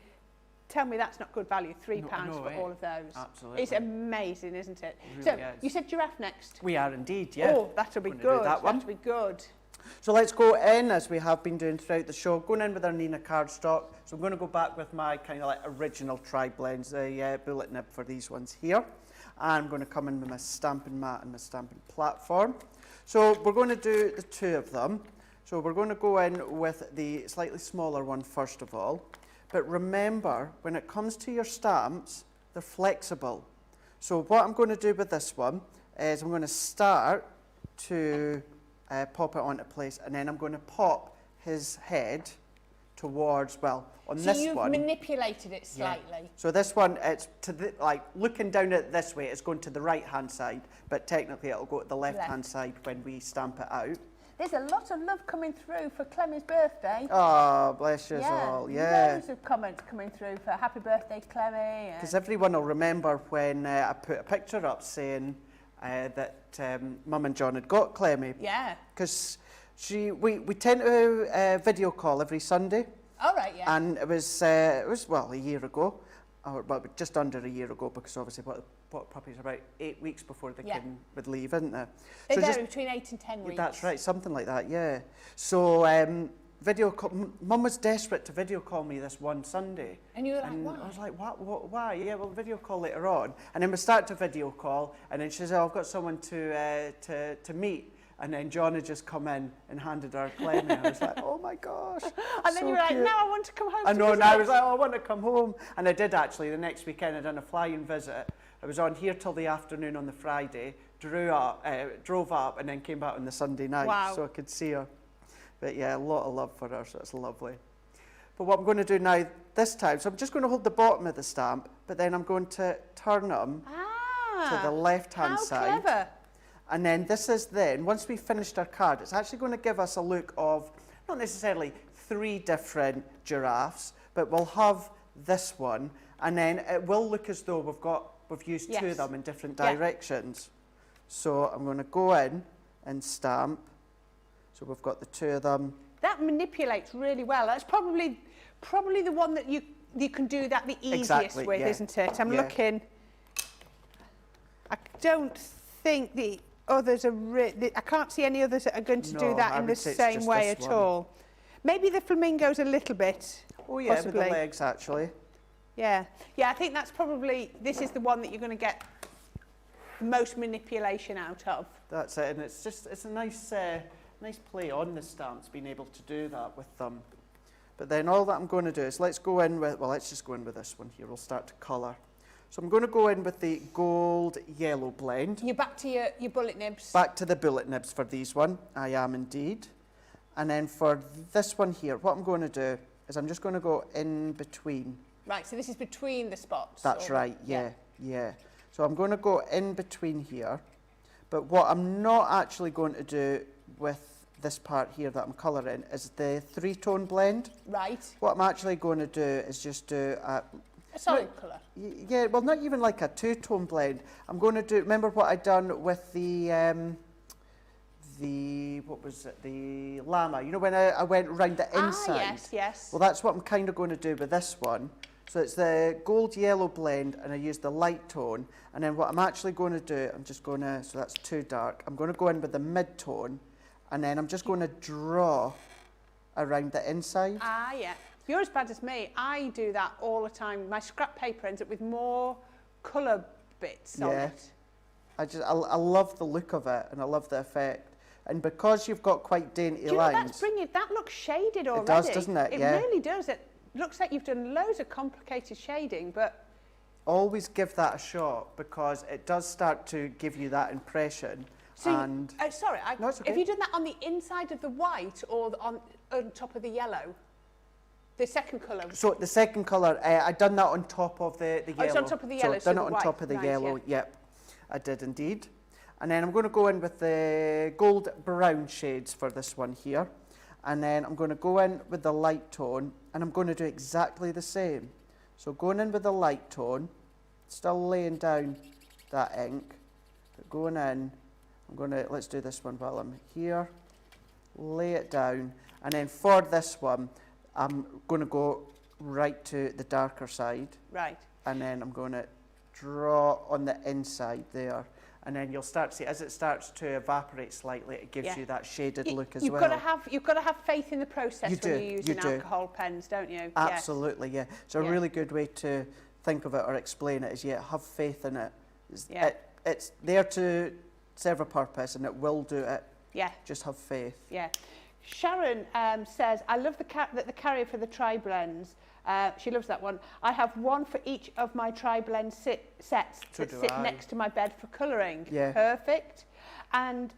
tell me that's not good value, £3 for all of those. Absolutely. It's amazing, isn't it? Really so is. you said giraffe next. We are indeed, yeah. Oh, that'll be good. That'll be good. So let's go in, as we have been doing throughout the show, going in with our Nina cardstock. So I'm going to go back with my kind of like original tri-blends, the bullet nib for these ones here. And I'm going to come in with my stamping mat and my stamping platform. So we're going to do the 2 of them. So we're going to go in with the slightly smaller one first of all. But remember, when it comes to your stamps, they're flexible. So what I'm going to do with this one is I'm going to start to pop it onto place, and then I'm going to pop his head towards, well, on this one. So you've manipulated it slightly. Yeah. So this one, it's to the, like, looking down at it this way, it's going to the right-hand side, but technically it'll go to the left-hand side when we stamp it out. There's a lot of love coming through for Clemmie's birthday. Oh, bless you all, loads of comments coming through for happy birthday, Clemmie. Because everyone will remember when I put a picture up saying that Mum and John had got Clemmie. Yeah. Because we tend to video call every Sunday. All right, yeah. And it was well, a year ago, or well, just under a year ago, because obviously what puppies are about 8 weeks before they would leave, isn't they? They so vary between 8 and 10 weeks. That's right, something like that, yeah. So video call, Mum was desperate to video call me this one Sunday. And you were like, why? I was like, why? Yeah, we'll video call later on. And then we start to video call, and then she says, I've got someone to meet. And then John had just come in and handed her Clemmie. I was like, oh my gosh. And then you were like, cute. now I want to come home. I know, and I was like, oh, I want to come home. And I did actually. The next weekend, I'd done a flying visit. I was on here till the afternoon on the Friday, drove up, and then came back on the Sunday night so I could see her. But yeah, a lot of love for her, so it's lovely. But what I'm going to do now this time, so I'm just going to hold the bottom of the stamp, but then I'm going to turn them to the left-hand side. How clever. And then this is then, once we've finished our card, it's actually going to give us a look of, not necessarily 3 different giraffes, but we'll have this one, and then it will look as though we've used 2 of them in different directions. So I'm going to go in and stamp. So we've got the 2 of them. That manipulates really well. That's probably the one that you can do that the easiest with, isn't it? I'm looking. I don't think the others are. I can't see any others that are going to do that in the same way at all. Maybe the flamingos a little bit. Oh yeah, possibly. with the legs actually. Yeah, I think that's probably. This is the one that you're going to get most manipulation out of. That's it, and it's a nice play on the stamps, being able to do that with them. But then all that I'm going to do is let's just go in with this one here. We'll start to colour. So I'm going to go in with the gold yellow blend. You're back to your bullet nibs. Back to the bullet nibs for these one. I am indeed. And then for this one here, what I'm going to do is I'm just going to go in between. Right, so this is between the spots. That's right, yeah. So I'm going to go in between here. But what I'm not actually going to do with this part here that I'm colouring is the 3-tone blend. Right. What I'm actually going to do is just do a solid colour. Yeah, well, not even like a 2-tone blend. I'm going to do, remember what I'd done with the what was it, the llama, you know, when I went round the inside? Yes, yes. Well, that's what I'm kind of going to do with this one. So it's the gold yellow blend, and I use the light tone, and then what I'm actually going to do, I'm just going to, so that's too dark, I'm going to go in with the mid-tone, and then I'm just going to draw around the inside. Yeah. You're as bad as me. I do that all the time. My scrap paper ends up with more colour bits on it. I love the look of it, and I love the effect. And because you've got quite dainty lines... That's brilliant. That looks shaded already. It does, doesn't it? It really does. It looks like you've done loads of complicated shading, but... Always give that a shot, because it does start to give you that impression. So and sorry, no, it's okay. Have you done that on the inside of the white or on top of the yellow? The second colour? So the second colour, I'd done that on top of the yellow. Oh, it's on top of the yellow, so I've done it on top of the yellow, yep. I did indeed. And then I'm going to go in with the gold brown shades for this one here. And then I'm going to go in with the light tone, and I'm going to do exactly the same. So going in with the light tone, still laying down that ink, but going in, I'm going to, let's do this one while I'm here, lay it down, and then for this one, I'm going to go right to the darker side. Right. And then I'm going to draw on the inside there. And then you'll start to see, as it starts to evaporate slightly, it gives you that shaded look as well. You've got to have faith in the process when you're using alcohol pens, don't you? Absolutely, yeah. So a really good way to think of it or explain it is, have faith in it. It's there to serve a purpose, and it will do it. Yeah. Just have faith. Yeah. Sharon says, I love the carrier for the tri-blends. She loves that one. I have one for each of my tri-blend sets that sit next to my bed for colouring. Yeah. Perfect. And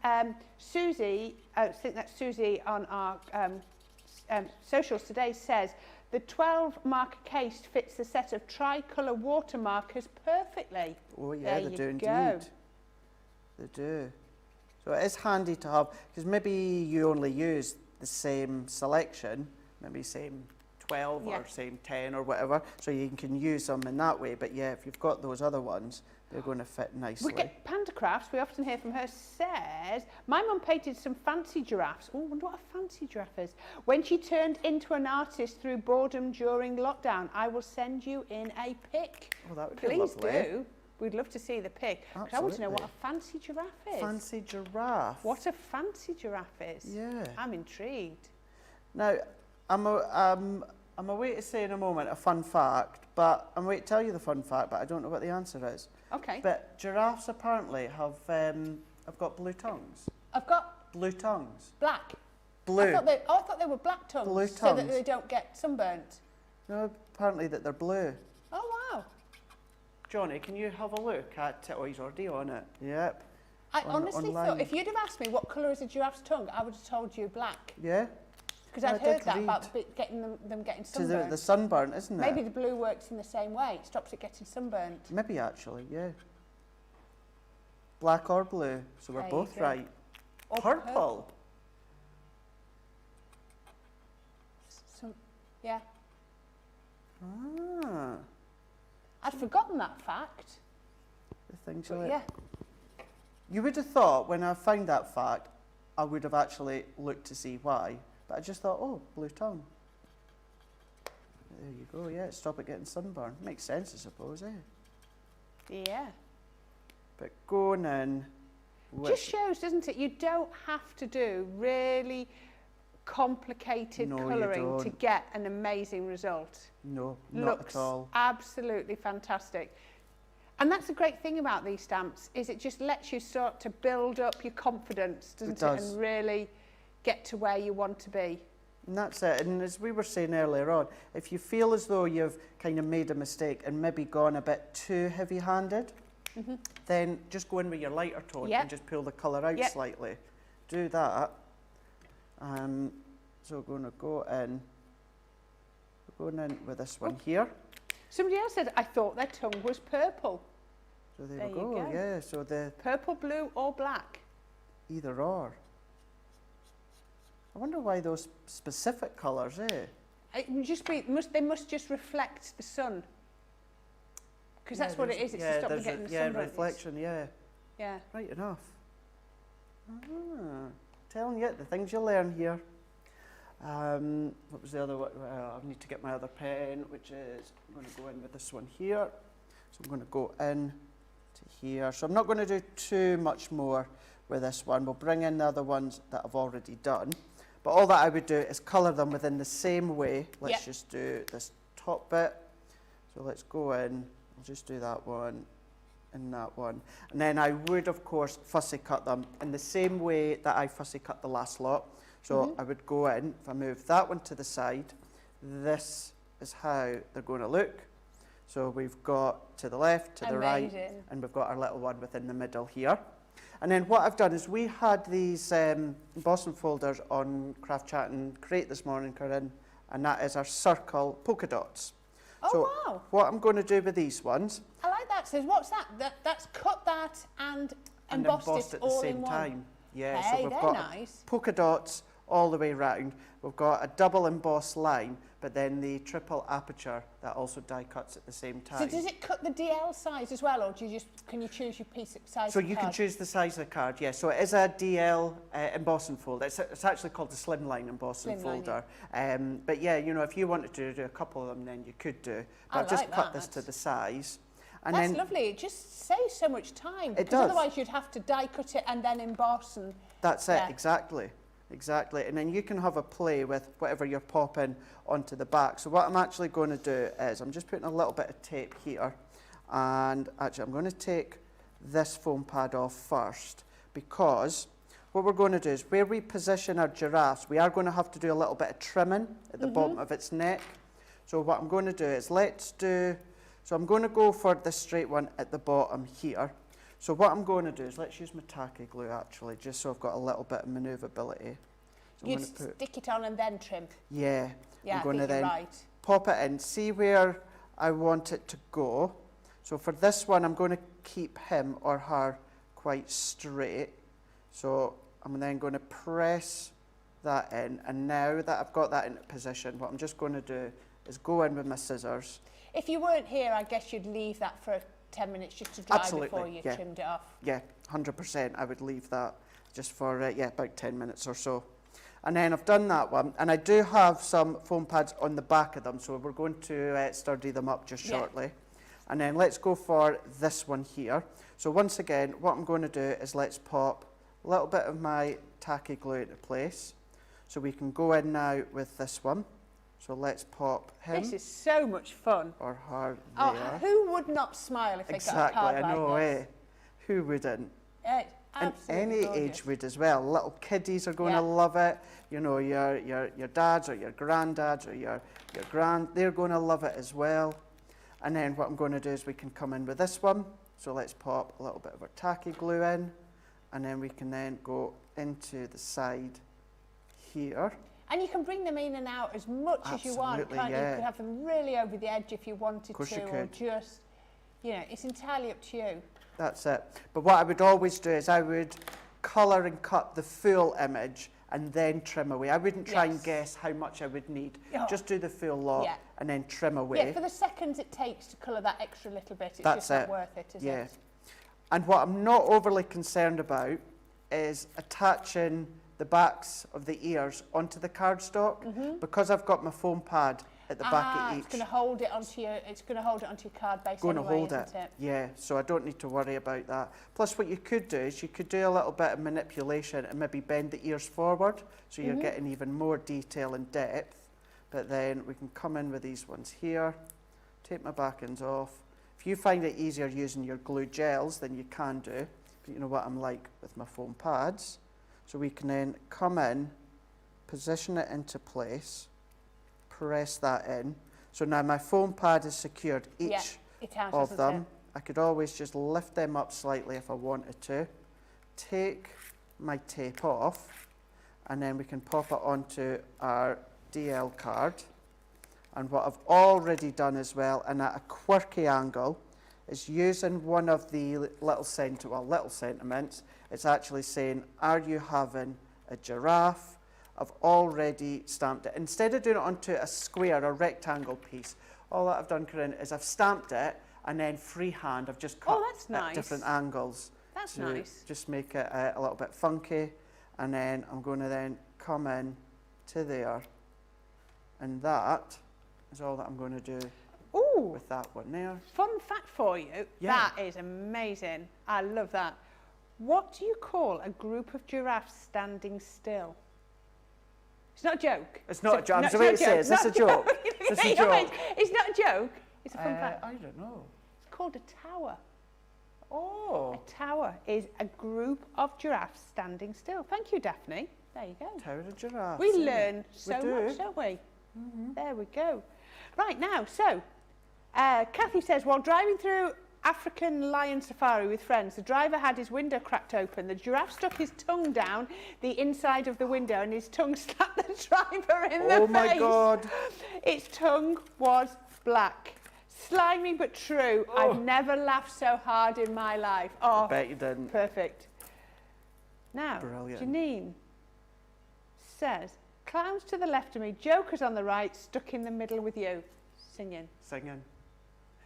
Susie, I think that's Susie on our socials today, says, the 12 marker case fits the set of tricolour watermarkers perfectly. Oh yeah, they do indeed. They do. So it is handy to have, because maybe you only use the same selection, maybe same 12 or same 10 or whatever, so you can use them in that way. But if you've got those other ones, they're going to fit nicely. We get Panda Crafts, we often hear from her, says, my mum painted some fancy giraffes. Oh, I wonder what a fancy giraffe is. When she turned into an artist through boredom during lockdown, I will send you in a pic. Oh, that would be lovely. Please do. We'd love to see the pic. I want to know what a fancy giraffe is. Fancy giraffe. What a fancy giraffe is. Yeah. I'm intrigued. Now, I'm away to say in a moment a fun fact, but I'm away to tell you the fun fact, but I don't know what the answer is. Okay. But giraffes apparently have got blue tongues. I've got blue tongues. Black. Blue. I thought they were black tongues. Blue tongues. So that they don't get sunburnt. No, apparently that they're blue. Oh wow. Johnny, can you have a look at it? Oh, he's already on it. Yep. I honestly thought, if you'd have asked me what colour is a giraffe's tongue, I would have told you black. Yeah? Because I've heard that about getting them getting sunburnt. The sunburn, isn't it? Maybe the blue works in the same way. It stops it getting sunburnt. Maybe actually, yeah. Black or blue, so we're both right. Or purple. Yeah. Ah. I'd forgotten that fact. The things you would have thought when I found that fact, I would have actually looked to see why. But I just thought, oh, blue tongue. There you go, yeah, stop it getting sunburned. Makes sense, I suppose, Yeah. But going in... Just shows, doesn't it? You don't have to do really complicated colouring to get an amazing result. No, not at all. Looks absolutely fantastic. And that's the great thing about these stamps, is it just lets you start to build up your confidence, doesn't it? And really get to where you want to be. And that's it. And as we were saying earlier on, if you feel as though you've kind of made a mistake and maybe gone a bit too heavy-handed, then just go in with your lighter tone and just pull the colour out slightly. Do that. So we're going to go in. We're going in with this one here. Somebody else said, I thought their tongue was purple. So there we go, yeah. So the purple, blue or black? Either or. I wonder why those specific colours, eh? It would just be, they must just reflect the sun. Because that's what it is, it's to stop them getting the sun. Reflection, yeah. Yeah. Right enough. Ah, telling you the things you learn here. What was the other one? I need to get my other pen, which is, I'm going to go in with this one here. So I'm going to go in to here. So I'm not going to do too much more with this one. We'll bring in the other ones that I've already done. But all that I would do is colour them within the same way. Let's just do this top bit. So let's go in. I'll just do that one and that one. And then I would, of course, fussy cut them in the same way that I fussy cut the last lot. So I would go in, if I move that one to the side, this is how they're going to look. So we've got to the left, to the right, and we've got our little one within the middle here. And then what I've done is we had these embossing folders on Craft Chat and Create this morning, Corrine, and that is our circle polka dots. Oh, so wow. What I'm going to do with these ones... I like that. So what's that? That's cut that and embossed it at the all same in one. time. Yeah, Hey, so we've they're got nice. polka dots all the way round. We've got a double embossed line, but then the triple aperture that also die cuts at the same time. So does it cut the DL size as well, or do you can you choose your piece size? So you can choose the size of the card, yeah. So it is a DL embossing folder. It's actually called the slimline embossing folder. But yeah, you know, if you wanted to do a couple of them, then you could do. But I've just cut this to the size. And that's lovely. It just saves so much time. It does. Otherwise you'd have to die cut it and then emboss. And that's it, exactly. Exactly, and then you can have a play with whatever you're popping onto the back. So what I'm actually going to do is I'm just putting a little bit of tape here, and actually I'm going to take this foam pad off first, because what we're going to do is where we position our giraffes, we are going to have to do a little bit of trimming at the bottom of its neck. So what I'm going to do is so I'm going to go for the straight one at the bottom here. So what I'm going to do is, let's use my tacky glue actually, just so I've got a little bit of manoeuvrability. So you'd stick it on and then trim? Yeah. Yeah, I'm going to then right. pop it in, see where I want it to go. So for this one, I'm going to keep him or her quite straight. So I'm then going to press that in, and now that I've got that into position, what I'm just going to do is go in with my scissors. If you weren't here, I guess you'd leave that for 10 minutes just to dry before you trimmed it off. Yeah, 100%. I would leave that just for, about 10 minutes or so. And then I've done that one. And I do have some foam pads on the back of them, so we're going to sturdy them up just shortly. And then let's go for this one here. So once again, what I'm going to do is let's pop a little bit of my tacky glue into place. So we can go in now with this one. So let's pop him. This is so much fun. Or her there. Oh, who would not smile if they got a card I know, like this? Who wouldn't? And any age would as well. Little kiddies are going to love it. You know, your dads or your granddads or your they're going to love it as well. And then what I'm going to do is we can come in with this one. So let's pop a little bit of our tacky glue in, and then we can then go into the side here. And you can bring them in and out as much as you want, can't you? You could have them really over the edge if you wanted to, or just, you know, it's entirely up to you. That's it. But what I would always do is I would colour and cut the full image and then trim away. I wouldn't try and guess how much I would need. Just do the full lot and then trim away. Yeah, for the seconds it takes to colour that extra little bit, it's just not worth it, is it? And what I'm not overly concerned about is attaching the backs of the ears onto the cardstock, because I've got my foam pad at the back of each. It's going to hold it onto your card base. Going to hold it. Yeah, so I don't need to worry about that. Plus what you could do is you could do a little bit of manipulation and maybe bend the ears forward, so you're getting even more detail and depth. But then we can come in with these ones here, take my backends off. If you find it easier using your glue gels, then you can do. But you know what I'm like with my foam pads. So we can then come in, position it into place, press that in. So now my foam pad is secured, each of them. I could always just lift them up slightly if I wanted to, take my tape off, and then we can pop it onto our DL card. And what I've already done as well, and at a quirky angle, is using one of the little sentiments. It's actually saying, are you having a giraffe, I've already stamped it. Instead of doing it onto a square or rectangle piece, all that I've done, Corrine, is I've stamped it and then freehand I've just cut at different angles. That's nice. Just make it a little bit funky, and then I'm going to then come in to there, and that is all that I'm going to do with that one there. Fun fact for you, that is amazing. I love that. What do you call a group of giraffes standing still? It's not a joke. It's not a joke. That's the way it says. It's a joke. It's a joke. It's not a joke. It's a fun fact. I don't know. It's called a tower. Oh. A tower is a group of giraffes standing still. Thank you, Daphne. There you go. Tower of giraffes. We learn so much, don't we? There we go. Right now, so Kathy says, while driving through African lion safari with friends, the driver had his window cracked open. The giraffe stuck his tongue down the inside of the window and his tongue slapped the driver in the face. Oh my God. Its tongue was black. Slimy but true. I've never laughed so hard in my life. Oh, I bet you didn't. Perfect. Now, Brilliant. Janine says, clowns to the left of me, jokers on the right, stuck in the middle with you. Singing. Singing.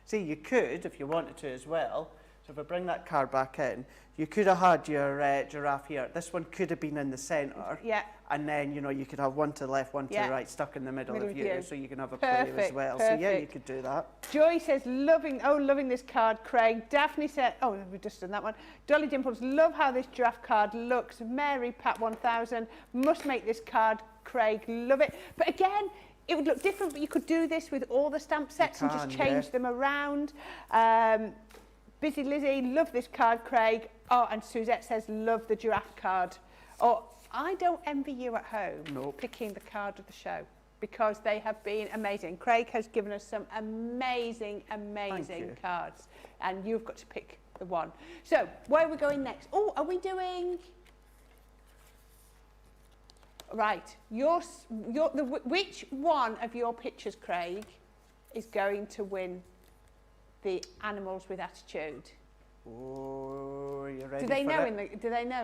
See, you could, if you wanted to as well, so if I bring that card back in, you could have had your giraffe here. This one could have been in the centre. Yeah. And then, you know, you could have one to the left, one to the right, stuck in the middle of you, so you can have a play as well. Perfect. So yeah, you could do that. Joy says, loving this card, Craig. Daphne said, oh, we've just done that one. Dolly Dimples, love how this giraffe card looks. Mary Pat 1000, must make this card, Craig, love it. But again, it would look different, but you could do this with all the stamp sets and just change them around. Busy Lizzie, love this card, Craig. Oh, and Suzette says, love the giraffe card. Oh, I don't envy you at home picking the card of the show, because they have been amazing. Craig has given us some amazing cards, and you've got to pick the one. So, where are we going next? Oh, are we doing... Right, which one of your pictures, Craig, is going to win the Animals with Attitude? Oh, are you ready? Do they know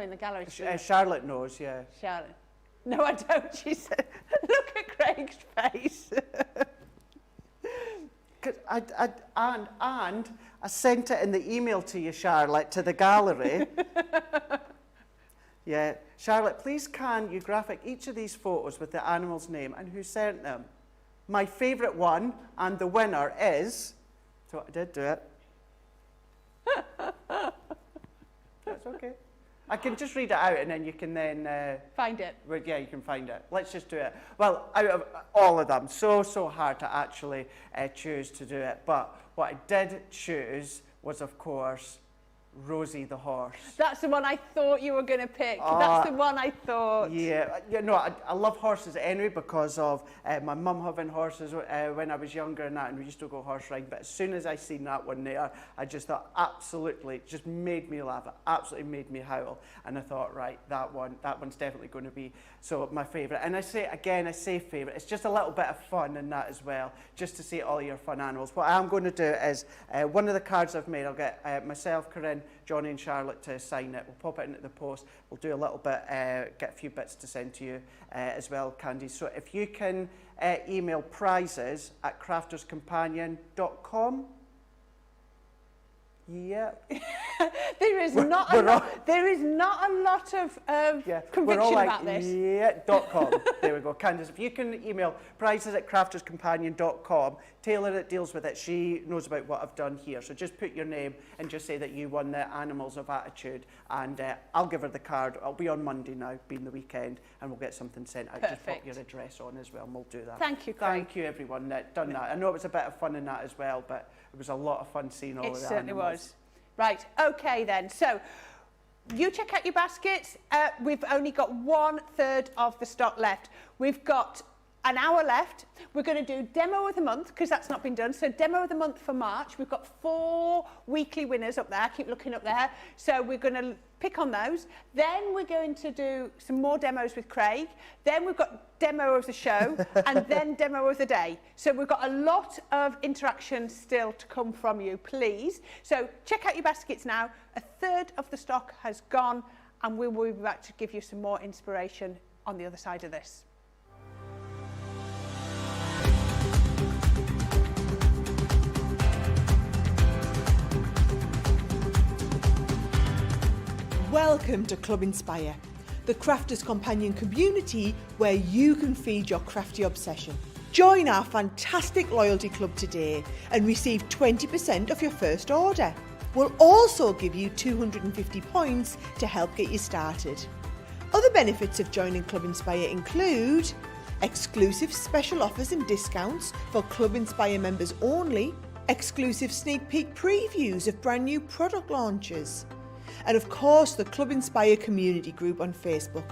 in the gallery? Charlotte knows, yeah. Charlotte. No, I don't. She said, look at Craig's face. And I sent it in the email to you, Charlotte, to the gallery. Yeah. Charlotte, please can you graphic each of these photos with the animal's name and who sent them? My favourite one and the winner is... So I did do it. That's okay. I can just read it out and then you can then... find it. Yeah, you can find it. Let's just do it. Well, out of all of them, so hard to actually choose to do it. But what I did choose was, of course, Rosie the horse. That's the one I thought you were going to pick. That's the one I thought. Yeah, I love horses anyway because of my mum having horses when I was younger and that, and we used to go horse riding. But as soon as I seen that one there, I just thought absolutely, it just made me laugh. It absolutely made me howl. And I thought, right, that one's definitely going to be my favourite. And I say favourite. It's just a little bit of fun in that as well, just to see all your fun animals. What I'm going to do is one of the cards I've made, I'll get myself, Corrine, Johnny and Charlotte to sign it. We'll pop it into the post. We'll do a little bit, get a few bits to send to you as well, Candy. So if you can email prizes@crafterscompanion.com. Yeah. There is not a lot of conviction about this. Yeah.com. There we go. Candice, if you can email prizes@crafterscompanion.com, Taylor that deals with it, she knows about what I've done here. So just put your name and just say that you won the Animals of Attitude, and I'll give her the card. I'll be on Monday now, being the weekend, and we'll get something sent out. Perfect. Just pop your address on as well, and we'll do that. Thank you, Craig. Thank you, everyone that done that. I know it was a bit of fun in that as well, but it was a lot of fun seeing all of that. It certainly was. Right, okay then. So, you check out your baskets. We've only got 1/3 of the stock left. We've got an hour left. We're going to do Demo of the Month, because that's not been done. So Demo of the Month for March. We've got 4 weekly winners up there. Keep looking up there. So we're going to pick on those. Then we're going to do some more demos with Craig. Then we've got Demo of the Show, and then Demo of the Day. So we've got a lot of interaction still to come from you, please. So check out your baskets now. 1/3 of the stock has gone, and we will be back to give you some more inspiration on the other side of this. Welcome to Club Inspire, the Crafters Companion community where you can feed your crafty obsession. Join our fantastic loyalty club today and receive 20% off your first order. We'll also give you 250 points to help get you started. Other benefits of joining Club Inspire include exclusive special offers and discounts for Club Inspire members only, exclusive sneak peek previews of brand new product launches, and of course the Club Inspire community group on Facebook,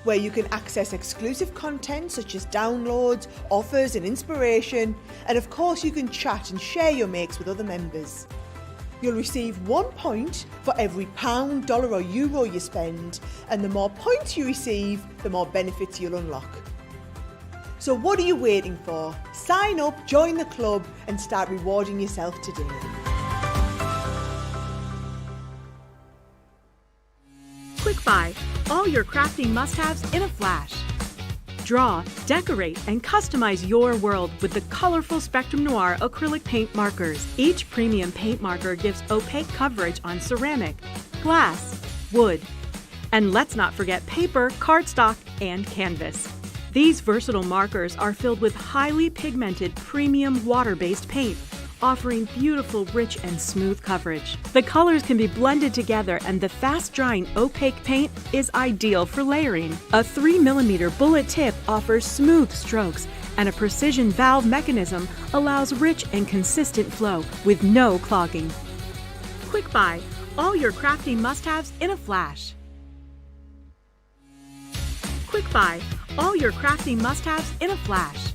where you can access exclusive content such as downloads, offers and inspiration, and of course you can chat and share your makes with other members. You'll receive 1 point for every £, dollar or euro you spend, and the more points you receive, the more benefits you'll unlock. So what are you waiting for? Sign up, join the club and start rewarding yourself today. Quick Buy, all your crafting must-haves in a flash. Draw, decorate, and customize your world with the colorful Spectrum Noir acrylic paint markers. Each premium paint marker gives opaque coverage on ceramic, glass, wood, and let's not forget paper, cardstock, and canvas. These versatile markers are filled with highly pigmented premium water-based paint, offering beautiful, rich, and smooth coverage. The colors can be blended together and the fast-drying opaque paint is ideal for layering. A 3mm bullet tip offers smooth strokes and a precision valve mechanism allows rich and consistent flow with no clogging. Quick Buy, all your crafting must-haves in a flash. Quick Buy, all your crafting must-haves in a flash.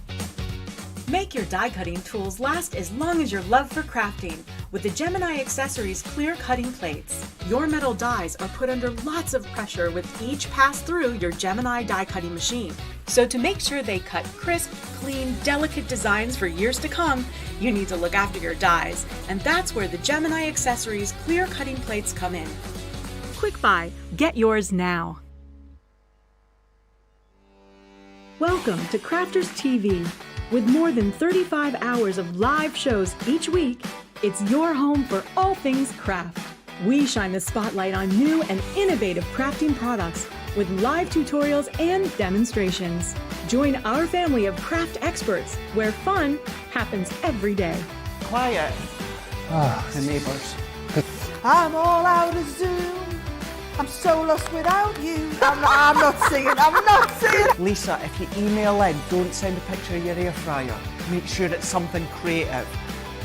Make your die cutting tools last as long as your love for crafting with the Gemini Accessories clear cutting plates. Your metal dies are put under lots of pressure with each pass through your Gemini die cutting machine. So to make sure they cut crisp, clean, delicate designs for years to come, you need to look after your dies, and that's where the Gemini Accessories clear cutting plates come in. Quick Buy, get yours now. Welcome to Crafters TV. With more than 35 hours of live shows each week, it's your home for all things craft. We shine the spotlight on new and innovative crafting products with live tutorials and demonstrations. Join our family of craft experts where fun happens every day. Quiet. The neighbours. I'm all out of Zoom. I'm so lost without you. I'm not singing. Lisa, if you email in, don't send a picture of your air fryer. Make sure it's something creative.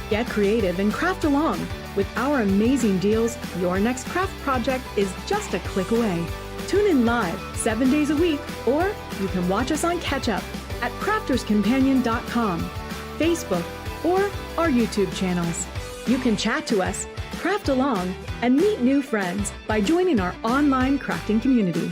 Get creative and craft along. With our amazing deals, your next craft project is just a click away. Tune in live 7 days a week, or you can watch us on Catch Up at crafterscompanion.com, Facebook, or our YouTube channels. You can chat to us, craft along, and meet new friends by joining our online crafting community.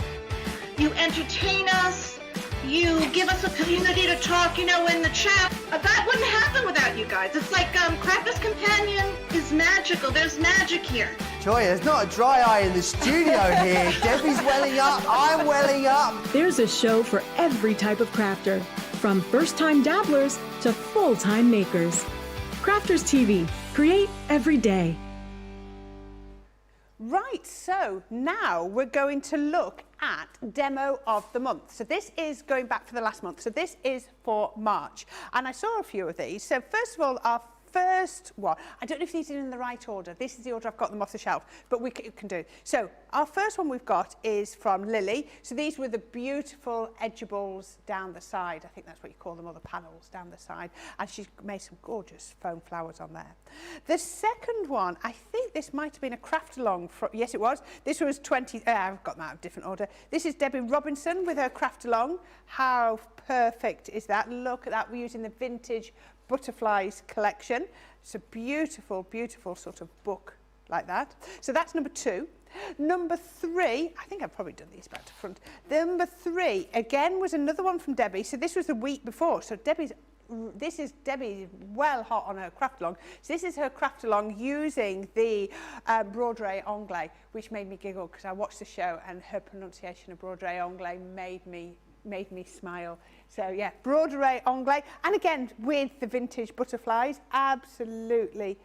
You entertain us. You give us a community to talk, in the chat. That wouldn't happen without you guys. It's like Crafters Companion is magical. There's magic here. Joy, there's not a dry eye in the studio here. Debbie's welling up, I'm welling up. There's a show for every type of crafter, from first-time dabblers to full-time makers. Crafters TV, create every day. Right, so now we're going to look at Demo of the Month. So this is going back for the last month. So this is for March. And I saw a few of these. So first of all, our first one, I don't know if these are in the right order. This is the order I've got them off the shelf, but we can do. So our first one we've got is from Lily. So these were the beautiful edgeables down the side. I think that's what you call them, or the panels down the side. And she's made some gorgeous foam flowers on there. The second one, I think this might have been a craft along. Yes, it was. This was 20, I've got that in a different order. This is Debbie Robinson with her craft along. How perfect is that? Look at that. We're using the vintage Butterflies collection. It's a beautiful, beautiful sort of book like that. So that's number 2. Number 3, I think I've probably done these back to front. Number 3, again, was another one from Debbie. So this was the week before. So this is Debbie well hot on her craft along. So this is her craft along using the broderie anglais, which made me giggle because I watched the show and her pronunciation of broderie anglais made me made me smile. So yeah, broderie anglais, and again with the vintage butterflies, absolutely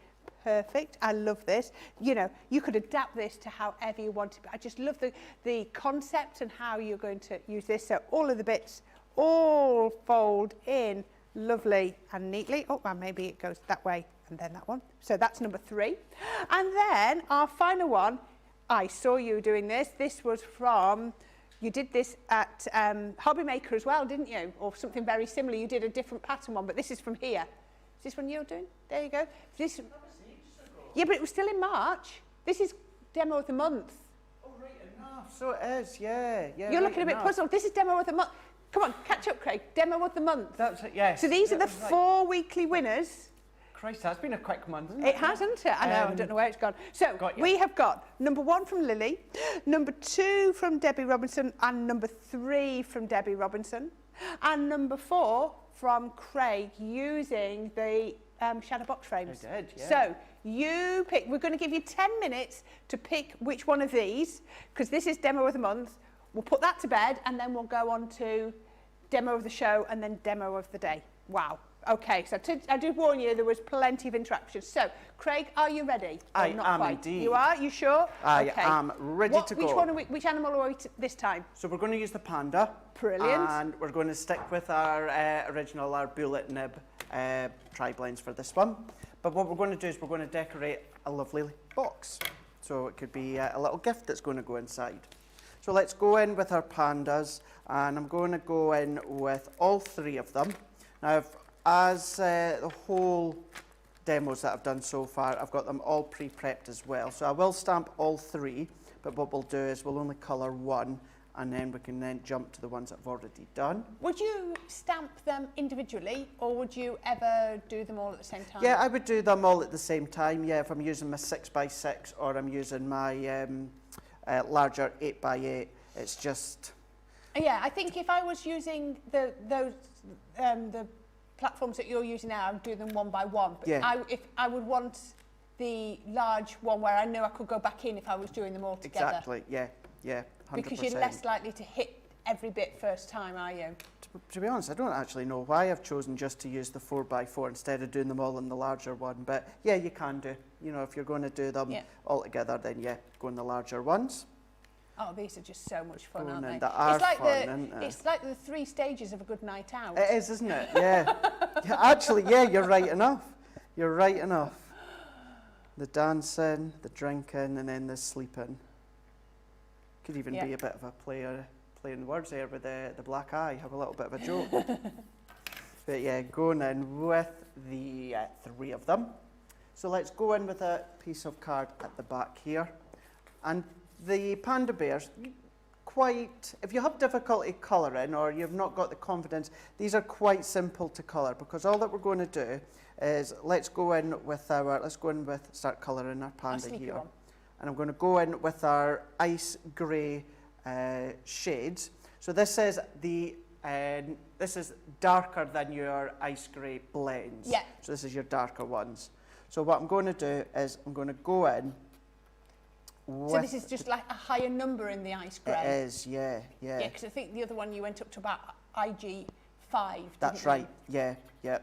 perfect. I love this. You know, you could adapt this to however you want it, but I just love the concept and how you're going to use this. So all of the bits all fold in lovely and neatly. Oh, well, maybe it goes that way and then that one. So that's number 3. And then our final one, I saw you doing this. This was from, you did this at Hobby Maker as well, didn't you? Or something very similar. You did a different pattern one, but this is from here. Is this one you're doing? There you go. This. Yeah, but it was still in March. This is demo of the month. Oh, right enough. So it is, yeah. You're looking a bit puzzled. This is demo of the month. Come on, catch up, Craig. Demo of the month. That's it, yes. So these are the 4 weekly winners. Christ, that's been a quick month, hasn't It has, hasn't it? I know, I don't know where it's gone. So we have got number 1 from Lily, number 2 from Debbie Robinson, and number 3 from Debbie Robinson, and number 4 from Craig using the shadow box frames. I did, yeah. So you pick, we're going to give you 10 minutes to pick which one of these, because this is demo of the month. We'll put that to bed, and then we'll go on to demo of the show and then demo of the day. Wow. Okay, so I did warn you, there was plenty of interaction. So, Craig, are you ready? I am indeed. You are? You sure? I am ready to go. Which animal are we this time? So we're going to use the panda. Brilliant. And we're going to stick with our original, our bullet nib tri-blends for this one. But what we're going to do is we're going to decorate a lovely box. So it could be a little gift that's going to go inside. So let's go in with our pandas, and I'm going to go in with all 3 of them. Now, as the whole demos that I've done so far, I've got them all pre-prepped as well. So I will stamp all 3, but what we'll do is we'll only colour 1, and then we can then jump to the ones that I've already done. Would you stamp them individually, or would you ever do them all at the same time? Yeah, I would do them all at the same time, yeah, if I'm using my 6x6 or I'm using my larger 8x8, it's just... Yeah, I think if I was using the platforms that you're using now, I would do them one by one. But yeah. if I would want the large one where I know I could go back in if I was doing them all together. Exactly, yeah, 100%. Because you're less likely to hit every bit first time, are you? To be honest, I don't actually know why I've chosen just to use the 4x4 instead of doing them all in the larger one. But yeah, you can do. You know, if you're going to do them all together, then yeah, go in the larger ones. Oh, these are just so much fun, aren't they? It's like the 3 stages of a good night out. It is, isn't it? Yeah. Yeah, actually, yeah, you're right enough. You're right enough. The dancing, the drinking, and then the sleeping. Could even be a bit of a play on words there with the black eye. Have a little bit of a joke. But yeah, going in with the 3 of them. So let's go in with a piece of card at the back here. And the panda bears, if you have difficulty colouring or you've not got the confidence, these are quite simple to colour, because all that we're going to do is let's go in with start colouring our panda here. And I'm going to go in with our ice grey shades. So this is this is darker than your ice grey blends. Yeah. So this is your darker ones. So what I'm going to do is I'm going to go in. So this is just like a higher number in the ice grey? It is, yeah. Yeah, because I think the other one you went up to about IG5. That's right, yeah.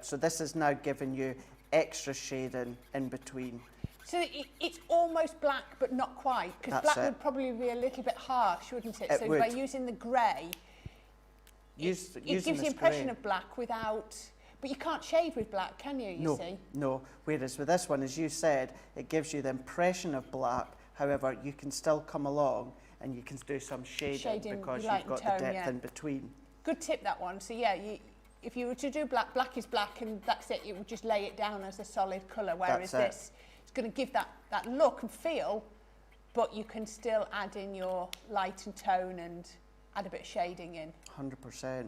So this is now giving you extra shading in between. So it's almost black, but not quite, because black would probably be a little bit harsh, wouldn't it? So by using the grey, it gives the impression of black without... But you can't shade with black, can you, you see? No. Whereas with this one, as you said, it gives you the impression of black. However, you can still come along and you can do some shading because you've got the depth in between. Good tip, that one. So yeah, if you were to do black, black is black, and that's it. You would just lay it down as a solid colour, whereas this, it's going to give that look and feel, but you can still add in your light and tone and add a bit of shading in. 100%.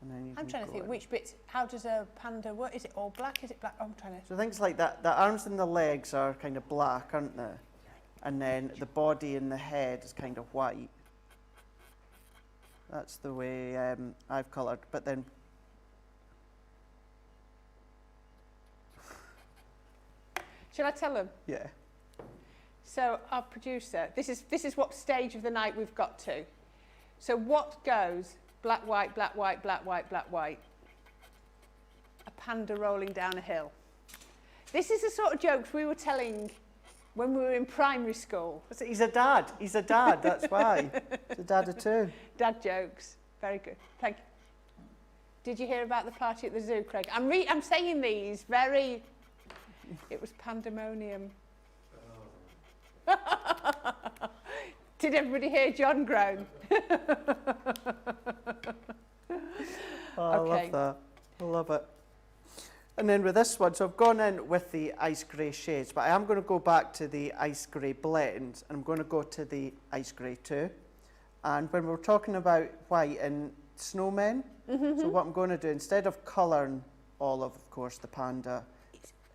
And then I'm trying to think which bits, how does a panda work? Is it all black? Is it black? I'm trying to... So things like that, the arms and the legs are kind of black, aren't they? And then the body and the head is kind of white. That's the way I've coloured, but then... Shall I tell them? Yeah. So our producer, this is what stage of the night we've got to. So what goes? Black, white, black, white, black, white, black, white. A panda rolling down a hill. This is the sort of jokes we were telling when we were in primary school. He's a dad. He's a dad, that's why. He's a dad of two. Dad jokes. Very good. Thank you. Did you hear about the party at the zoo, Craig? I'm saying these very... It was pandemonium. Did everybody hear John groan? I love that. I love it. And then with this one, so I've gone in with the ice grey shades, but I am going to go back to the ice grey blend, and I'm going to go to the ice grey too. And when we're talking about white and snowmen, so what I'm going to do, instead of colouring all of course, the panda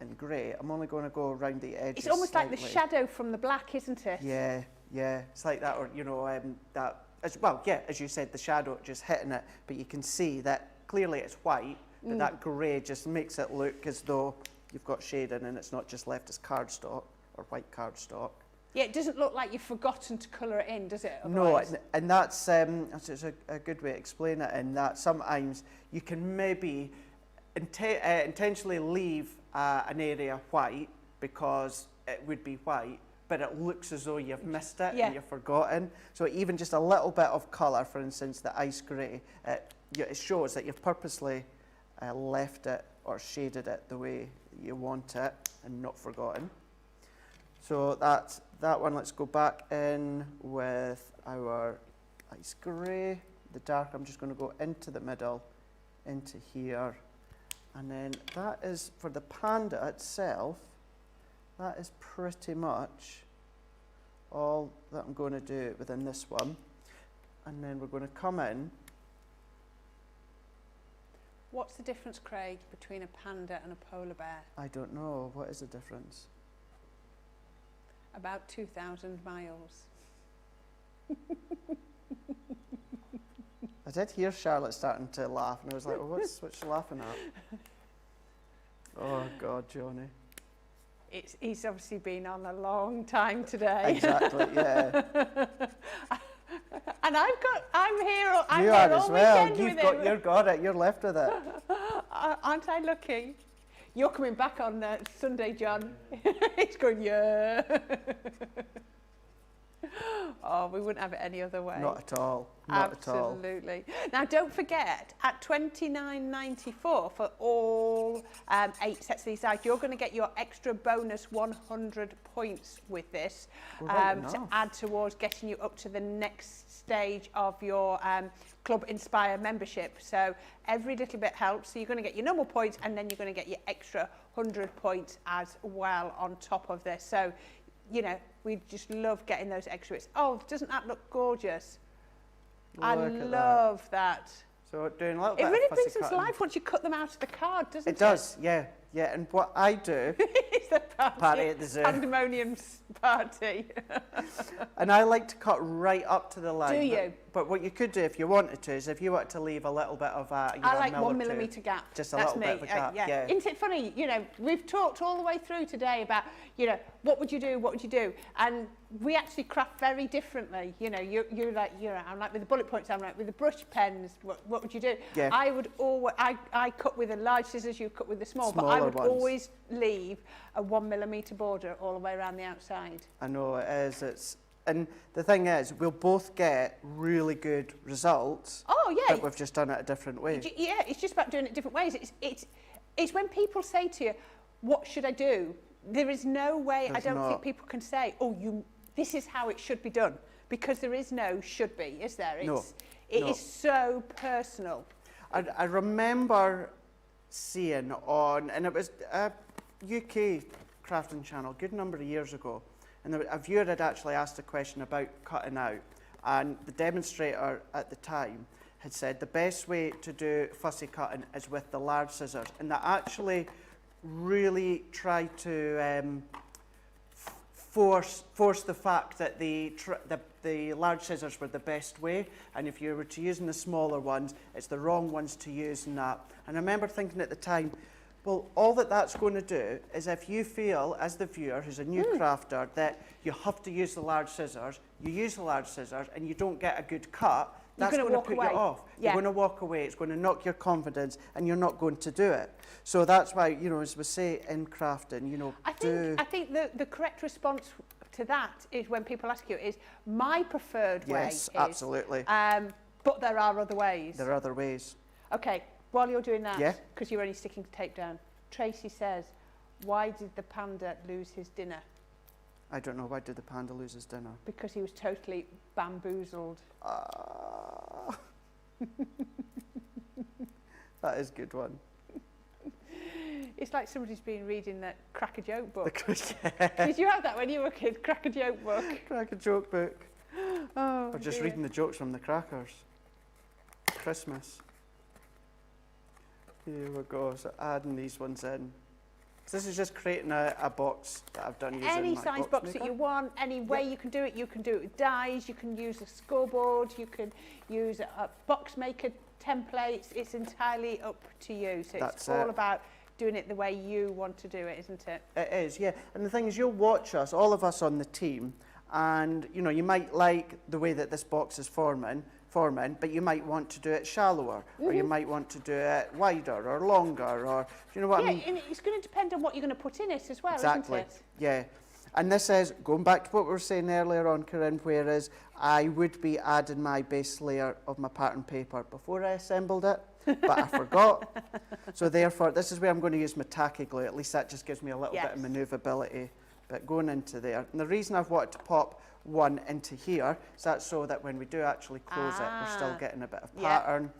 in grey, I'm only going to go around the edges. It's almost slightly. like the shadow from the black, isn't it? Yeah, yeah. It's like that, or, you know, that, well, yeah, as you said, the shadow just hitting it, but you can see that clearly it's white, but that grey just makes it look as though you've got shading and it's not just left as cardstock or white cardstock. Yeah, it doesn't look like you've forgotten to colour it in, does it? Otherwise? No, and that's a good way to explain it, in that sometimes you can maybe intentionally leave an area white because it would be white, but it looks as though you've missed it and you've forgotten. So even just a little bit of colour, for instance, the ice grey, it shows that you've purposely left it or shaded it the way you want it and not forgotten. So that's that one. Let's go back in with our ice grey. The dark, I'm just going to go into the middle, into here. And then that is, for the panda itself, that is pretty much all that I'm going to do within this one. And then we're going to come in. What's the difference, Craig, between a panda and a polar bear? I don't know. What is the difference? About 2,000 miles. I did hear Charlotte starting to laugh, and I was like, well, what's she laughing at? Oh, God, Johnny. He's obviously been on a long time today. Exactly, yeah. And I'm here all you are as well. Weekend You've got it. You're left with it. Aren't I lucky? You're coming back on Sunday, John. He's going, yeah. Oh, we wouldn't have it any other way. Not at all. Not Absolutely. At all. Now, don't forget, at $29.94 for all 8 sets of these out, you're going to get your extra bonus 100 points with this to add towards getting you up to the next stage of your Club Inspire membership. So every little bit helps. So you're going to get your normal points, and then you're going to get your extra 100 points as well on top of this. So, you know, we just love getting those extra bits. Oh, doesn't that look gorgeous? I love that. So doing a little bit of fussy cutting. It really brings them to life once you cut them out of the card, doesn't it? It does, yeah. Yeah, and what I do... It's the party at the zoo. Pandemonium party. And I like to cut right up to the line. Do you? But what you could do if you wanted to is if you wanted to leave a little bit of a... I like 1 millimetre gap. Just a little bit of a gap, yeah. Isn't it funny? You know, we've talked all the way through today about, you know, what would you do, what would you do? And we actually craft very differently. You know, you're like, I'm like with the bullet points, I'm like with the brush pens, what would you do? Yeah. I would always, I cut with the large scissors, you cut with the small, but I would always leave a 1 millimetre border all the way around the outside. I know it is. And the thing is, we'll both get really good results. Oh, yeah. But we've just done it a different way. Yeah, it's just about doing it different ways. It's when people say to you, what should I do? There is no way, I don't think people can say, oh, this is how it should be done. Because there is no should be, is there? It is so personal. I remember seeing on, and it was a UK crafting channel, a good number of years ago, and a viewer had actually asked a question about cutting out, and the demonstrator at the time had said the best way to do fussy cutting is with the large scissors, and that actually really tried to force the fact that the large scissors were the best way, and if you were to use the smaller ones, it's the wrong ones to use in that. And I remember thinking at the time, well, all that's going to do is if you feel, as the viewer, who's a new crafter, that you have to use the large scissors, you use the large scissors and you don't get a good cut, that's going to walk put away. you off. Yeah. You're going to walk away. It's going to knock your confidence, and you're not going to do it. So that's why, you know, as we say in crafting, you know, I think the correct response to that is when people ask you is my preferred way. Yes, absolutely. But there are other ways. There are other ways. Okay, while you're doing that, Yeah. because you're only sticking tape down, Tracy says, why did the panda lose his dinner? I don't know, why did the panda lose his dinner? Because he was totally bamboozled. That is a good one. It's like somebody's been reading that Crack a Joke book. Yeah. Did you have that when you were a kid? Crack a Joke book? Crack a joke book. Oh, Or just dear. reading the jokes from the crackers. Christmas. Here we go, so adding these ones in. So this is just creating a box that I've done using Any my size box that you want, any way you can do it. You can do it with dies, you can use a scoreboard, you can use a box maker templates. It's entirely up to you. So That's it's all it. about doing it the way you want to do it, isn't it? It is, yeah. And the thing is, you'll watch us, all of us on the team, and you know, you might like the way that this box is forming, but you might want to do it shallower, or you might want to do it wider or longer, or do you know what I mean? And it's going to depend on what you're going to put in it as well, Exactly. isn't it? Yeah. And this is, going back to what we were saying earlier on, Corrine, whereas I would be adding my base layer of my pattern paper before I assembled it, but I forgot. So therefore, this is where I'm going to use my tacky glue. At least that just gives me a little bit of manoeuvrability. But going into there, and the reason I've wanted to pop one into here is that so that when we do actually close it, we're still getting a bit of pattern.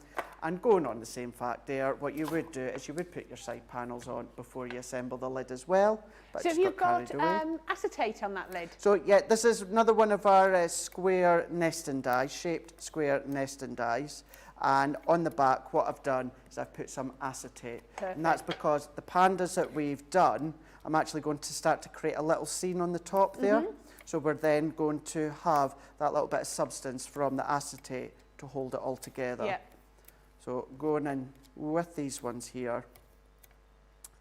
And going on the same fact there, what you would do is you would put your side panels on before you assemble the lid as well. But So have you got acetate on that lid? So yeah, this is another one of our square nesting dies, shaped square nesting dies. And on the back, what I've done is I've put some acetate. Perfect. And that's because the pandas that we've done, I'm actually going to start to create a little scene on the top there. So we're then going to have that little bit of substance from the acetate to hold it all together. Yeah. So going in with these ones here.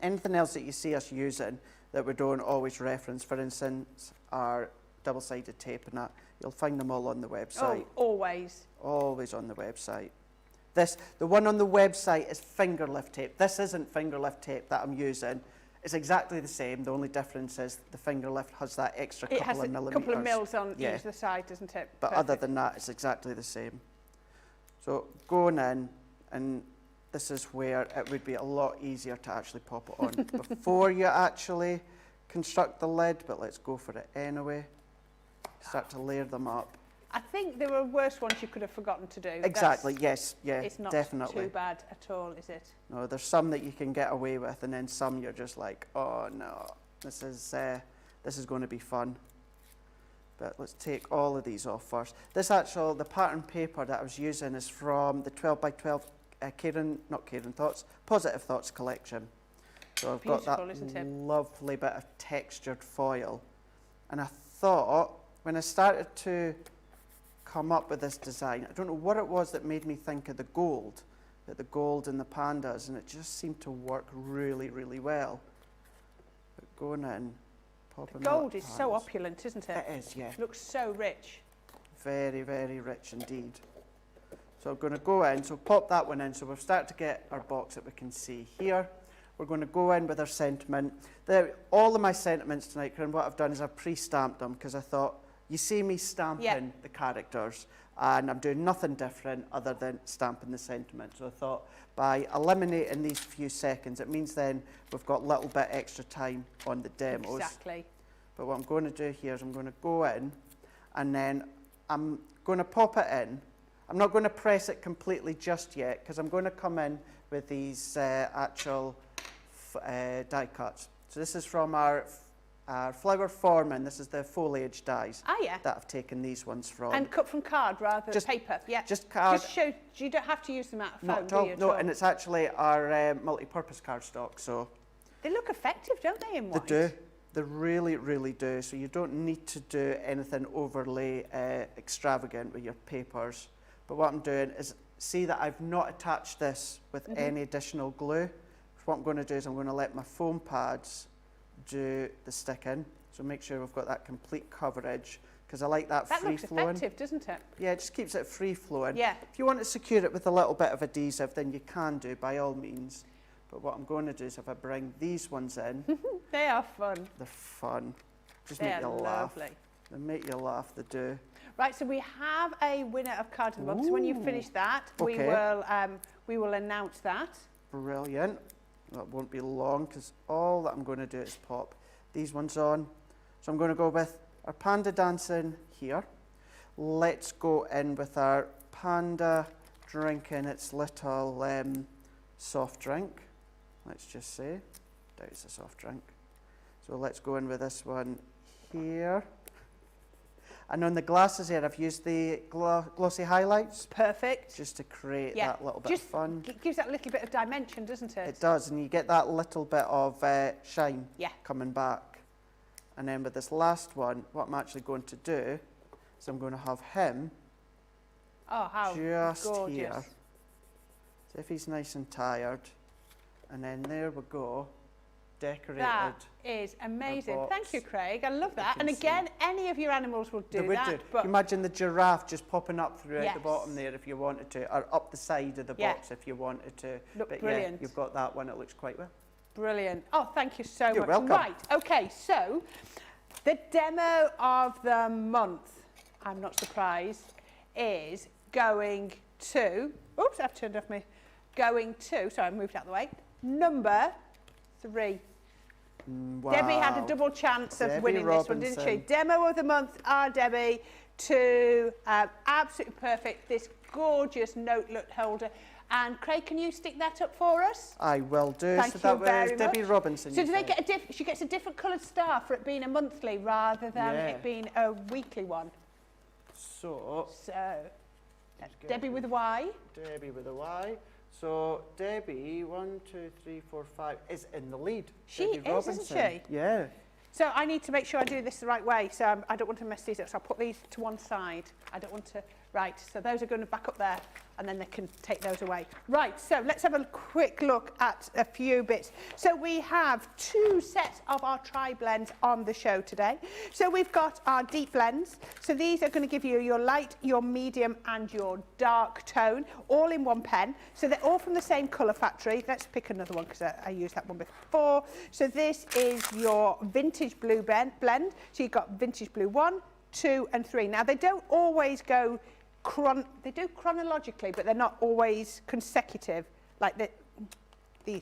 Anything else that you see us using that we don't always reference, for instance, our double-sided tape and that, you'll find them all on the website. Oh, always. Always on the website. The one on the website is finger lift tape. This isn't finger lift tape that I'm using. It's exactly the same. The only difference is the finger lift has that extra couple of millimetres. It has a couple of mils on each of the side, doesn't it? But other than that, it's exactly the same. So going in, and this is where it would be a lot easier to actually pop it on before you actually construct the lid, but let's go for it anyway. Start to layer them up. I think there were worse ones you could have forgotten to do. Exactly, yes, yeah, it's not definitely. too bad at all, is it? No, there's some that you can get away with, and then some you're just like, oh no, this is going to be fun. But let's take all of these off first. The pattern paper that I was using is from the 12 by 12 Positive Thoughts collection. So I've got that lovely bit of textured foil. And I thought, when I started to come up with this design, I don't know what it was that made me think of the gold and the pandas, and it just seemed to work really, really well. But going in, popping the gold is so opulent, isn't it? It is, yeah. It looks so rich. Very, very rich indeed. So I'm going to go in, so pop that one in, so we've started to get our box that we can see here. We're going to go in with our sentiment. All of my sentiments tonight, and what I've done is I've pre-stamped them, because I thought, you see me stamping the characters, and I'm doing nothing different other than stamping the sentiment. So I thought, by eliminating these few seconds, it means then we've got a little bit extra time on the demos. Exactly. But what I'm going to do here is I'm going to go in, and then I'm going to pop it in. I'm not going to press it completely just yet, because I'm going to come in with these actual die cuts. So this is from our flower forming. This is the foliage dies that I've taken these ones from. And cut from card rather than paper. Yeah. Just card. Just show you don't have to use them out of Not foam, at all. No, and it's actually our multi-purpose cardstock. So they look effective, don't they, in white? They do. They really, really do. So you don't need to do anything overly extravagant with your papers. But what I'm doing is see that I've not attached this with any additional glue. What I'm going to do is I'm going to let my foam pads do the sticking. So make sure we've got that complete coverage because I like that free looks flowing. effective, doesn't it? Yeah, it just keeps it free flowing. Yeah. If you want to secure it with a little bit of adhesive, then you can do, by all means. But what I'm going to do is if I bring these ones in, They are fun. they're fun. Just They make you are laugh. lovely. They make you laugh, they do. Right, so we have a winner of Card of the Month. So when you finish that, we will announce that. Brilliant. That won't be long because all that I'm going to do is pop these ones on. So I'm going to go with our panda dancing here. Let's go in with our panda drinking its little soft drink. Let's just say, doubt it's a soft drink. So let's go in with this one here. And on the glasses here, I've used the glossy highlights. Perfect. Just to create that little bit of fun. Gives that little bit of dimension, doesn't it? It does, and you get that little bit of shine coming back. And then with this last one, what I'm actually going to do is I'm going to have him just gorgeous. here. So if he's nice and tired, and then there we go, decorated. That is amazing. Thank you, Craig. I love that. You And can again, any of your animals will do that. But imagine the giraffe just popping up throughout the bottom there if you wanted to, or up the side of the box if you wanted to. Look but brilliant. Yeah, you've got that one. It looks quite well. Brilliant. Oh, thank you so You're much. welcome. Right, okay, so the demo of the month, I'm not surprised, is going to, oops, I've turned off my, sorry, I moved out of the way, number 3. Wow. Debbie had a double chance of Debbie winning Robinson. this one, didn't she? Demo of the month, our Debbie, to absolutely perfect, this gorgeous note holder. And Craig, can you stick that up for us? I will do. Thank so that you very was Debbie much. Robinson. So do they get she gets a different coloured star for it being a monthly rather than Yeah. it being a weekly one. So That's Debbie with a Y. Debbie with a Y. So Debbie, 1, 2, 3, 4, 5 is in the lead. She Debbie is, Robinson. isn't she? Yeah. So I need to make sure I do this the right way. So I don't want to mess these up. So I'll put these to one side. I don't want to. Right. So those are going to back up there, and then they can take those away. Right. So let's have a quick look at a few bits. So we have 2 sets of our tri-blends on the show today. So we've got our deep blends. So these are going to give you your light, your medium, and your dark tone, all in one pen. So they're all from the same colour factory. Let's pick another one because I used that one before. So this is your vintage blue blend. So you've got vintage blue 1, 2, and 3. Now they don't always go. They do chronologically, but they're not always consecutive. Like these.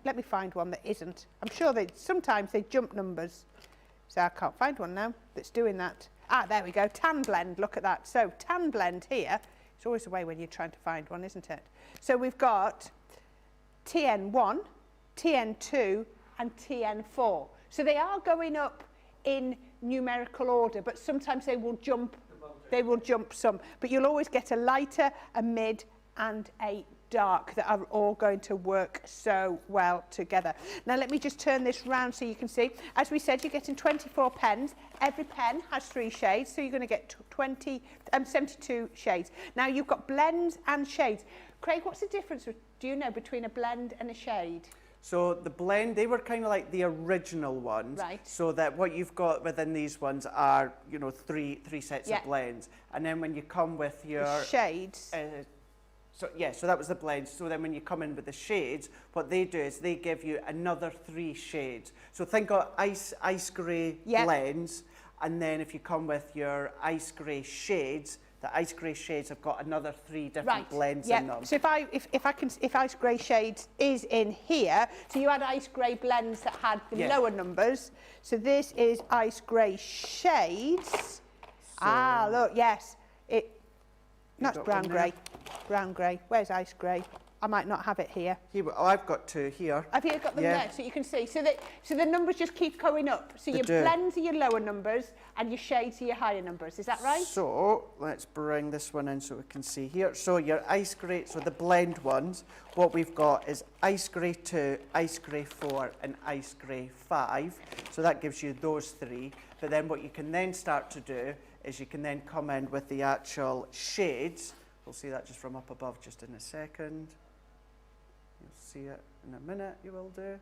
Let me find one that isn't. I'm sure sometimes they jump numbers. So I can't find one now that's doing that. Ah, there we go. Tan blend. Look at that. So tan blend here. It's always the way when you're trying to find one, isn't it? So we've got TN1, TN2, and TN4. So they are going up in numerical order, but sometimes they will jump. They will jump some, but you'll always get a lighter, a mid, and a dark that are all going to work so well together. Now let me just turn this round so you can see. As we said, you're getting 24 pens. Every pen has 3 shades, so you're going to get 72 shades. Now you've got blends and shades. Craig, what's the difference, do you know, between a blend and a shade? So the blend, they were kind of like the original ones. Right. So that what you've got within these ones are, you know, three sets of blends. And then when you come with your shades. So that was the blends. So then when you come in with the shades, what they do is they give you another 3 shades. So think of ice grey blends, and then if you come with your ice grey shades, the ice grey shades have got another 3 different blends in them. So if ice grey shades is in here, so you had ice grey blends that had the lower numbers. So this is ice grey shades. Look, yes. That's brown grey. Brown grey. Where's ice grey? I might not have it here. I've got 2 here. Have you got them there so you can see? So the numbers just keep going up. So your blends are your lower numbers and your shades are your higher numbers. Is that right? So let's bring this one in so we can see here. So your ice grey, so the blend ones, what we've got is ice grey 2, ice grey 4 and ice grey 5. So that gives you those 3. But then what you can then start to do is you can then come in with the actual shades. We'll see that just from up above just in a second. You'll see it in a minute, you will do.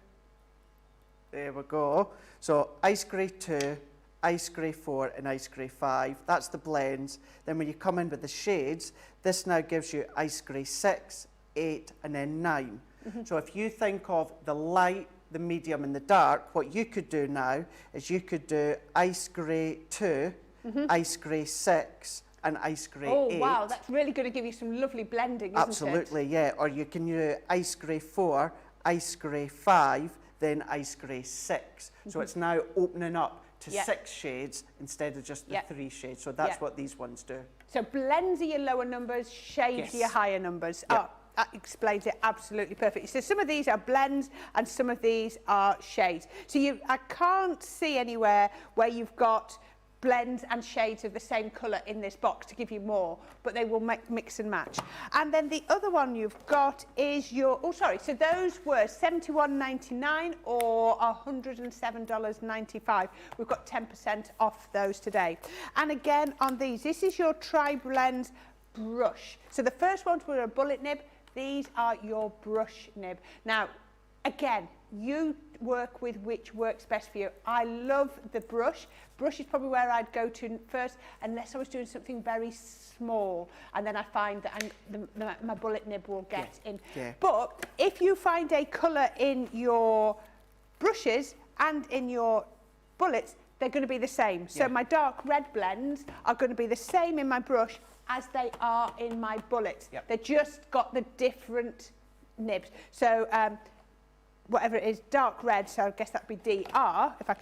There we go. So ice grey 2, Ice Grey 4 and Ice Grey 5. That's the blends. Then when you come in with the shades, this now gives you Ice Grey 6, 8 and then 9. So if you think of the light, the medium and the dark, what you could do now is you could do Ice Grey 2, Ice Grey 6 and Ice Grey 8. Oh wow, that's really going to give you some lovely blending, isn't it? Absolutely, yeah. Or you can do Ice Grey 4, Ice Grey 5, then Ice Grey 6. So it's now opening up to 6 shades instead of just the 3 shades. So that's what these ones do. So blends are your lower numbers, shades are your higher numbers. Yep. Oh, that explains it absolutely perfectly. So some of these are blends and some of these are shades. So I can't see anywhere where you've got blends and shades of the same colour in this box to give you more, but they will mix and match. And then the other one you've got is your, so those were $71.99 or $107.95. We've got 10% off those today. And again on these, this is your Tri-Blends brush. So the first ones were a bullet nib, these are your brush nib. Now, again, you work with which works best for you. I love the brush. Brush is probably where I'd go to first, unless I was doing something very small, and then I find that my bullet nib will get in. But if you find a colour in your brushes and in your bullets, they're going to be the same. So my dark red blends are going to be the same in my brush as they are in my bullets. They've just got the different nibs. So whatever it is, dark red, so I guess that'd be DR, if I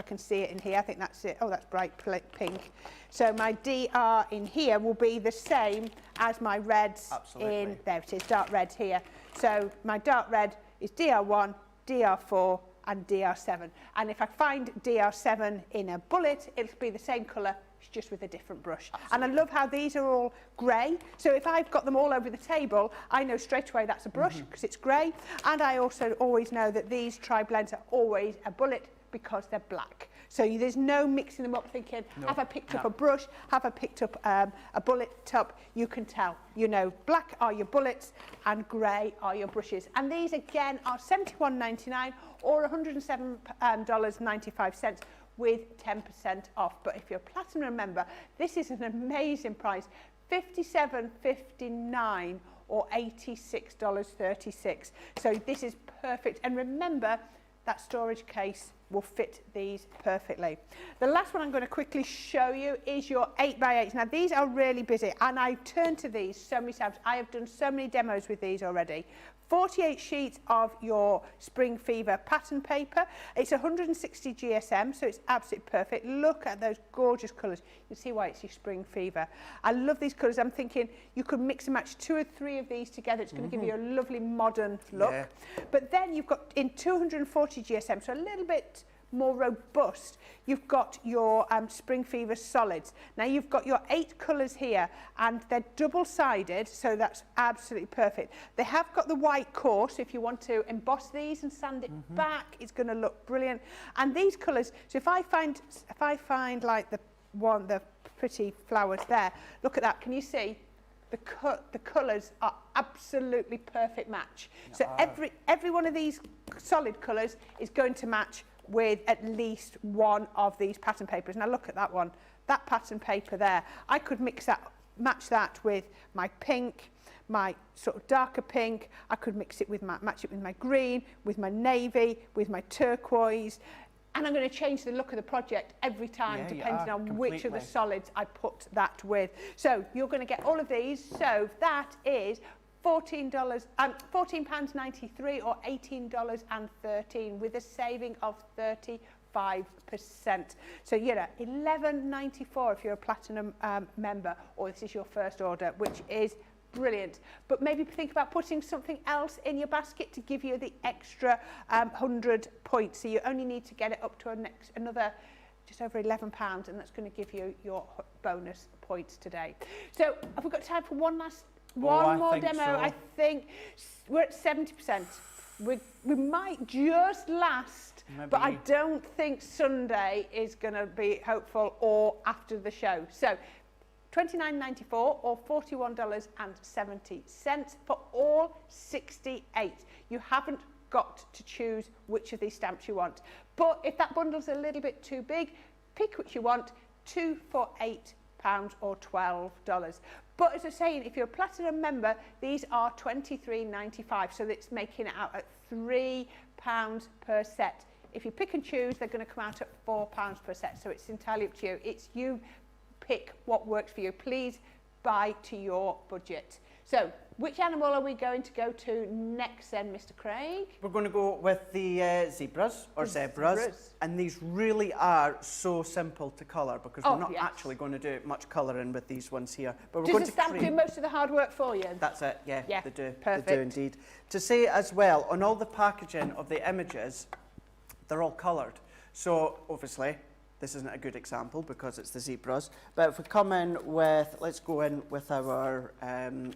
can see it in here. I think that's it. Oh, that's bright pink. So my DR in here will be the same as my reds in, there it is, dark red here. So my dark red is DR1, DR4 and DR7. And if I find DR7 in a bullet, it'll be the same colour, just with a different brush. And I love how these are all grey. So if I've got them all over the table, I know straight away that's a brush because it's grey. And I also always know that these Tri-Blends are always a bullet because they're black. So there's no mixing them up thinking, have I picked up a brush? Have I picked up a bullet tub? You can tell. You know, black are your bullets and grey are your brushes. And these again are $71.99 or $107.95. with 10% off. But if you're a Platinum member, this is an amazing price, $57.59 or $86.36. So this is perfect. And remember, that storage case will fit these perfectly. The last one I'm going to quickly show you is your 8x8s. Now these are really busy and I turn to these so many times. I have done so many demos with these already. 48 sheets of your Spring Fever pattern paper. It's 160 GSM, so it's absolutely perfect. Look at those gorgeous colours. You can see why it's your Spring Fever. I love these colours. I'm thinking you could mix and match 2 or 3 of these together. It's going to give you a lovely modern look. But then you've got in 240 GSM, so a little bit more robust, you've got your Spring Fever solids. Now you've got your 8 colours here and they're double-sided, so that's absolutely perfect. They have got the white core, so if you want to emboss these and sand it back, it's going to look brilliant. And these colours, so if I find like the pretty flowers there, look at that, can you see? The colours are absolutely perfect match. So every one of these solid colours is going to match with at least one of these pattern papers. Now look at that one, that pattern paper there. I could match that with my pink, my sort of darker pink. I could match it with my green, with my navy, with my turquoise. And I'm going to change the look of the project every time, depending on which of the solids I put that with. So you're going to get all of these. So that is £14.93 or $18.13 with a saving of 35%. So you know, $11.94 if you're a Platinum member, or this is your first order, which is brilliant. But maybe think about putting something else in your basket to give you the extra 100 points. So you only need to get it up to another just over £11, and that's going to give you your bonus points today. So have we got time for one more demo? So. I think we're at 70%. We might just last, but I don't think Sunday is going to be hopeful or after the show. So $29.94 or $41.70 for all 68. You haven't got to choose which of these stamps you want. But if that bundle's a little bit too big, pick which you want, 2 for £8 or $12. But as I was saying, if you're a platinum member, these are $23.95, so that's making it out at £3 per set. If you pick and choose, they're going to come out at £4 per set, so it's entirely up to you. It's you pick what works for you. Please buy to your budget. So, which animal are we going to go to next then, Mr. Craig? We're going to go with the zebras or zebras. And these really are so simple to colour because we're not actually going to do much colouring with these ones here. But we're going to stamp do most of the hard work for you? That's it, yeah, they do. Perfect. They do indeed. To say as well, on all the packaging of the images, they're all coloured. So, obviously, this isn't a good example because it's the zebras. But if we come in with, let's go in with our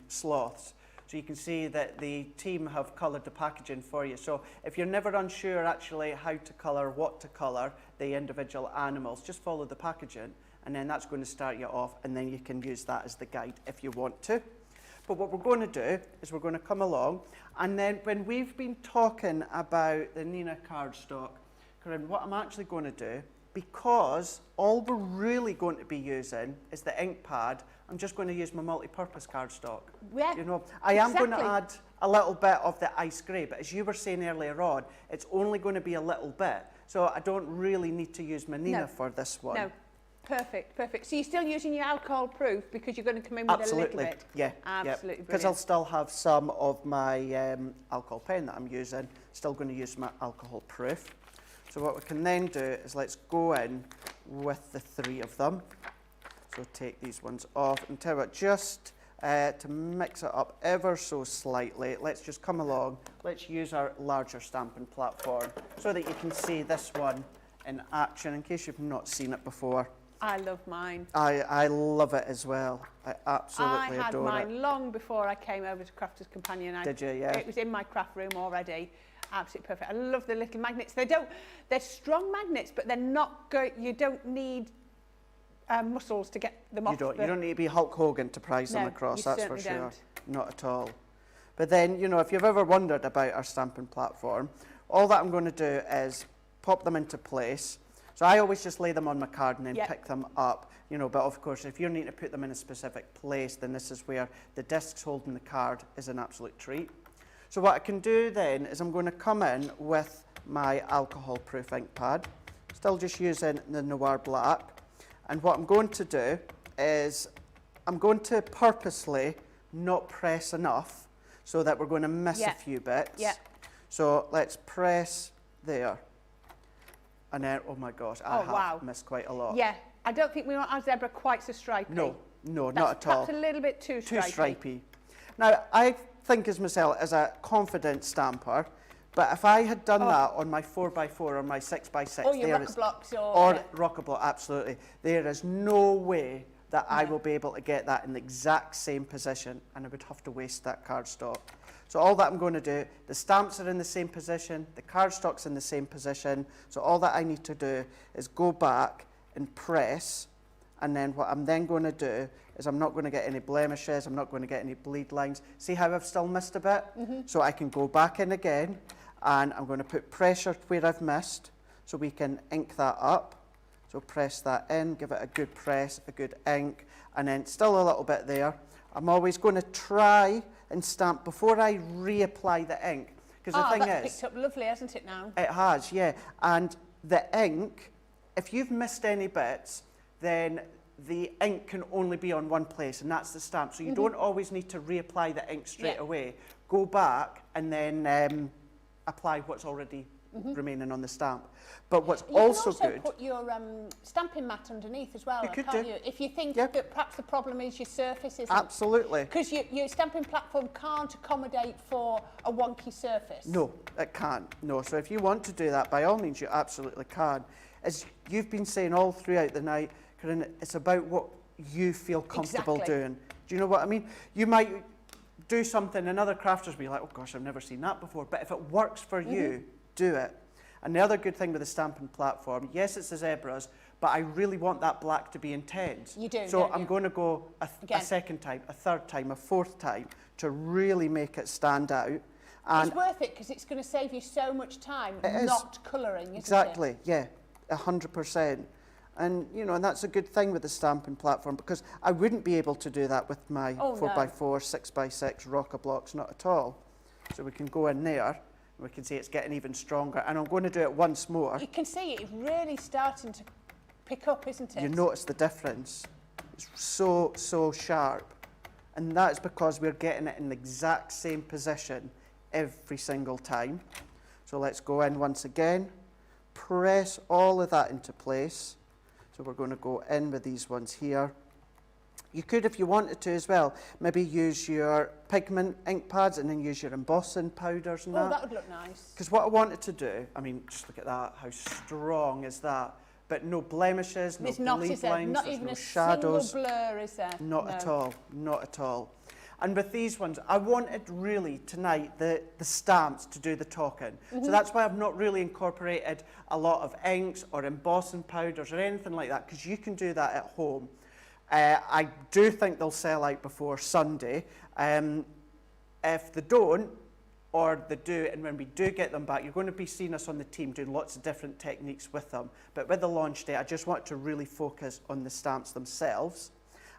sloths. So you can see that the team have coloured the packaging for you. So if you're never unsure actually how to colour, what to colour, the individual animals, just follow the packaging and then that's going to start you off and then you can use that as the guide if you want to. But what we're going to do is we're going to come along and then when we've been talking about the Nina cardstock, Corrine, what I'm actually going to do, because all we're really going to be using is the ink pad, I'm just going to use my multi-purpose cardstock. Yeah, you know, I am going to add a little bit of the ice grey, but as you were saying earlier on, it's only going to be a little bit. So I don't really need to use my Nina for this one. No, perfect, perfect. So you're still using your alcohol proof because you're going to come in with a little bit? Yeah, absolutely. Because I'll still have some of my alcohol pen that I'm using, still going to use my alcohol proof. So what we can then do is let's go in with the 3 of them. So take these ones off and tell you what, just to mix it up ever so slightly, let's just come along, let's use our larger stamping platform so that you can see this one in action in case you've not seen it before. I love mine. I love it as well. I absolutely adore it. I had mine long before I came over to Crafters Companion. Did you? Yeah. It was in my craft room already. Absolutely perfect. I love the little magnets. They're strong magnets, but they're not you don't need muscles to get them off. You don't need to be Hulk Hogan to prise them across, that's for sure. Don't. Not at all. But then, you know, if you've ever wondered about our stamping platform, all that I'm going to do is pop them into place. So I always just lay them on my card and then pick them up, you know, but of course if you need to put them in a specific place, then this is where the discs holding the card is an absolute treat. So what I can do then is I'm going to come in with my alcohol proof ink pad, still just using the Noir Black, and what I'm going to do is I'm going to purposely not press enough so that we're going to miss a few bits. Yeah. So let's press there. And then, oh my gosh, I have missed quite a lot. Yeah, I don't think we want our zebra quite so stripy. No, not at all. Perhaps a little bit too stripy. Too stripy. Now, I think as myself as a confident stamper, but if I had done that on my 4x4 or my 6x6, or your rocker blocks or rocker block, absolutely, there is no way that I will be able to get that in the exact same position, and I would have to waste that cardstock. So all that I'm going to do, the stamps are in the same position, the cardstock's in the same position, so all that I need to do is go back and press, and then what I'm then going to do is I'm not going to get any blemishes, I'm not going to get any bleed lines. See how I've still missed a bit? So I can go back in again, and I'm going to put pressure where I've missed, so we can ink that up. So press that in, give it a good press, a good ink, and then still a little bit there. I'm always going to try and stamp before I reapply the ink. Because the thing that's picked up lovely, hasn't it now? It has, yeah. And the ink, if you've missed any bits, then the ink can only be on one place, and that's the stamp. So you don't always need to reapply the ink straight away. Go back and then apply what's already remaining on the stamp. But what's also good... You can also put your stamping mat underneath as well, can't you? If you think that perhaps the problem is your surface isn't... Absolutely. Because your stamping platform can't accommodate for a wonky surface. No, it can't. No, so if you want to do that, by all means, you absolutely can. As you've been saying all throughout the night, Corrine, it's about what you feel comfortable doing. Do you know what I mean? You might do something and other crafters will be like, oh gosh, I've never seen that before. But if it works for you, do it. And the other good thing with the stamping platform, yes, it's the zebras, but I really want that black to be intense. You do, so I'm going to go a second time, a third time, a fourth time to really make it stand out. And it's worth it because it's going to save you so much time not colouring, isn't it? Exactly, yeah, 100%. And, you know, and that's a good thing with the stamping platform, because I wouldn't be able to do that with my 4x4, 6x6 rocker blocks, not at all. So we can go in there, and we can see it's getting even stronger. And I'm going to do it once more. You can see it's really starting to pick up, isn't it? You notice the difference. It's so, so sharp. And that's because we're getting it in the exact same position every single time. So let's go in once again, press all of that into place. So we're going to go in with these ones here. You could, if you wanted to as well, maybe use your pigment ink pads and then use your embossing powders and that. Oh, that would look nice. Because what I wanted to do, I mean, just look at that, how strong is that? But no blemishes, no bleed lines, not there's even no a shadows. single blur, is there? Not at all, not at all. And with these ones, I wanted really tonight the stamps to do the talking. So that's why I've not really incorporated a lot of inks or embossing powders or anything like that, because you can do that at home. I do think they'll sell out before Sunday. If they don't, or they do, and when we do get them back, you're going to be seeing us on the team doing lots of different techniques with them. But with the launch day, I just want to really focus on the stamps themselves.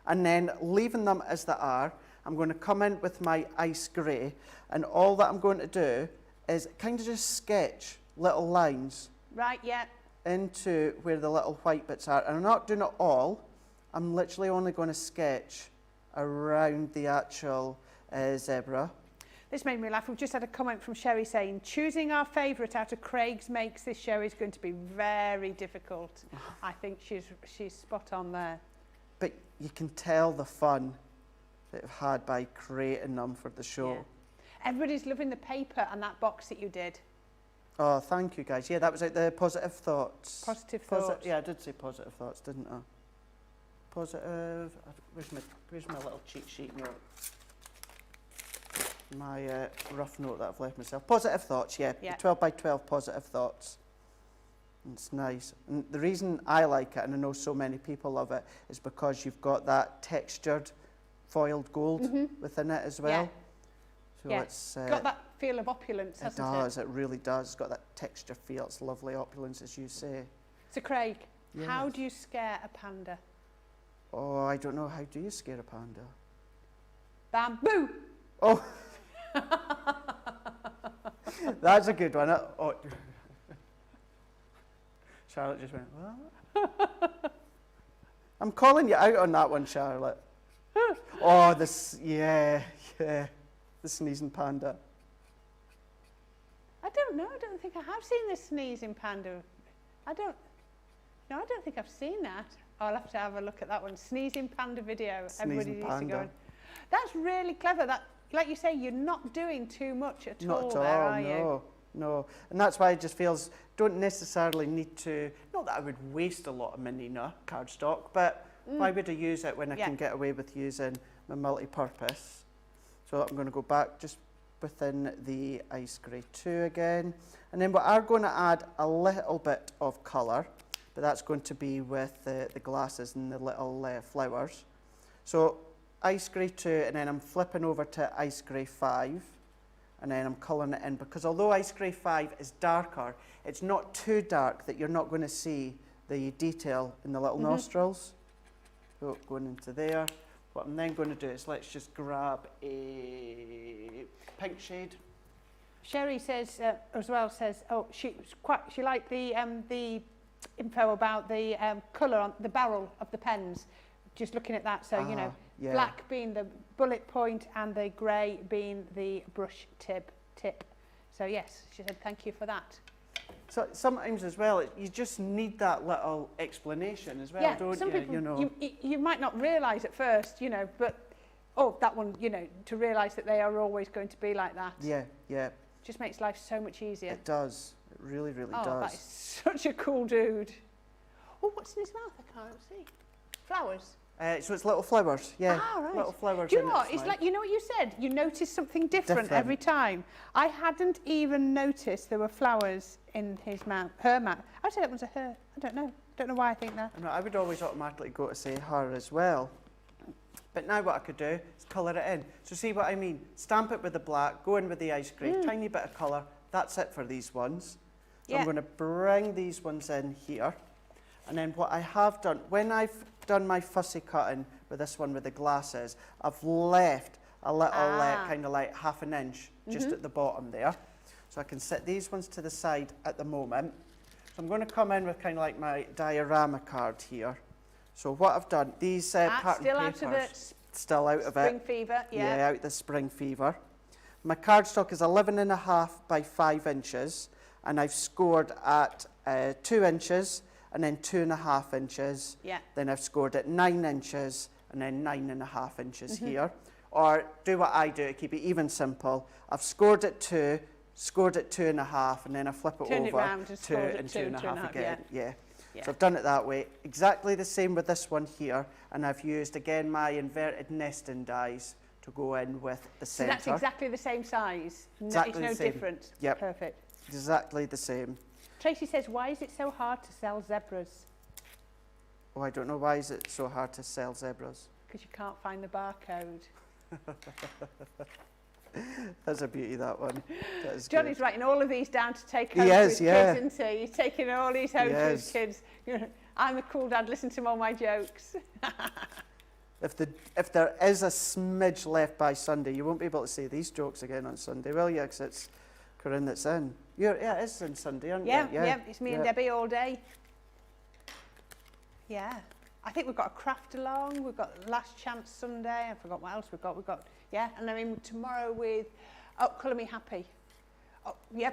And then leaving them as they are, I'm going to come in with my ice grey, and all that I'm going to do is kind of just sketch little lines Right, yeah. into where the little white bits are. And I'm not doing it all. I'm literally only going to sketch around the actual zebra. This made me laugh. We've just had a comment from Sherry saying, choosing our favourite out of Craig's makes this show is going to be very difficult. I think she's spot on there. But you can tell the fun that I've had by creating them for the show. Yeah. Everybody's loving the paper and that box that you did. Oh, thank you guys. Yeah, that was like the positive thoughts. Positive thoughts. Yeah, I did say positive thoughts, didn't I? Positive. Where's my little cheat sheet note? My rough note that I've left myself. Positive thoughts, yeah. Yeah. 12 by 12 positive thoughts. It's nice. And the reason I like it, and I know so many people love it, is because you've got that textured foiled gold within it as well. So it's got that feel of opulence, hasn't it? It does, it really does. It's got that texture feel. It's lovely opulence, as you say. So Craig, Yes. how do you scare a panda? Oh, I don't know. How do you scare a panda? Bamboo! Oh, that's a good one. Oh. Charlotte just went, what? I'm calling you out on that one, Charlotte. Oh, yeah, the sneezing panda. I don't know. I don't think I have seen the sneezing panda. I don't think I've seen that. I'll have to have a look at that one. Sneezing panda video. Everybody needs to go. That's really clever. That, like you say, you're not doing too much at all there, are you? No. And that's why it just feels, don't necessarily need to, not that I would waste a lot of my Nina cardstock, but why would I use it when I can get away with using my multi-purpose? So I'm going to go back just within the ice grey 2 again. And then we are going to add a little bit of colour, but that's going to be with the glasses and the little flowers. So ice grey 2, and then I'm flipping over to ice grey 5, and then I'm colouring it in, because although ice grey 5 is darker, it's not too dark that you're not going to see the detail in the little nostrils. So going into there. What I'm then going to do is let's just grab a pink shade. Sherry says as well, oh, she liked the info about the colour on the barrel of the pens. Just looking at that, so you know, black being the bullet point and the grey being the brush tip. So yes, she said thank you for that. So sometimes as well, you just need that little explanation as well, don't some you? people, you know, you might not realise at first, you know, but that one, you know, to realise that they are always going to be like that. Yeah. Just makes life so much easier. It does. It really, really does. Oh, that is such a cool dude. Oh, what's in his mouth? I can't see. Flowers. So it's little flowers, yeah. Ah, right. Little flowers. Do you know what? It's like, you know what you said? You notice something different every time. I hadn't even noticed there were flowers in his mouth, her mouth. I'd say that was a her. I don't know. Don't know why I think that. I would always automatically go to say her as well. But now what I could do is colour it in. So see what I mean? Stamp it with the black, go in with the ice grey, tiny bit of colour. That's it for these ones. So I'm going to bring these ones in here. And then what I have done, when I've done my fussy cutting with this one with the glasses, I've left a little kind of like half an inch just at the bottom there. So I can set these ones to the side at the moment. So I'm going to come in with kind of like my diorama card here. So what I've done, these pattern still papers, out of it. Still out of it. Spring fever, yeah. Yeah, out the spring fever. My cardstock is 11.5 by 5 inches, and I've scored at 2 inches, and then 2.5 inches. Yeah. Then I've scored at 9 inches, and then 9.5 inches here. Or do what I do to keep it even simple. I've scored at 2, scored at 2.5, and then I flip it Turn over it round and 2 scored at and 2 and 2.5 again. yeah. So I've done it that way. Exactly the same with this one here, and I've used again my inverted nesting dies to go in with the So centre. that's exactly the same size? Exactly It's the no same. different? Yep. Perfect. Exactly the same. Tracy says, why is it so hard to sell zebras? Oh, I don't know, why is it so hard to sell zebras? Because you can't find the barcode. That's a beauty, that one. That is Johnny's good. writing all of these down to take home He to is, his yeah. kids, isn't he? He's taking all these home to his kids. I'm a cool dad, listen to all my jokes. If there is a smidge left by Sunday, you won't be able to say these jokes again on Sunday, will you? Because it's Corrine that's in. Yeah, it is on Sunday, aren't Yeah, you? yeah, it's me and Debbie all day. Yeah. I think we've got a craft along, we've got Last Chance Sunday, I forgot what else we've got, yeah, and then in tomorrow with, Colour Me Happy. Oh, yeah,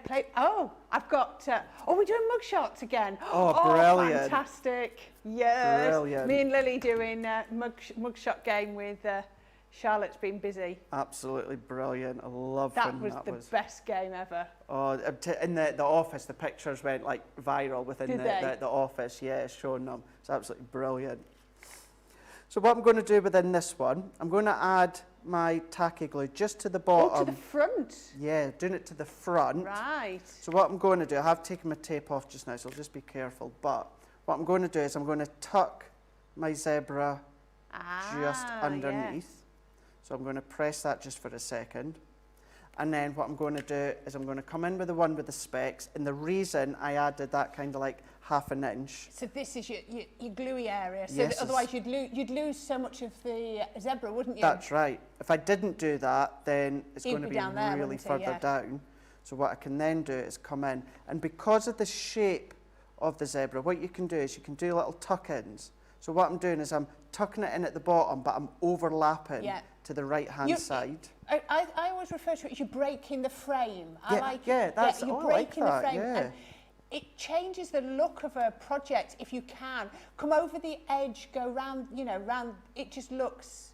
I've got, we're doing mugshots again. Oh, brilliant. Fantastic. Yes. Brilliant. Me and Lily doing mugshot game with Charlotte's been busy. Absolutely brilliant. I love That when was that the was. best game ever. Oh, in the office, the pictures went like viral within the office. Yeah, showing them. It's absolutely brilliant. So what I'm going to do within this one, I'm going to add my tacky glue just to the bottom. Oh, to the front. Yeah, doing it to the front. Right. So what I'm going to do, I have taken my tape off just now, so I'll just be careful. But what I'm going to do is I'm going to tuck my zebra just underneath. Yes. So I'm going to press that just for a second. And then what I'm going to do is I'm going to come in with the one with the specks. And the reason I added that kind of like half an inch. So this is your gluey area. So Yes, that otherwise you'd lose so much of the zebra, wouldn't you? That's right. If I didn't do that, then it's He'd going to be be down there, really wouldn't he? further Yeah. down. So what I can then do is come in. And because of the shape of the zebra, what you can do is you can do little tuck-ins. So what I'm doing is I'm tucking it in at the bottom, but I'm overlapping to the right-hand side. I always refer to it as you're breaking the frame. You're breaking the frame. And it changes the look of a project if you can. Come over the edge, go round, round. It just looks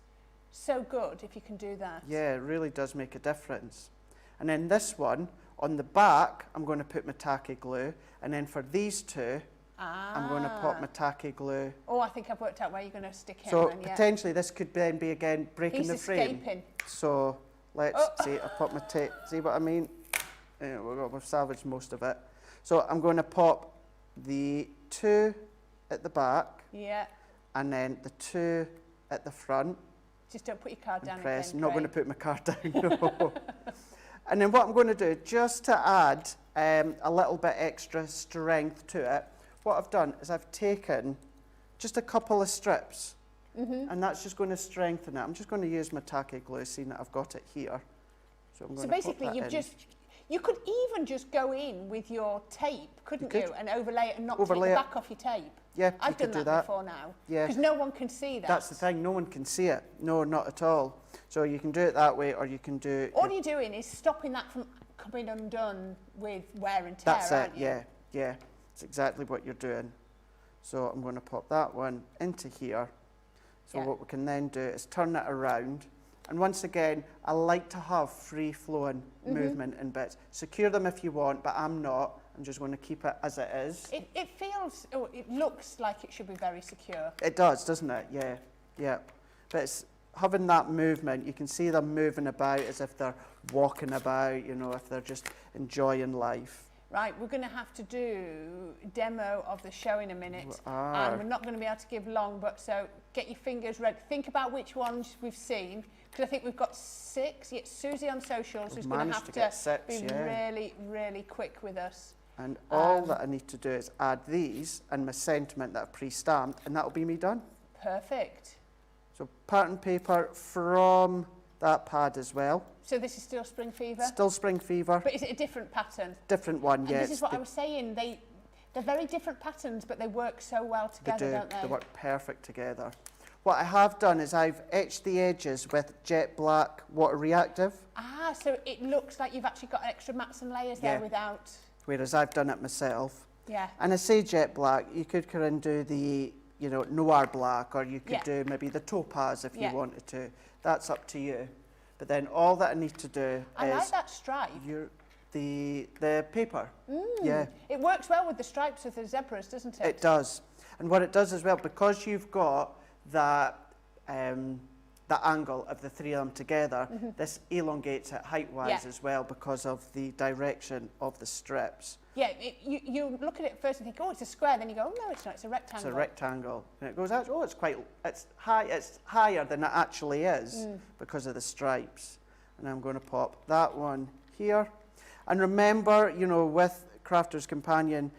so good if you can do that. Yeah, it really does make a difference. And then this one, on the back, I'm going to put my tacky glue. And then for these two, I'm going to pop my tacky glue. Oh, I think I've worked out where you're going to stick him. So then, potentially this could then be again breaking He's the frame. escaping. So let's see, I've popped my tape. See what I mean? Yeah, we've salvaged most of it. So I'm going to pop the two at the back. Yeah. And then the two at the front. Just don't put your card down Press. again. I'm not going to put my card down, no. And then what I'm going to do, just to add a little bit extra strength to it, what I've done is I've taken just a couple of strips, and that's just going to strengthen it. I'm just going to use my tacky glue, seeing that I've got it here. So I'm going to basically, you could even just go in with your tape, couldn't you? And overlay it and not take the back off your tape. Yeah, I've done that before now. Yeah. Because no one can see that. That's the thing, no one can see it. No, not at all. So you can do it that way, or you can do... All you're doing is stopping that from coming undone with wear and tear, That's aren't it, you? yeah. It's exactly what you're doing. So I'm going to pop that one into here. So what we can then do is turn it around. And once again, I like to have free-flowing movement in bits. Secure them if you want, but I'm not. I'm just going to keep it as it is. It feels, it looks like it should be very secure. It does, doesn't it? Yeah, yeah. But it's having that movement. You can see them moving about as if they're walking about, if they're just enjoying life. Right, we're going to have to do a demo of the show in a minute. And we're not going to be able to give long, but so get your fingers ready. Think about which ones we've seen, because I think we've got 6. Yet Susie on socials is going to have to be really, really quick with us. And all that I need to do is add these and my sentiment that I've pre-stamped, and that'll be me done. Perfect. So pattern paper from that pad as well. So this is still Spring Fever? Still Spring Fever. But is it a different pattern? Different one, and yeah. This is what I was saying. They're very different patterns, but they work so well together, don't they? They work perfect together. What I have done is I've etched the edges with jet black water reactive. Ah, so it looks like you've actually got extra mats and layers there without... Whereas I've done it myself. Yeah. And I say jet black, you could, Corrine, do the, you know, noir black, or you could do maybe the topaz if you wanted to. That's up to you. But then all that I need to do I is... like that stripe. The paper. Yeah. It works well with the stripes of the zebras, doesn't it? It does. And what it does as well, because you've got that the angle of the three of them together, this elongates it height-wise as well because of the direction of the strips. Yeah, you look at it first and think, oh, it's a square. Then you go, oh, no, it's not. It's a rectangle. It's a rectangle. And it goes, oh, it's higher than it actually is because of the stripes. And I'm going to pop that one here. And remember, you know, with Crafter's Companion,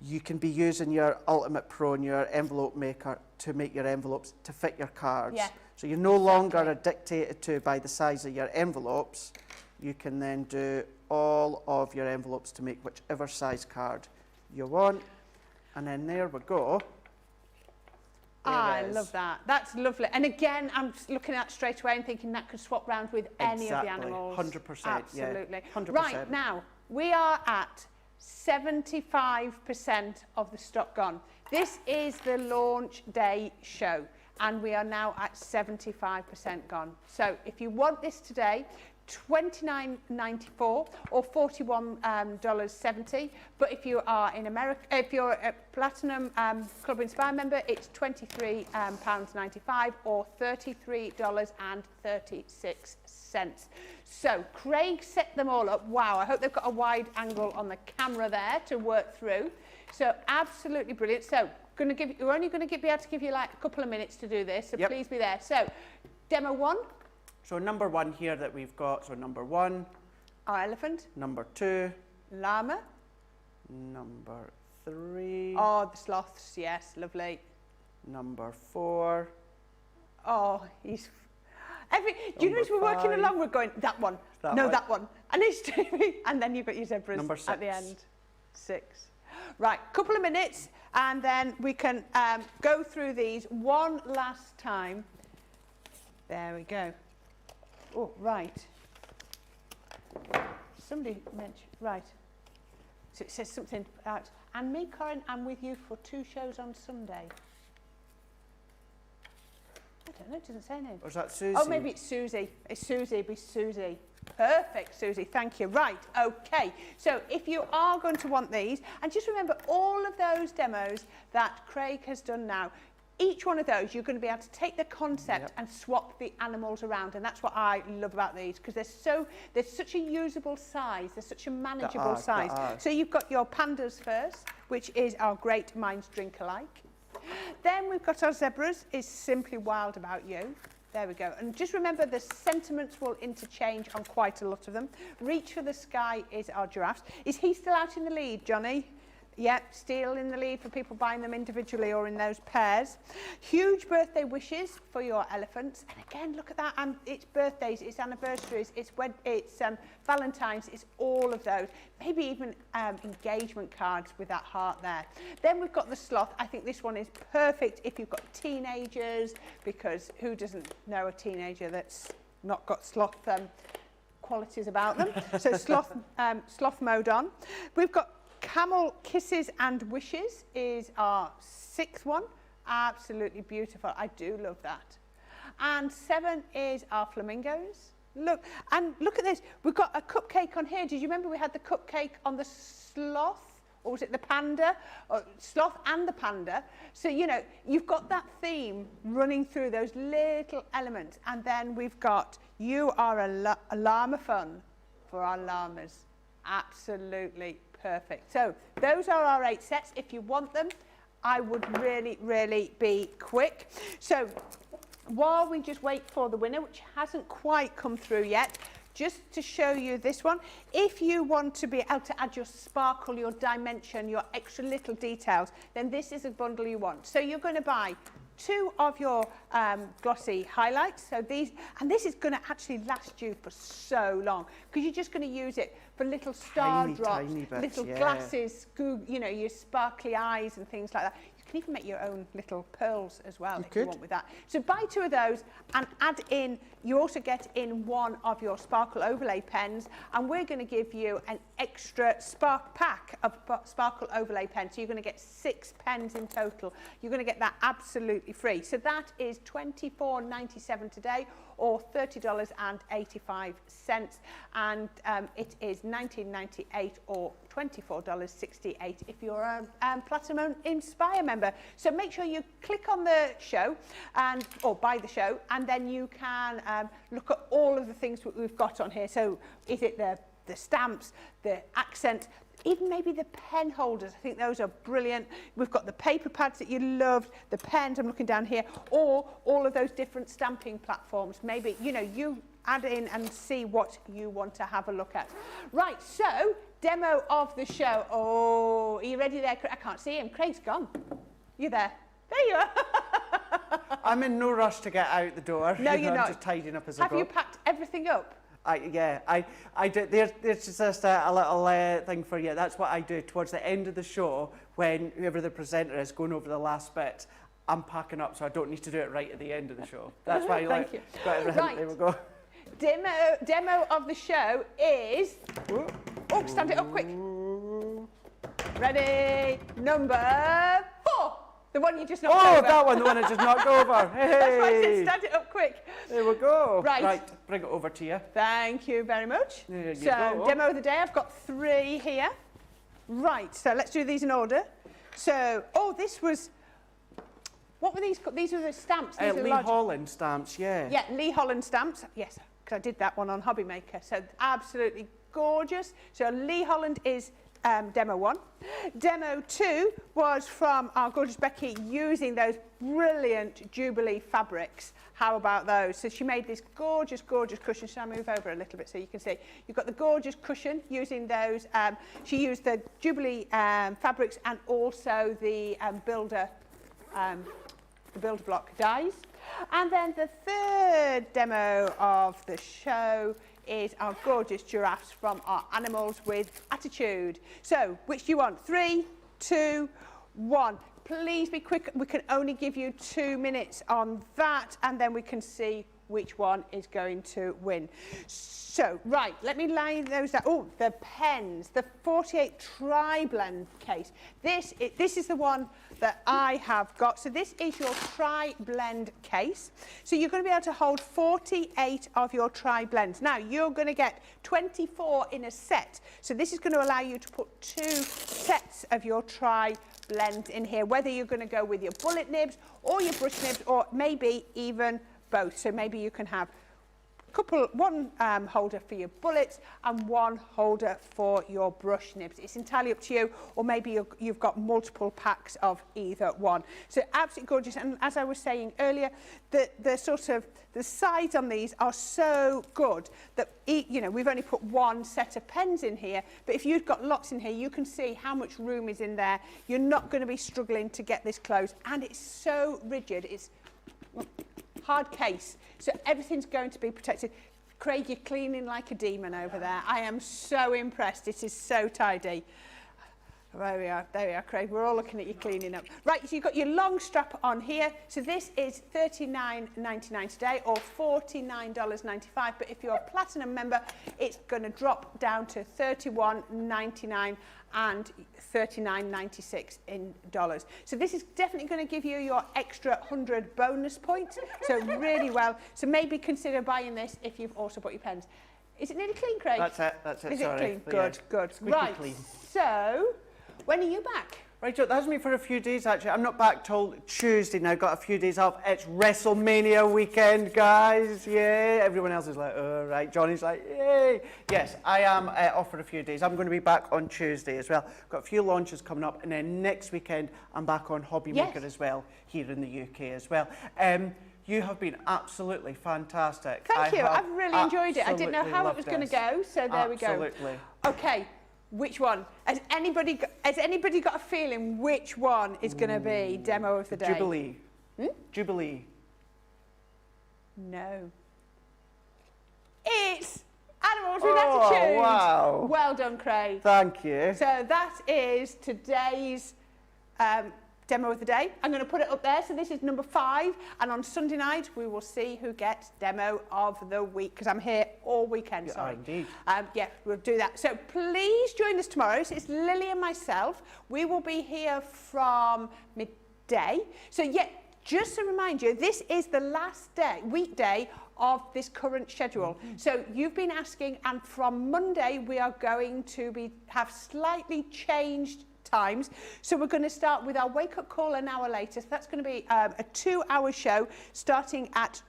you can be using your Ultimate Pro and your envelope maker to make your envelopes to fit your cards. Yeah. So you're no longer dictated to by the size of your envelopes. You can then do all of your envelopes to make whichever size card you want. And then there we go. I love that. That's lovely. And again, I'm looking at it straight away and thinking that could swap round with any of the animals. 100%. Absolutely. Yeah, 100%. Right, now, we are at 75% of the stock gone. This is the launch day show, and we are now at 75% gone. So if you want this today, $29.94 or $41.70. But if you are in America, if you're a Platinum Club Inspire member, it's £23.95 or $33.36. So Craig set them all up. Wow, I hope they've got a wide angle on the camera there to work through. So absolutely brilliant. So we're only going to be able to give you like a couple of minutes to do this. So please be there. So demo 1. So number 1 here that we've got, so number 1. Our elephant. Number 2. Llama. Number 3. Oh, the sloths, yes, lovely. Number 4. Oh, he's... do you notice we're working along, we're going, that one, that one. And it's and then you've got your zebras number 6. at the end. 6. Right, couple of minutes, and then we can go through these one last time. There we go. Oh, right. Somebody mentioned, right. So it says something about, and me, Corrine, I'm with you for 2 shows on Sunday. I don't know, it doesn't say anything. Or is that Susie? Oh, maybe it's Susie. It's Susie, it'd be Susie. Perfect, Susie, thank you. Right, okay. So if you are going to want these, and just remember all of those demos that Craig has done now, each one of those, you're going to be able to take the concept and swap the animals around. And that's what I love about these, because they're such a usable size. They're such a manageable size. So you've got your pandas first, which is our Great Minds Drink Alike. Then we've got our zebras, is Simply Wild About You. There we go. And just remember the sentiments will interchange on quite a lot of them. Reach for the Sky is our giraffes. Is he still out in the lead, Johnny? Yep, still in the lead for people buying them individually or in those pairs. Huge birthday wishes for your elephants. And again, look at that. It's birthdays, it's anniversaries, it's Valentine's, it's all of those. Maybe even engagement cards with that heart there. Then we've got the sloth. I think this one is perfect if you've got teenagers, because who doesn't know a teenager that's not got sloth qualities about them? So sloth mode on. We've got Camel Kisses and Wishes is our 6th one. Absolutely beautiful. I do love that. And 7 is our Flamingos. Look at this. We've got a cupcake on here. Did you remember we had the cupcake on the sloth? Or was it the panda? Or sloth and the panda. So, you know, you've got that theme running through those little elements. And then we've got You Are a Llama Fun for our llamas. Absolutely perfect. So those are our 8 sets. If you want them, I would really, really be quick. So while we just wait for the winner, which hasn't quite come through yet, just to show you this one. If you want to be able to add your sparkle, your dimension, your extra little details, then this is a bundle you want. So you're going to buy 2 of your glossy highlights. So these, and this is going to actually last you for so long because you're just going to use it for little star drops, bits, little glasses, you know, your sparkly eyes and things like that. You can even make your own little pearls as well if you want with that. So buy 2 of those and add in, you also get in 1 of your sparkle overlay pens, and we're going to give you an extra spark pack of sparkle overlay pens. So you're going to get 6 pens in total. You're going to get that absolutely free. So that is $24.97 today, or $30.85, and it is $19.98 or $24.68 if you're a Platinum Inspire member. So make sure you click on the show or buy the show, and then you can look at all of the things that we've got on here. So is it the stamps, the accent, even maybe the pen holders. I think those are brilliant. We've got the paper pads that you loved, the pens, I'm looking down here, or all of those different stamping platforms. Maybe, you know, you add in and see what you want to have a look at. Right, so demo of the show. Oh, are you ready there? I can't see him. Craig's gone. You there? There you are. I'm in no rush to get out the door. No, you're not. I'm just tidying up as I go. Have you packed everything up? I do. There's just a little thing for you. That's what I do towards the end of the show when whoever the presenter is going over the last bit. I'm packing up so I don't need to do it right at the end of the show. That's why you Thank you. Got everything. Right. There we go. Demo of the show is... Oh, stand it up quick. Ready? Number 4. The one you just knocked over. Oh, that one, the one I just knocked over. Hey! That's why I said stand it up quick. There we go. Right. Bring it over to you. Thank you very much. There you go. Demo of the day, I've got 3 here. Right, so let's do these in order. So, this was... What were these? These were the stamps. These Lee Holland stamps, yeah. Yeah, Lee Holland stamps. Yes, because I did that one on Hobby Maker. So absolutely gorgeous. So Lee Holland is demo 1. Demo 2 was from our gorgeous Becky using those brilliant Jubilee fabrics. How about those? So she made this gorgeous, gorgeous cushion. Shall I move over a little bit so you can see? You've got the gorgeous cushion using those. She used the Jubilee fabrics and also the builder block dies. And then the 3rd demo of the show is our gorgeous giraffes from our Animals with Attitude. So, which do you want? 3, 2, 1. Please be quick. We can only give you 2 minutes on that, and then we can see which one is going to win. So, right, let me line those out. Oh, the pens, the 48 tri-blend case. This is the one that I have got. So this is your tri-blend case. So you're going to be able to hold 48 of your tri-blends. Now, you're going to get 24 in a set. So this is going to allow you to put 2 sets of your tri-blends in here, whether you're going to go with your bullet nibs or your brush nibs, or maybe even both. So maybe you can have one holder for your bullets and 1 holder for your brush nibs. It's entirely up to you, or maybe you've got multiple packs of either one. So absolutely gorgeous. And as I was saying earlier, the sides on these are so good that, you know, we've only put 1 set of pens in here, but if you've got lots in here, you can see how much room is in there. You're not going to be struggling to get this closed, and it's so rigid. It's hard case, so everything's going to be protected. Craig, you're cleaning like a demon over there. I am so impressed. It is so tidy. There we are, Craig. We're all looking at you cleaning up. Right, so you've got your long strap on here. So this is $39.99 today, or $49.95. But if you're a Platinum member, it's going to drop down to $31.99 and $39.96 in dollars. So this is definitely going to give you your extra 100 bonus points. So really well. So maybe consider buying this if you've also bought your pens. Is it nearly clean, Craig? That's it. Is sorry. it clean? Good. Right. Clean. So, when are you back? Right, so that's me for a few days, actually. I'm not back till Tuesday now. Got a few days off. It's WrestleMania weekend, guys. Yay. Everyone else is like, oh, right. Johnny's like, yay. Yes, I am off for a few days. I'm going to be back on Tuesday as well. Got a few launches coming up. And then next weekend, I'm back on Hobby Maker as well, here in the UK as well. You have been absolutely fantastic. Thank you. I've really enjoyed it. I didn't know how it was going to go, so there we go. Absolutely. Okay, which one? Has anybody got a feeling which one is going to be demo of the day? Jubilee. Jubilee. No. It's Animals with Attitude. Wow. Well done, Craig. Thank you. So that is today's demo of the day. I'm going to put it up there. So this is number 5. And on Sunday night, we will see who gets demo of the week, because I'm here all weekend. Sorry. Indeed. Yeah, we'll do that. So please join us tomorrow. So it's Lily and myself. We will be here from midday. So yeah, just to remind you, this is the last weekday of this current schedule. So you've been asking, and from Monday we are going to have slightly changed times. So we're going to start with our wake-up call an hour later. So that's going to be a 2-hour show starting at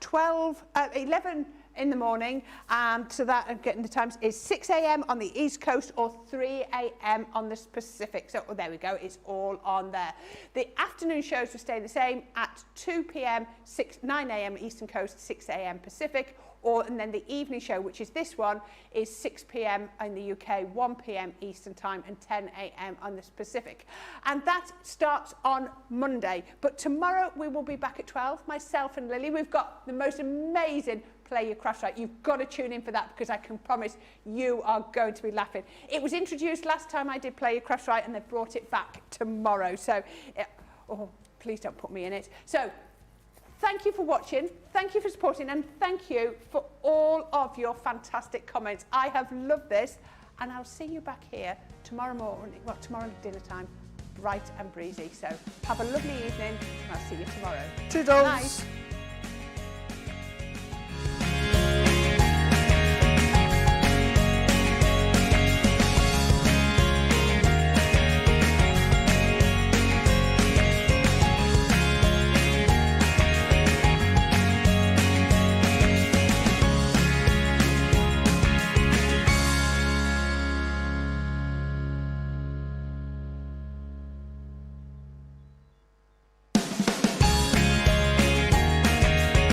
11 in the morning, and so that, I'm getting the times, is 6 a.m. on the East Coast or 3 a.m. on the Pacific. So there we go, it's all on there. The afternoon shows will stay the same at 2 p.m, 9 a.m. Eastern Coast, 6 a.m. Pacific, and then the evening show, which is this one, is 6 p.m. in the UK, 1 p.m. Eastern Time, and 10 a.m. on the Pacific. And that starts on Monday. But tomorrow we will be back at 12, myself and Lily. We've got the most amazing Play Your Craft Right. You've got to tune in for that, because I can promise you are going to be laughing. It was introduced last time I did Play Your Craft Right, and they've brought it back tomorrow. So, please don't put me in it. So, thank you for watching, thank you for supporting, and thank you for all of your fantastic comments. I have loved this, and I'll see you back here tomorrow morning, well, tomorrow dinner time, bright and breezy. So have a lovely evening, and I'll see you tomorrow. Toodles. Good night.